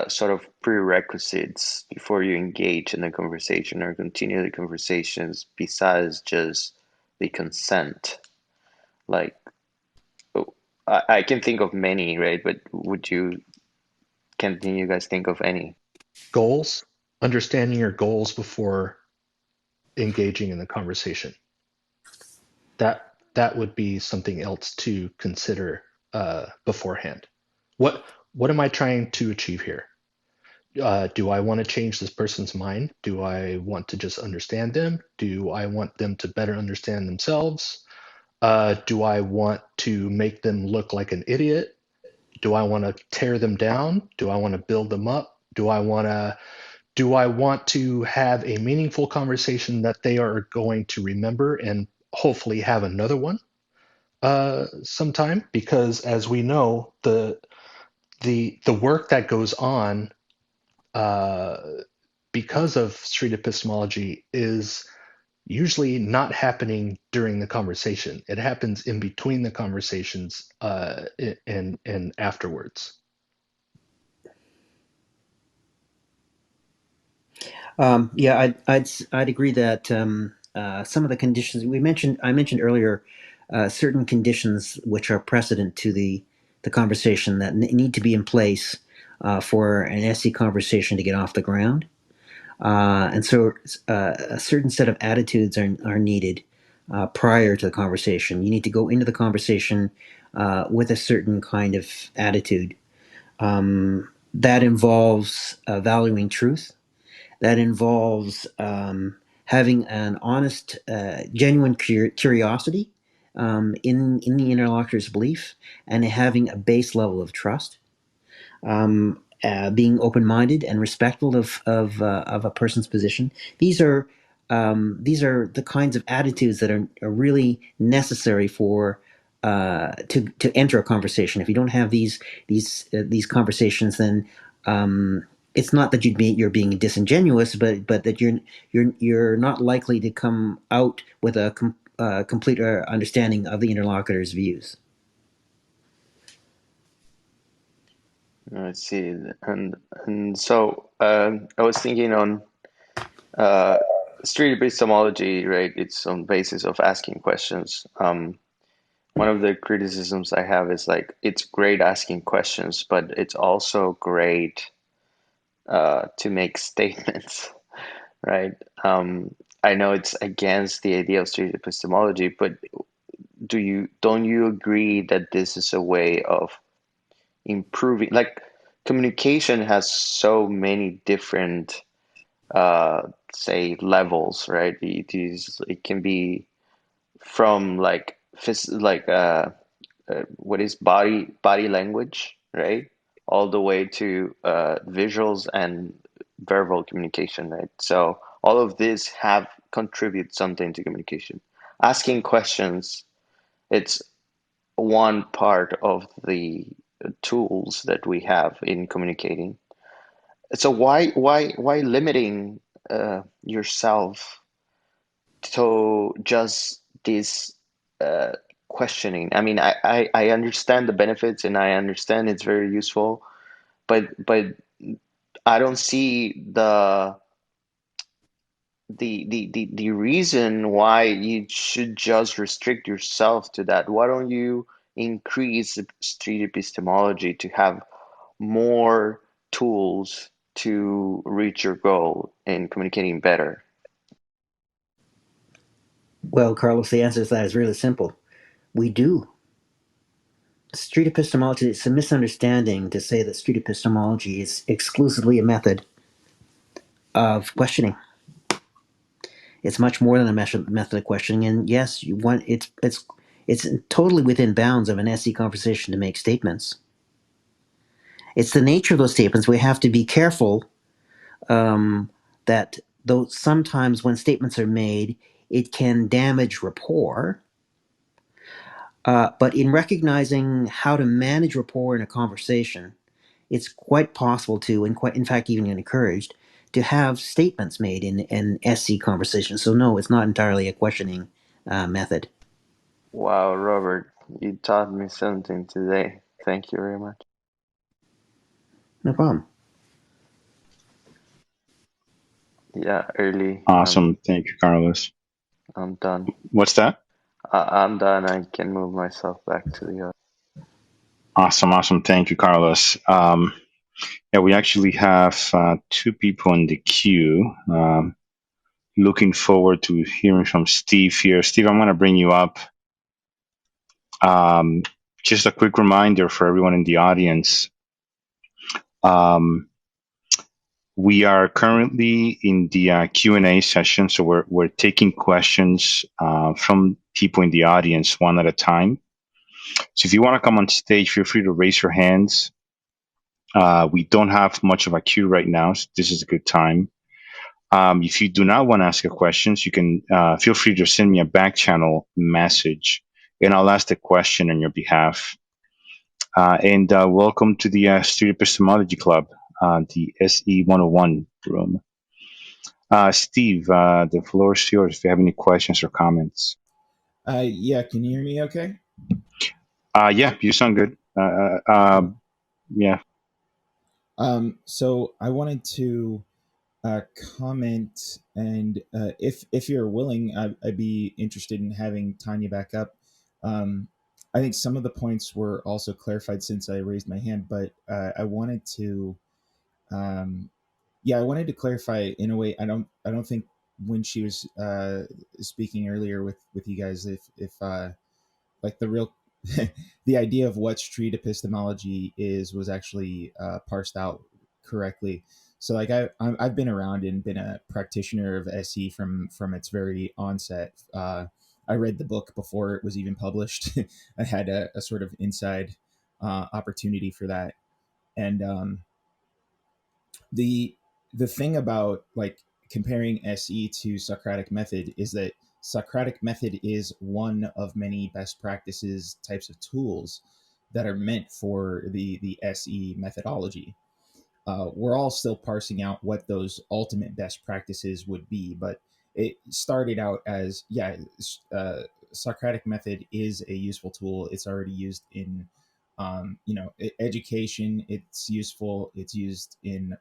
sort of prerequisites before you engage in a conversation or continue the conversations besides just the consent? Like, I can think of many, right? But can you guys think of any? Goals, understanding your goals before engaging in the conversation. That would be something else to consider beforehand. What am I trying to achieve here? Do I want to change this person's mind? Do I want to just understand them? Do I want them to better understand themselves? Do I want to make them look like an idiot? Do I want to tear them down? Do I want to build them up? Do I want to have a meaningful conversation that they are going to remember and hopefully have another one sometime? Because as we know, the work that goes on because of street epistemology is usually not happening during the conversation. It happens in between the conversations and afterwards. Yeah, I'd agree that some of the conditions I mentioned earlier, certain conditions which are precedent to the conversation that need to be in place for an SE conversation to get off the ground, and so a certain set of attitudes are needed prior to the conversation. You need to go into the conversation with a certain kind of attitude that involves valuing truth. That involves having an honest, genuine curiosity in the interlocutor's belief, and having a base level of trust. Being open-minded and respectful of a person's position. These are the kinds of attitudes that are really necessary for to enter a conversation. If you don't have these conversations, then it's not that you're being disingenuous, but that you're not likely to come out with a complete understanding of the interlocutor's views. I see. And so I was thinking on street epistemology, right? It's on basis of asking questions. one of the criticisms I have is like it's great asking questions, but it's also great to make statements, right? I know it's against the idea of street epistemology, but don't you agree that this is a way of improving? Like communication has so many different say levels, right? It can be from like what is body language, right? All the way to visuals and verbal communication, right? So all of this have contribute something to communication. Asking questions, it's one part of the tools that we have in communicating. So why limiting yourself to just this uh, questioning? I mean, I understand the benefits and I understand it's very useful, but I don't see the reason why you should just restrict yourself to that. Why don't you increase street epistemology to have more tools to reach your goal in communicating better? Well, Carlos, the answer to that is really simple. We do. Street epistemology, it's a misunderstanding to say that street epistemology is exclusively a method of questioning. It's much more than a method of questioning. And yes, it's totally within bounds of an SE conversation to make statements. It's the nature of those statements. We have to be careful that though sometimes when statements are made, it can damage rapport. But in recognizing how to manage rapport in a conversation, it's quite possible to, and quite, in fact, even encouraged, to have statements made in an SC conversation. So no, it's not entirely a questioning method. Wow, Robert, you taught me something today. Thank you very much. No problem. Yeah, early. Awesome. Thank you, Carlos. I'm done. What's that? I'm done. I can move myself back to the other. Awesome. Thank you, Carlos. Yeah, we actually have two people in the queue. Looking forward to hearing from Steve here. Steve, I'm going to bring you up. Just a quick reminder for everyone in the audience. We are currently in the Q&A session, so we're taking questions from people in the audience one at a time. So if you want to come on stage, feel free to raise your hands. We don't have much of a queue right now, so this is a good time. If you do not want to ask a question, you can feel free to send me a back channel message, and I'll ask the question on your behalf. And welcome to the Street Epistemology Club, the SE 101 room. Steve, the floor is yours if you have any questions or comments. Yeah, can you hear me okay? Yeah, you sound good. Yeah. So I wanted to comment, and if you're willing, I'd be interested in having Tanya back up. I think some of the points were also clarified since I raised my hand, but I wanted to, I wanted to clarify in a way. I don't think when she was speaking earlier with you guys, if like the real the idea of what street epistemology is was actually parsed out correctly. So like I've been around and been a practitioner of SE from its very onset. I read the book before it was even published. I had a sort of inside opportunity for that. And the thing about like comparing SE to Socratic method is that Socratic method is one of many best practices types of tools that are meant for the SE methodology. We're all still parsing out what those ultimate best practices would be, but it started out as Socratic method is a useful tool. It's already used in education. It's useful. It's used in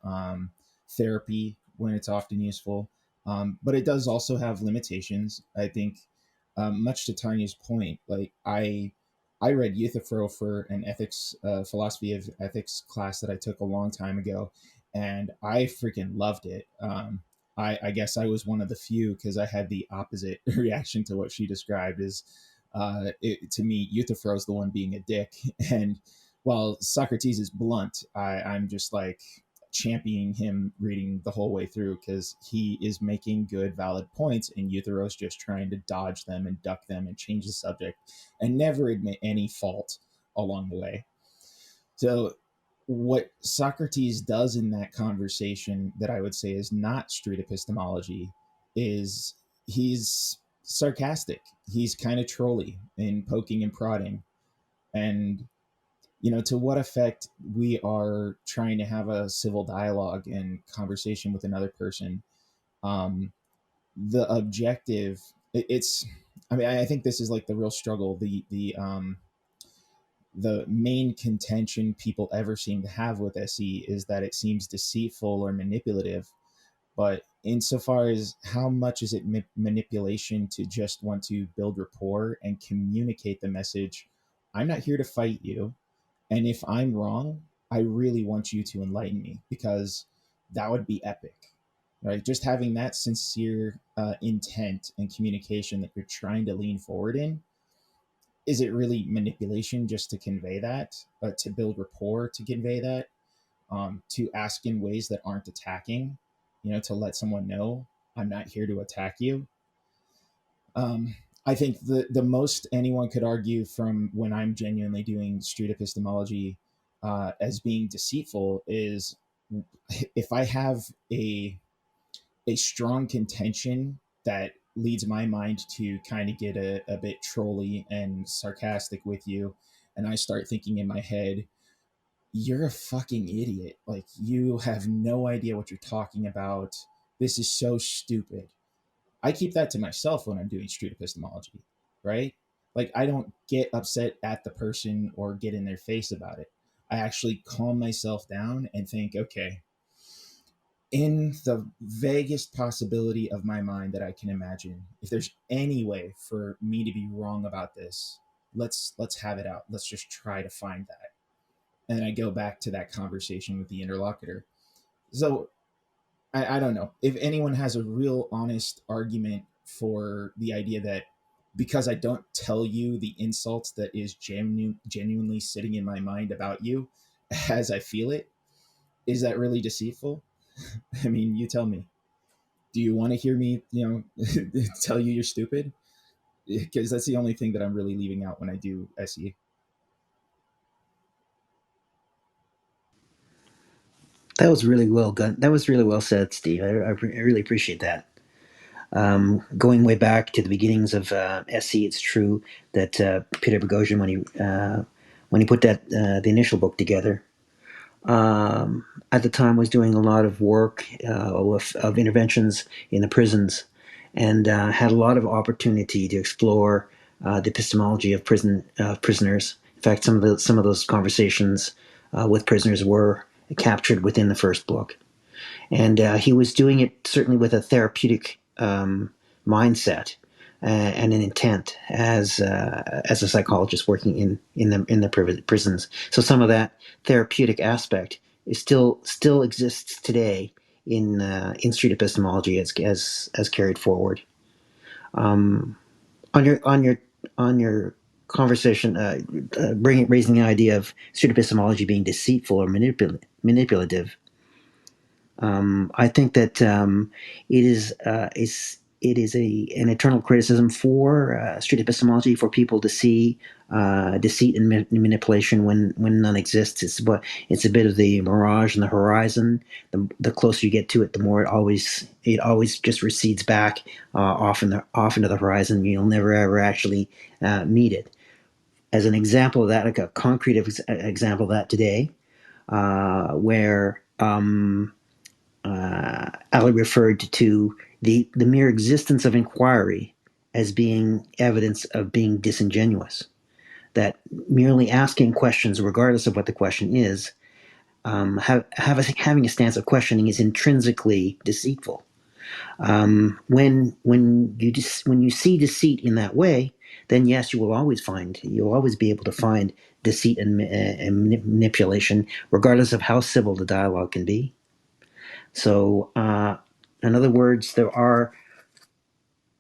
therapy when it's often useful, but it does also have limitations. I think, much to Tanya's point, like I I read Euthyphro for an ethics, philosophy of ethics class that I took a long time ago, and I freaking loved it. I guess I was one of the few because I had the opposite reaction to what she described. Is to me, Euthyphro is the one being a dick, and while Socrates is blunt, I'm just like championing him reading the whole way through because he is making good, valid points, and Euthyphro's just trying to dodge them and duck them and change the subject and never admit any fault along the way. So what Socrates does in that conversation that I would say is not street epistemology is he's sarcastic. He's kind of trolly and poking and prodding. And, to what effect we are trying to have a civil dialogue and conversation with another person. The objective, I think this is like the real struggle. The main contention people ever seem to have with SE is that it seems deceitful or manipulative. But insofar as how much is it manipulation to just want to build rapport and communicate the message, I'm not here to fight you. And if I'm wrong, I really want you to enlighten me, because that would be epic, right? Just having that sincere intent and communication that you're trying to lean forward in. Is it really manipulation just to convey that, to build rapport, to convey that, to ask in ways that aren't attacking, to let someone know I'm not here to attack you? I think the most anyone could argue from when I'm genuinely doing street epistemology as being deceitful is if I have a strong contention that leads my mind to kind of get a bit trolly and sarcastic with you, and I start thinking in my head, you're a fucking idiot. Like, you have no idea what you're talking about. This is so stupid. I keep that to myself when I'm doing street epistemology, right? Like, I don't get upset at the person or get in their face about it. I actually calm myself down and think, okay, in the vaguest possibility of my mind that I can imagine, if there's any way for me to be wrong about this, let's have it out. Let's just try to find that. And I go back to that conversation with the interlocutor. So I don't know if anyone has a real honest argument for the idea that because I don't tell you the insults that is genuinely sitting in my mind about you as I feel it, is that really deceitful? I mean, you tell me. Do you want to hear me, tell you you're stupid? Because that's the only thing that I'm really leaving out when I do SE. That was really well done. That was really well said, Steve. I really appreciate that. Going way back to the beginnings of SE, it's true that Peter Boghossian, when he put the initial book together, at the time was doing a lot of work of interventions in the prisons, and had a lot of opportunity to explore the epistemology of prisoners. In fact, some of those conversations with prisoners were captured within the first book, and he was doing it certainly with a therapeutic mindset and an intent as a psychologist working in the prisons. So some of that therapeutic aspect is still exists today in street epistemology as carried forward. On your conversation, raising the idea of street epistemology being deceitful or manipulative. I think that it is an eternal criticism for street epistemology for people to see deceit and manipulation when none exists. It's a bit of the mirage on the horizon. The closer you get to it, the more it always just recedes back off into the horizon. You'll never ever actually meet it. As an example of that, like a concrete example of that today, where Ali referred to the mere existence of inquiry as being evidence of being disingenuous. That merely asking questions, regardless of what the question is, having a stance of questioning is intrinsically deceitful. When you see deceit in that way, then yes, you'll always be able to find deceit and manipulation, regardless of how civil the dialogue can be. So, in other words, there are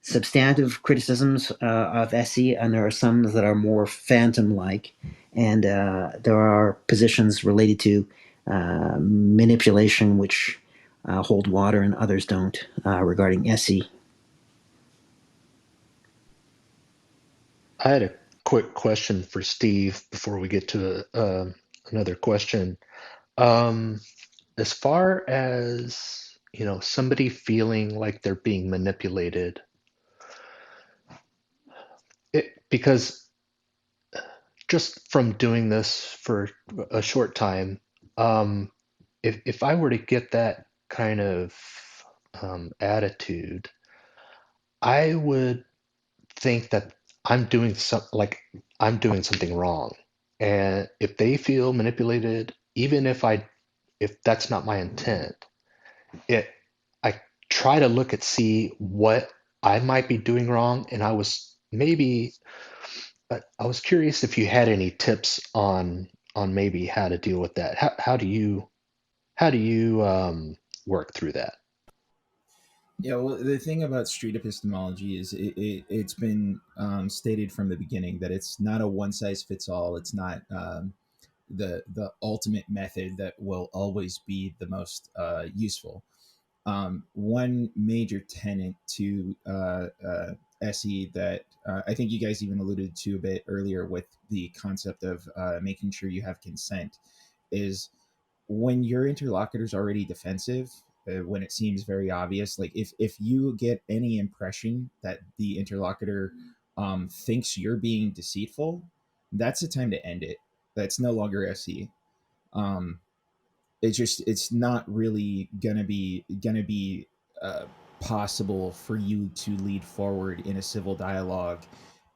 substantive criticisms of SE, and there are some that are more phantom-like, and there are positions related to manipulation which hold water and others don't regarding SE. I had a quick question for Steve before we get to another question. As far as, somebody feeling like they're being manipulated, because just from doing this for a short time, if I were to get that kind of attitude, I would think that I'm doing something wrong. And if they feel manipulated, even if that's not my intent, it I try to see what I might be doing wrong. And I was curious if you had any tips on maybe how to deal with that. How do you work through that? Yeah, well, the thing about street epistemology is it's been stated from the beginning that it's not a one size fits all. It's not the ultimate method that will always be the most useful. One major tenet to SE that I think you guys even alluded to a bit earlier with the concept of making sure you have consent is when your interlocutor's already defensive, when it seems very obvious, like if you get any impression that the interlocutor thinks you're being deceitful, that's the time to end it. That's no longer SE. It's not really gonna be possible for you to lead forward in a civil dialogue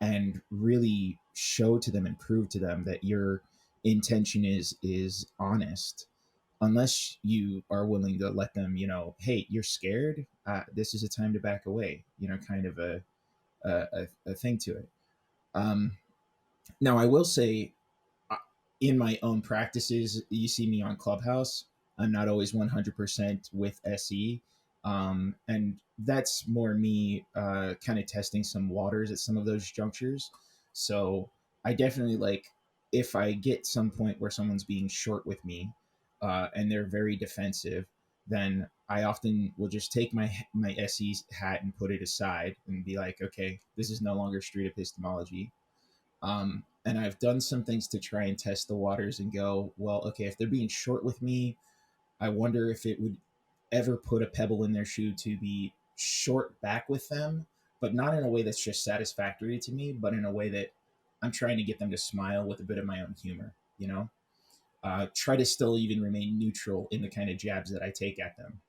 and really show to them and prove to them that your intention is honest, unless you are willing to let them, hey, you're scared, this is a time to back away, kind of a thing to it. Now I will say, in my own practices, you see me on Clubhouse, I'm not always 100% with SE. And that's more me kind of testing some waters at some of those junctures. So I definitely if I get some point where someone's being short with me and they're very defensive, then I often will just take my SE hat and put it aside and be like, okay, this is no longer street epistemology. And I've done some things to try and test the waters and go, well, okay, if they're being short with me, I wonder if it would ever put a pebble in their shoe to be short back with them, but not in a way that's just satisfactory to me, but in a way that I'm trying to get them to smile with a bit of my own humor, try to still even remain neutral in the kind of jabs that I take at them.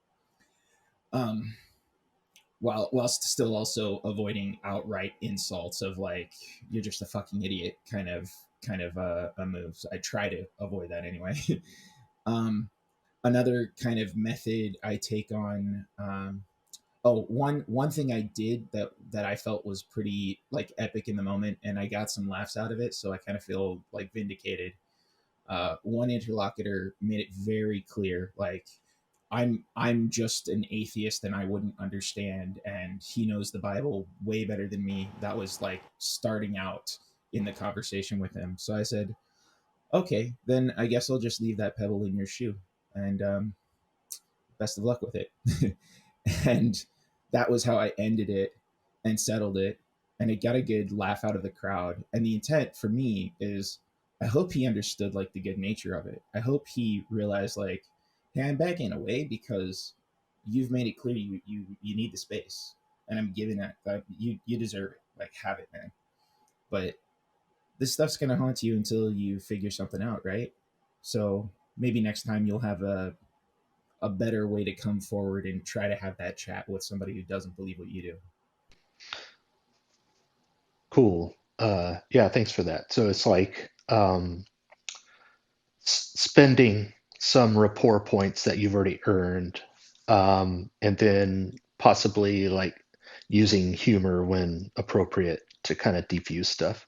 Whilst still also avoiding outright insults of like, you're just a fucking idiot kind of a move. So I try to avoid that anyway. Another kind of method I take on, one thing I did that I felt was pretty like epic in the moment, and I got some laughs out of it, so I kind of feel like vindicated. One interlocutor made it very clear, like, I'm just an atheist and I wouldn't understand, and he knows the Bible way better than me. That was like starting out in the conversation with him. So I said, okay, then I guess I'll just leave that pebble in your shoe, and best of luck with it. And that was how I ended it and settled it, and it got a good laugh out of the crowd. And the intent for me is, I hope he understood like the good nature of it. I hope he realized like, hey, I'm backing away because you've made it clear you need the space, and I'm giving that you deserve it. Like, have it, man. But this stuff's gonna haunt you until you figure something out, right? So maybe next time you'll have a better way to come forward and try to have that chat with somebody who doesn't believe what you do. Cool. Yeah, thanks for that. So it's like spending some rapport points that you've already earned, and then possibly like using humor when appropriate to kind of defuse stuff.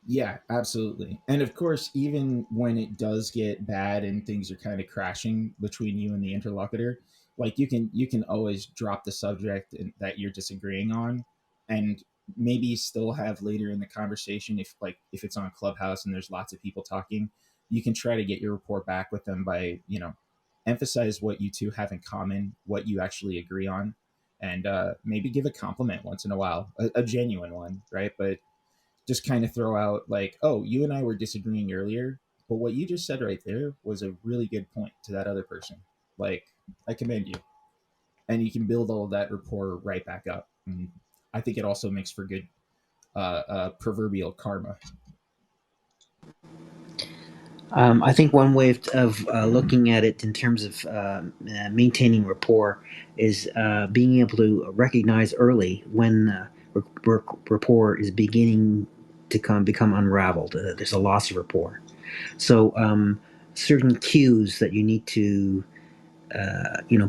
Yeah, absolutely. And of course, even when it does get bad and things are kind of crashing between you and the interlocutor, like you can always drop the subject that you're disagreeing on, and maybe still have later in the conversation, if it's on Clubhouse and there's lots of people talking, you can try to get your rapport back with them by, emphasize what you two have in common, what you actually agree on, and maybe give a compliment once in a while, a genuine one, right? But just kind of throw out like, oh, you and I were disagreeing earlier, but what you just said right there was a really good point to that other person. Like, I commend you. And you can build all of that rapport right back up. And I think it also makes for good proverbial karma. I think one way of looking at it in terms of maintaining rapport is being able to recognize early when rapport is beginning to become unraveled. There's a loss of rapport. So certain cues that you need to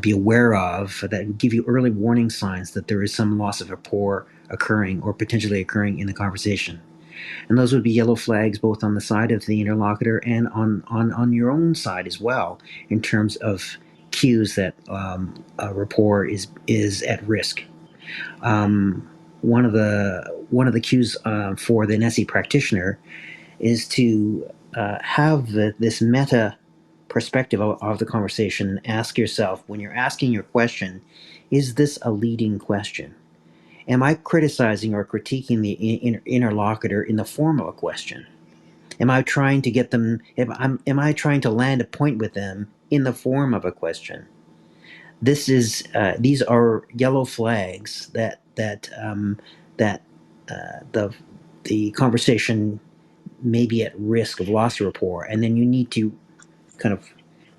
be aware of that give you early warning signs that there is some loss of rapport occurring or potentially occurring in the conversation. And those would be yellow flags both on the side of the interlocutor and on your own side as well, in terms of cues that a rapport is at risk. One of the cues for the NSE practitioner is to have this meta perspective of the conversation and ask yourself, when you're asking your question, is this a leading question? Am I criticizing or critiquing the interlocutor in the form of a question? Am I trying to get them? Am I trying to land a point with them in the form of a question? These are yellow flags that the conversation may be at risk of loss of rapport, and then you need to kind of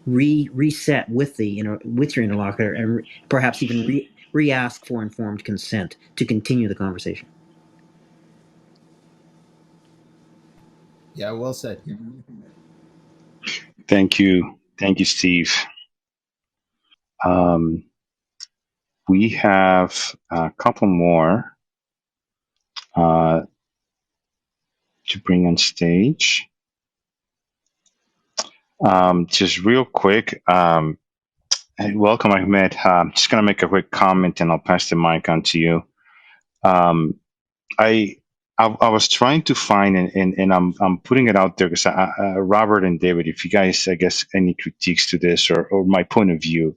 reset with your interlocutor, and perhaps even re-ask for informed consent to continue the conversation. Yeah, well said. Thank you, Steve. We have a couple more to bring on stage. Just real quick, welcome, Ahmed. I'm just going to make a quick comment and I'll pass the mic on to you. I was trying to find, and I'm putting it out there because Robert and David, if you guys, I guess, any critiques to this or my point of view.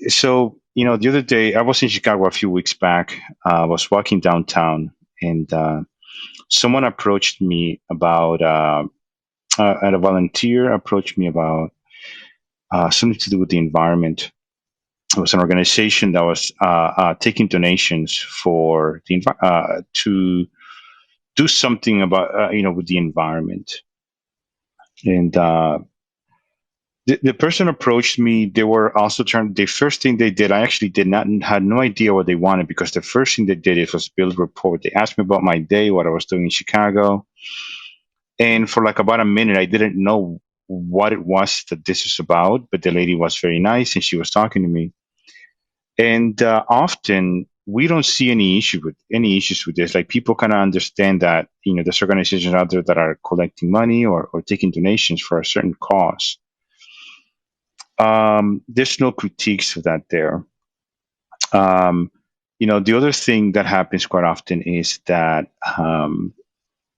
So, the other day I was in Chicago a few weeks back. I was walking downtown and someone approached me about, a volunteer approached me about something to do with the environment. It was an organization that was taking donations for the to do something about with the environment. And the person approached me. They were also trying. The first thing they did, I actually had no idea what they wanted, because the first thing they did was build rapport. They asked me about my day, what I was doing in Chicago, and for like about a minute, I didn't know what it was that this was about. But the lady was very nice, and she was talking to me. And often we don't see any issues with this. Like, people kind of understand that there's organizations out there that are collecting money or taking donations for a certain cause. There's no critiques of that there. The other thing that happens quite often is that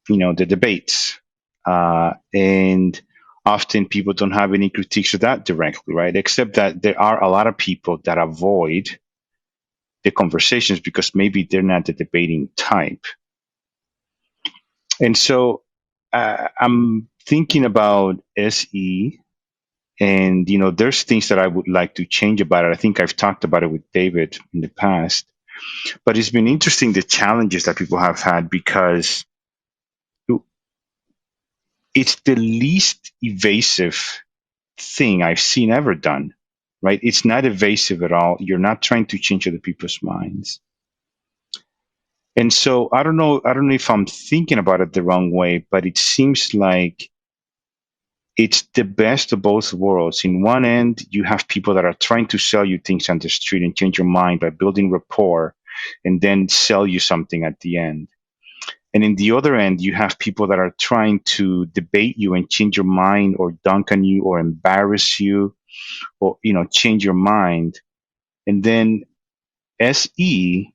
the debates, and often people don't have any critiques of that directly, right? Except that there are a lot of people that avoid the conversations because maybe they're not the debating type. And so I'm thinking about SE, and there's things that I would like to change about it. I think I've talked about it with David in the past, but it's been interesting, the challenges that people have had, because it's the least evasive thing I've seen ever done, right? It's not evasive at all. You're not trying to change other people's minds. And so I don't know if I'm thinking about it the wrong way, but it seems like it's the best of both worlds. In one end, you have people that are trying to sell you things on the street and change your mind by building rapport. and then sell you something at the end. And in the other end, you have people that are trying to debate you and change your mind or dunk on you or embarrass you or, change your mind. And then SE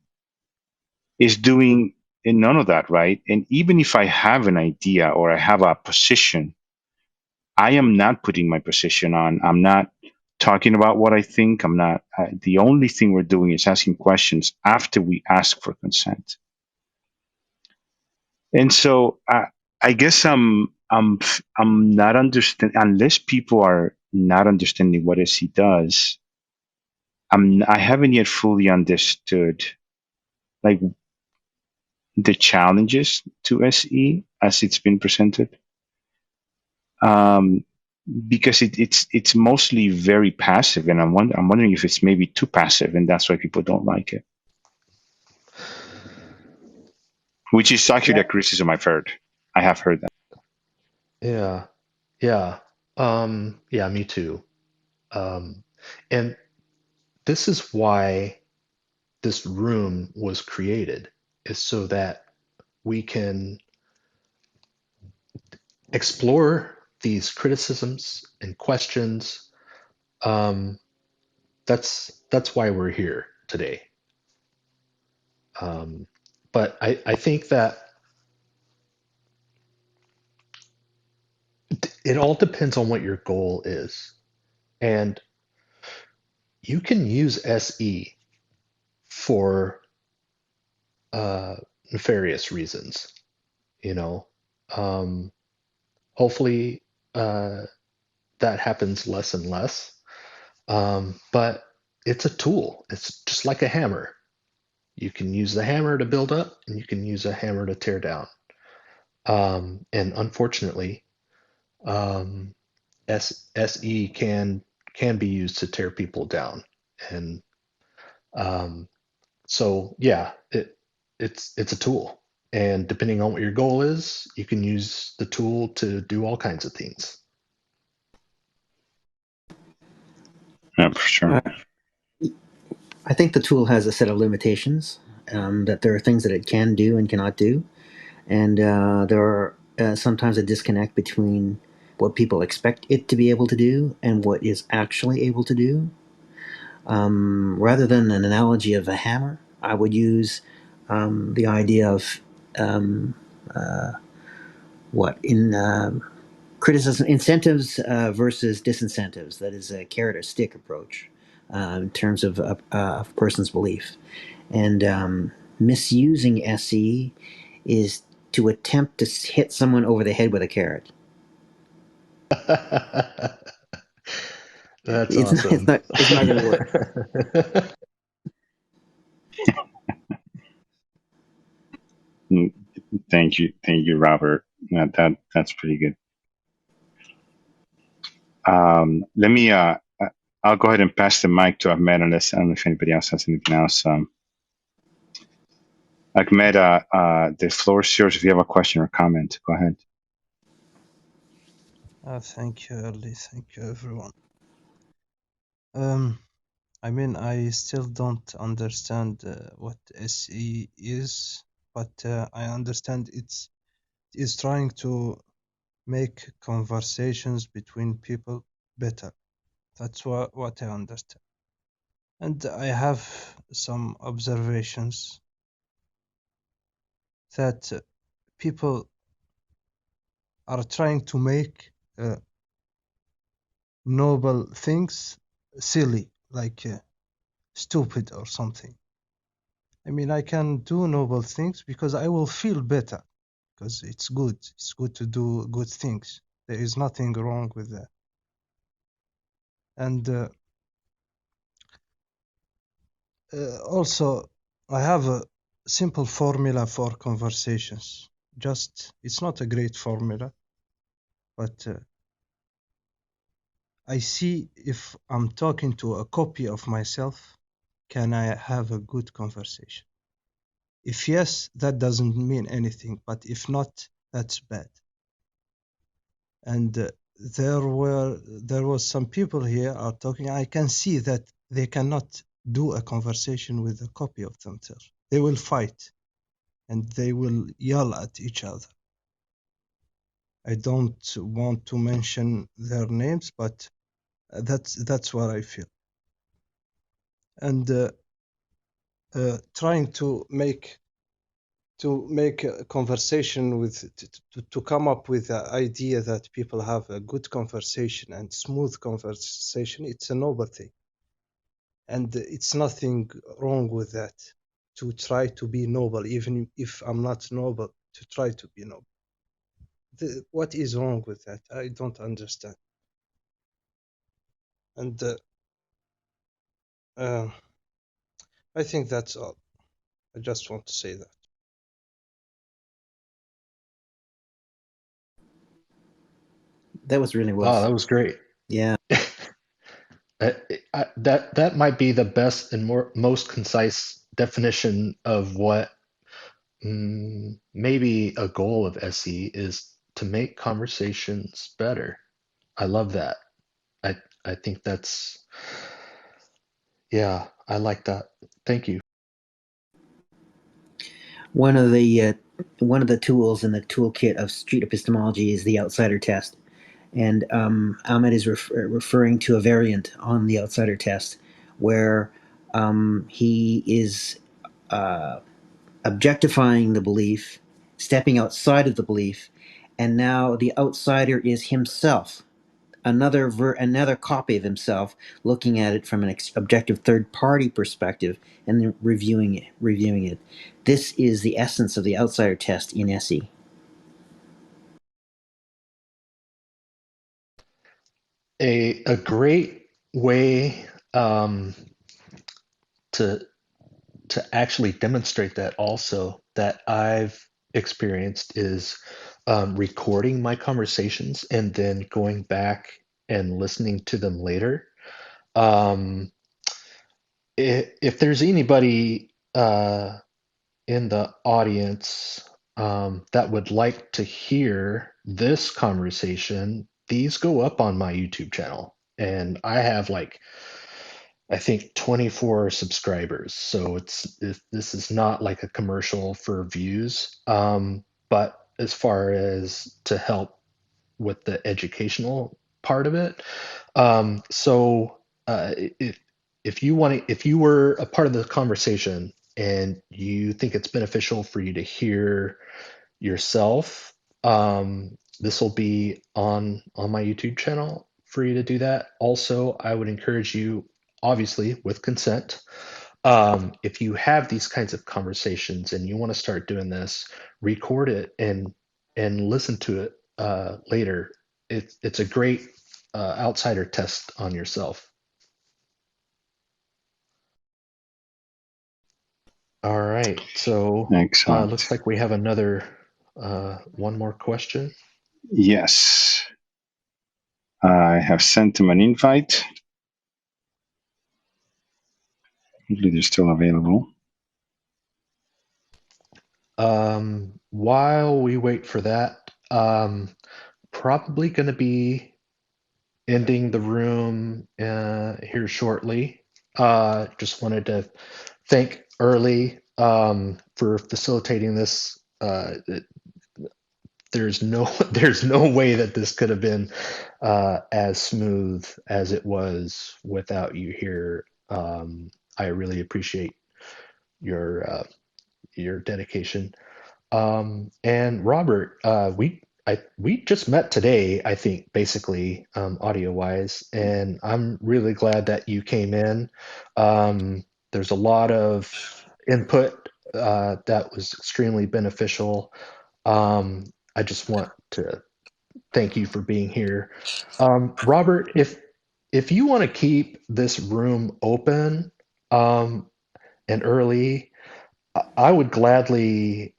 is doing none of that, right? And even if I have an idea or I have a position, I am not putting my position on. I'm not talking about what I think. I'm not. The only thing we're doing is asking questions after we ask for consent. And so I guess I'm not understanding, unless people are not understanding what SE does. I haven't yet fully understood like the challenges to SE as it's been presented. Because it's mostly very passive, and I'm wondering if it's maybe too passive, and that's why people don't like it. Which is actually a criticism I've heard. I have heard that. Yeah. Yeah, me too. And this is why this room was created, is so that we can explore these criticisms and questions. That's why we're here today. But I think that it all depends on what your goal is. And you can use SE for nefarious reasons, hopefully that happens less and less. But it's a tool. It's just like a hammer. You can use the hammer to build up, and you can use a hammer to tear down. And unfortunately, SE can be used to tear people down. And so yeah, it's a tool. And depending on what your goal is, you can use the tool to do all kinds of things. Yeah, for sure. I think the tool has a set of limitations, that there are things that it can do and cannot do. And there are sometimes a disconnect between what people expect it to be able to do and what is actually able to do. Rather than an analogy of a hammer, I would use the idea of criticism, incentives versus disincentives. That is a carrot or stick approach in terms of a person's belief. And misusing SE is to attempt to hit someone over the head with a carrot. That's awesome. It's not going to work. Thank you, Robert. That's pretty good. Let me. I'll go ahead and pass the mic to Ahmed, unless I don't know if anybody else has anything else. Ahmed, the floor is yours. If you have a question or comment, go ahead. Thank you, Early. Thank you, everyone. I still don't understand what SE is, but I understand it is trying to make conversations between people better. That's what I understand. And I have some observations that people are trying to make noble things silly, like stupid or something. I can do noble things because I will feel better, because it's good. It's good to do good things. There is nothing wrong with that. And also, I have a simple formula for conversations. It's not a great formula, but I see if I'm talking to a copy of myself, can I have a good conversation? If yes, that doesn't mean anything, but if not, that's bad. And there was some people here are talking. I can see that they cannot do a conversation with a copy of themselves. they will fight and they will yell at each other. I don't want to mention their names, but that's what I feel. And trying to make a conversation with to come up with the idea that people have a good conversation and smooth conversation, it's a noble thing, and it's nothing wrong with that, to try to be noble, even if I'm not noble, to try to be noble. What is wrong with that? I don't understand. And I think that's all. I just want to say that. That was really well Oh, that said. was great. Yeah. That might be the best and most concise definition of what maybe a goal of SE is, to make conversations better. I love that. I think that's, yeah, I like that. Thank you. One of the tools in the toolkit of street epistemology is the outsider test. And Ahmed is referring to a variant on the outsider test where he is objectifying the belief, stepping outside of the belief, and now the outsider is himself, another copy of himself, looking at it from an objective third-party perspective and then reviewing it. This is the essence of the outsider test in SE. A great way to actually demonstrate that also, that I've experienced, is recording my conversations and then going back and listening to them later. If there's anybody in the audience that would like to hear this conversation, these go up on my YouTube channel. And I have I think 24 subscribers. So this is not like a commercial for views. But as far as to help with the educational part of it. So if you were a part of the conversation and you think it's beneficial for you to hear yourself, this will be on my YouTube channel for you to do that. Also, I would encourage you, obviously with consent, if you have these kinds of conversations and you want to start doing this, record it and listen to it later. It's a great outsider test on yourself. All right, so Excellent. looks like we have another one more question. Yes. I have sent him an invite. Hopefully they're still available. While we wait for that, probably going to be ending the room here shortly. Just wanted to thank Early for facilitating this. There's no way that this could have been as smooth as it was without you here. I really appreciate your dedication. And Robert, we just met today, I think, basically, audio wise, and I'm really glad that you came in. There's a lot of input that was extremely beneficial. I just want to thank you for being here. Robert, if you want to keep this room open and early, I would gladly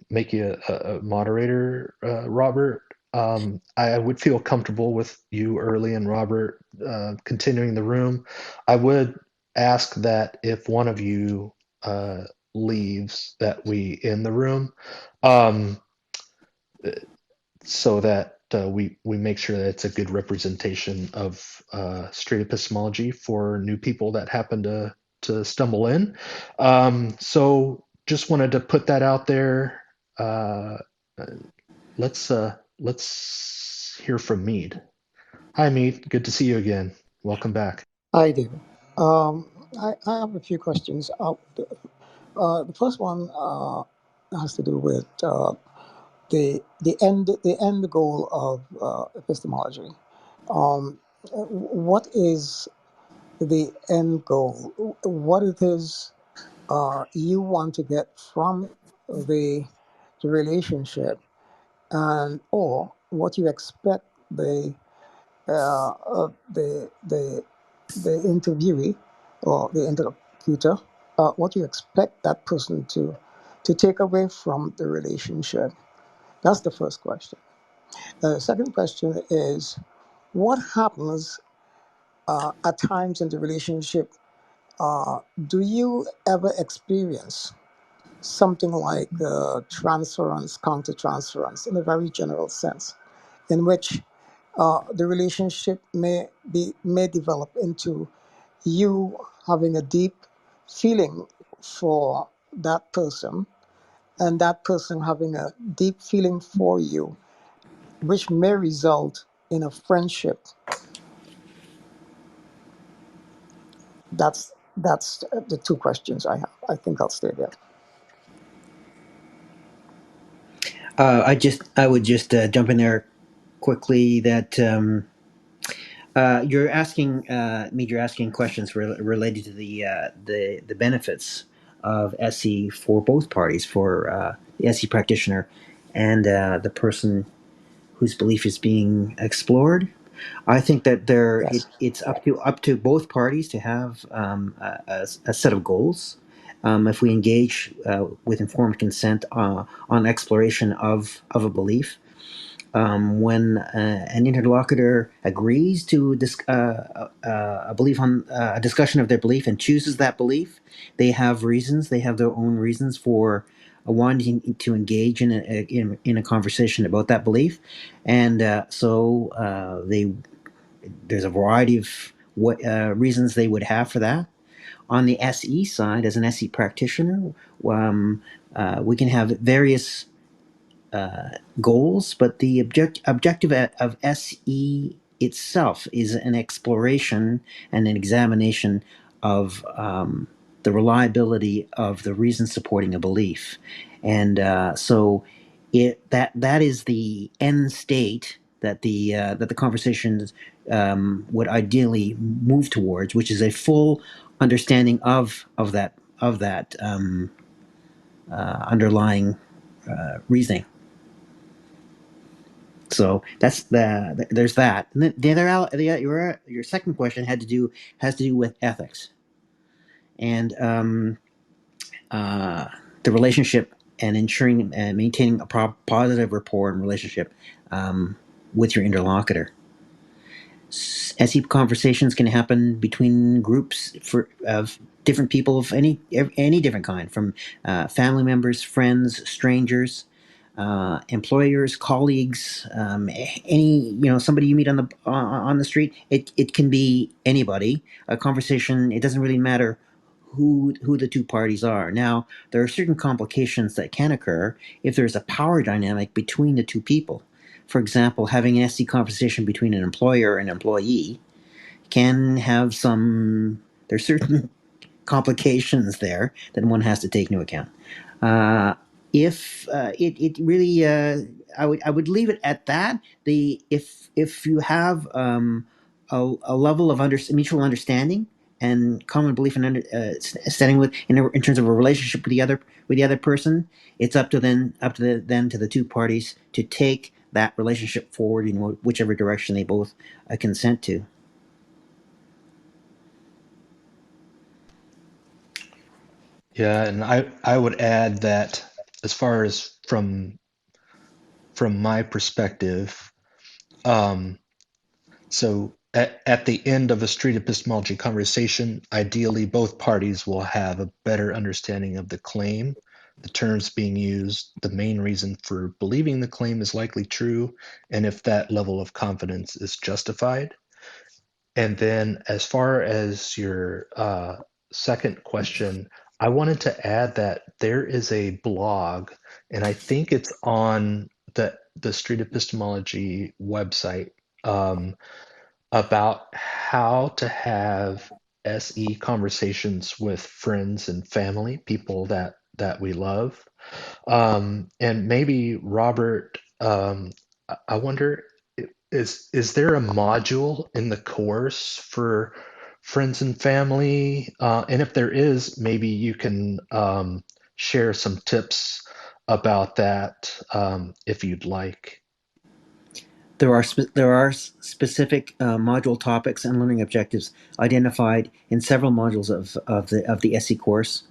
make you a moderator, Robert. I would feel comfortable with you, Early, and Robert continuing the room. I would ask that if one of you leaves, that we end the room, so that we make sure that it's a good representation of street epistemology for new people that happen to to stumble in. So just wanted to put that out there. Let's hear from Mead. Hi, Mead. Good to see you again. Welcome back. I do. I have a few questions. The first one has to do with the end goal of epistemology. What is the end goal? What it is you want to get from the relationship, and or what you expect the interviewee or the interlocutor, what you expect that person to take away from the relationship. That's the first question. The second question is, what happens at times in the relationship? Do you ever experience something like transference, countertransference, in a very general sense, in which the relationship may develop into you having a deep feeling for that person, and that person having a deep feeling for you, which may result in a friendship? That's the two questions I have. I think I'll stay there. I would just jump in there quickly that you're asking you're asking questions related to the benefits of SE for both parties, for the SE practitioner and the person whose belief is being explored. I think that Yes. it's up to both parties to have a set of goals. If we engage with informed consent on exploration of a belief, when an interlocutor agrees to a belief on a discussion of their belief and chooses that belief, they have reasons. They have their own reasons for wanting to engage in a conversation about that belief, and there's a variety of what reasons they would have for that. On the SE side, as an SE practitioner, we can have various goals, but the objective of SE itself is an exploration and an examination of the reliability of the reasons supporting a belief, and so that is the end state that the conversations would ideally move towards, which is a full understanding of that underlying reasoning. So there's that. And then your second question has to do with ethics and the relationship and ensuring and maintaining a positive rapport and relationship with your interlocutor. SE conversations can happen between groups of different people of any different kind, from family members, friends, strangers, employers, colleagues, somebody you meet on the street. It can be anybody. A conversation. It doesn't really matter who the two parties are. Now, there are certain complications that can occur if there's a power dynamic between the two people. For example, having an SE conversation between an employer and employee can have there's certain complications there that one has to take into account. If it really, I would leave it at that. If you have a level of mutual understanding and common belief and understanding in terms of a relationship with the other person, it's up to the two parties to take that relationship forward in whichever direction they both consent to. Yeah, and I would add that as far as from my perspective, so at the end of a street epistemology conversation, ideally both parties will have a better understanding of the claim, the terms being used, the main reason for believing the claim is likely true, and if that level of confidence is justified. And then as far as your second question, I wanted to add that there is a blog, and I think it's on the Street Epistemology website, about how to have SE conversations with friends and family, people that we love. And maybe Robert, I wonder, is there a module in the course for friends and family? And if there is, maybe you can share some tips about that, if you'd like. There are specific module topics and learning objectives identified in several modules of the SE course,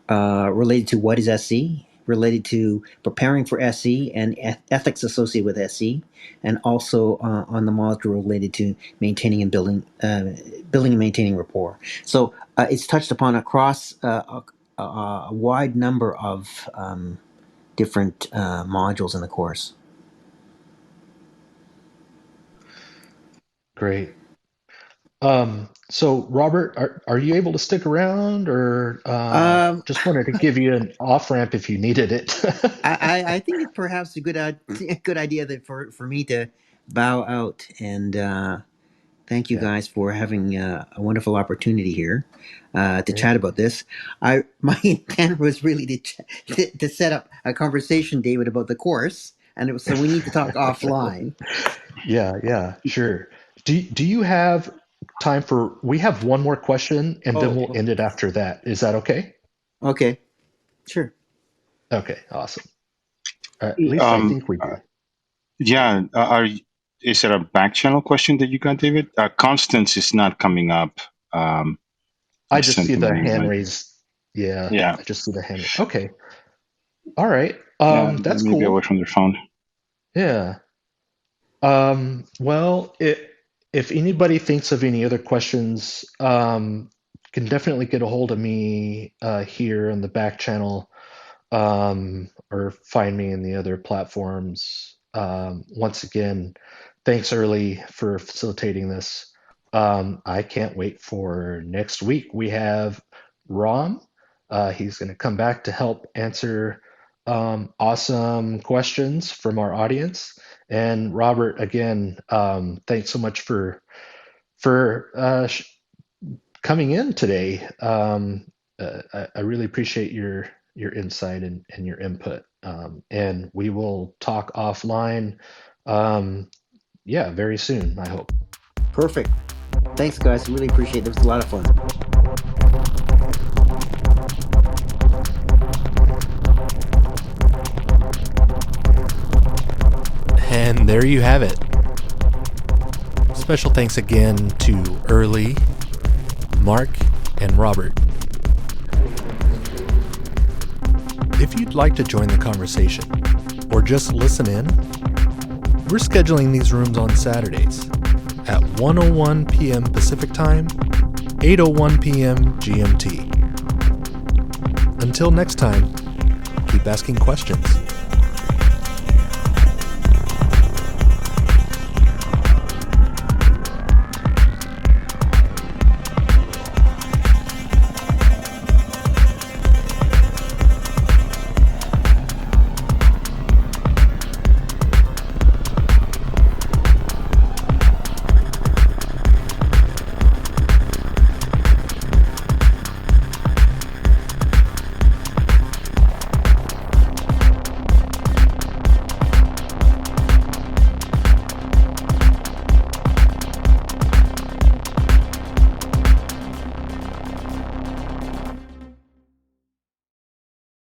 related to what is SE, related to preparing for SE and ethics associated with SE, and also on the module related to maintaining and building and maintaining rapport. So it's touched upon across a wide number of different modules in the course. Great. So Robert, are you able to stick around, or just wanted to give you an off ramp if you needed it? I think it's perhaps a good idea that for me to bow out and thank you guys for having a wonderful opportunity here to chat about this. My intent was really to set up a conversation, David, about the course, and so we need to talk offline. Yeah, sure. Do you have time for? We have one more question, and then we'll end it after that. Is that okay? Okay, sure. Okay, awesome. At least I think we do. Yeah. Is it a back channel question that you got, David? Constance is not coming up. I just see the hand raised. Yeah. I just see the hand. Okay. All right. That's cool. Maybe away from their phone. Yeah. Well, if anybody thinks of any other questions, can definitely get a hold of me here in the back channel, or find me in the other platforms. Once again, thanks Early for facilitating this. I can't wait for next week. We have Rom. He's going to come back to help answer awesome questions from our audience. And Robert, again, thanks so much for coming in today. I really appreciate your insight and your input. And we will talk offline, very soon, I hope. Perfect. Thanks, guys. Really appreciate it. It was a lot of fun. And there you have it. Special thanks again to Early, Mark, and Robert. If you'd like to join the conversation or just listen in, we're scheduling these rooms on Saturdays at 1:01 p.m. Pacific Time, 8:01 p.m. GMT. Until next time, keep asking questions.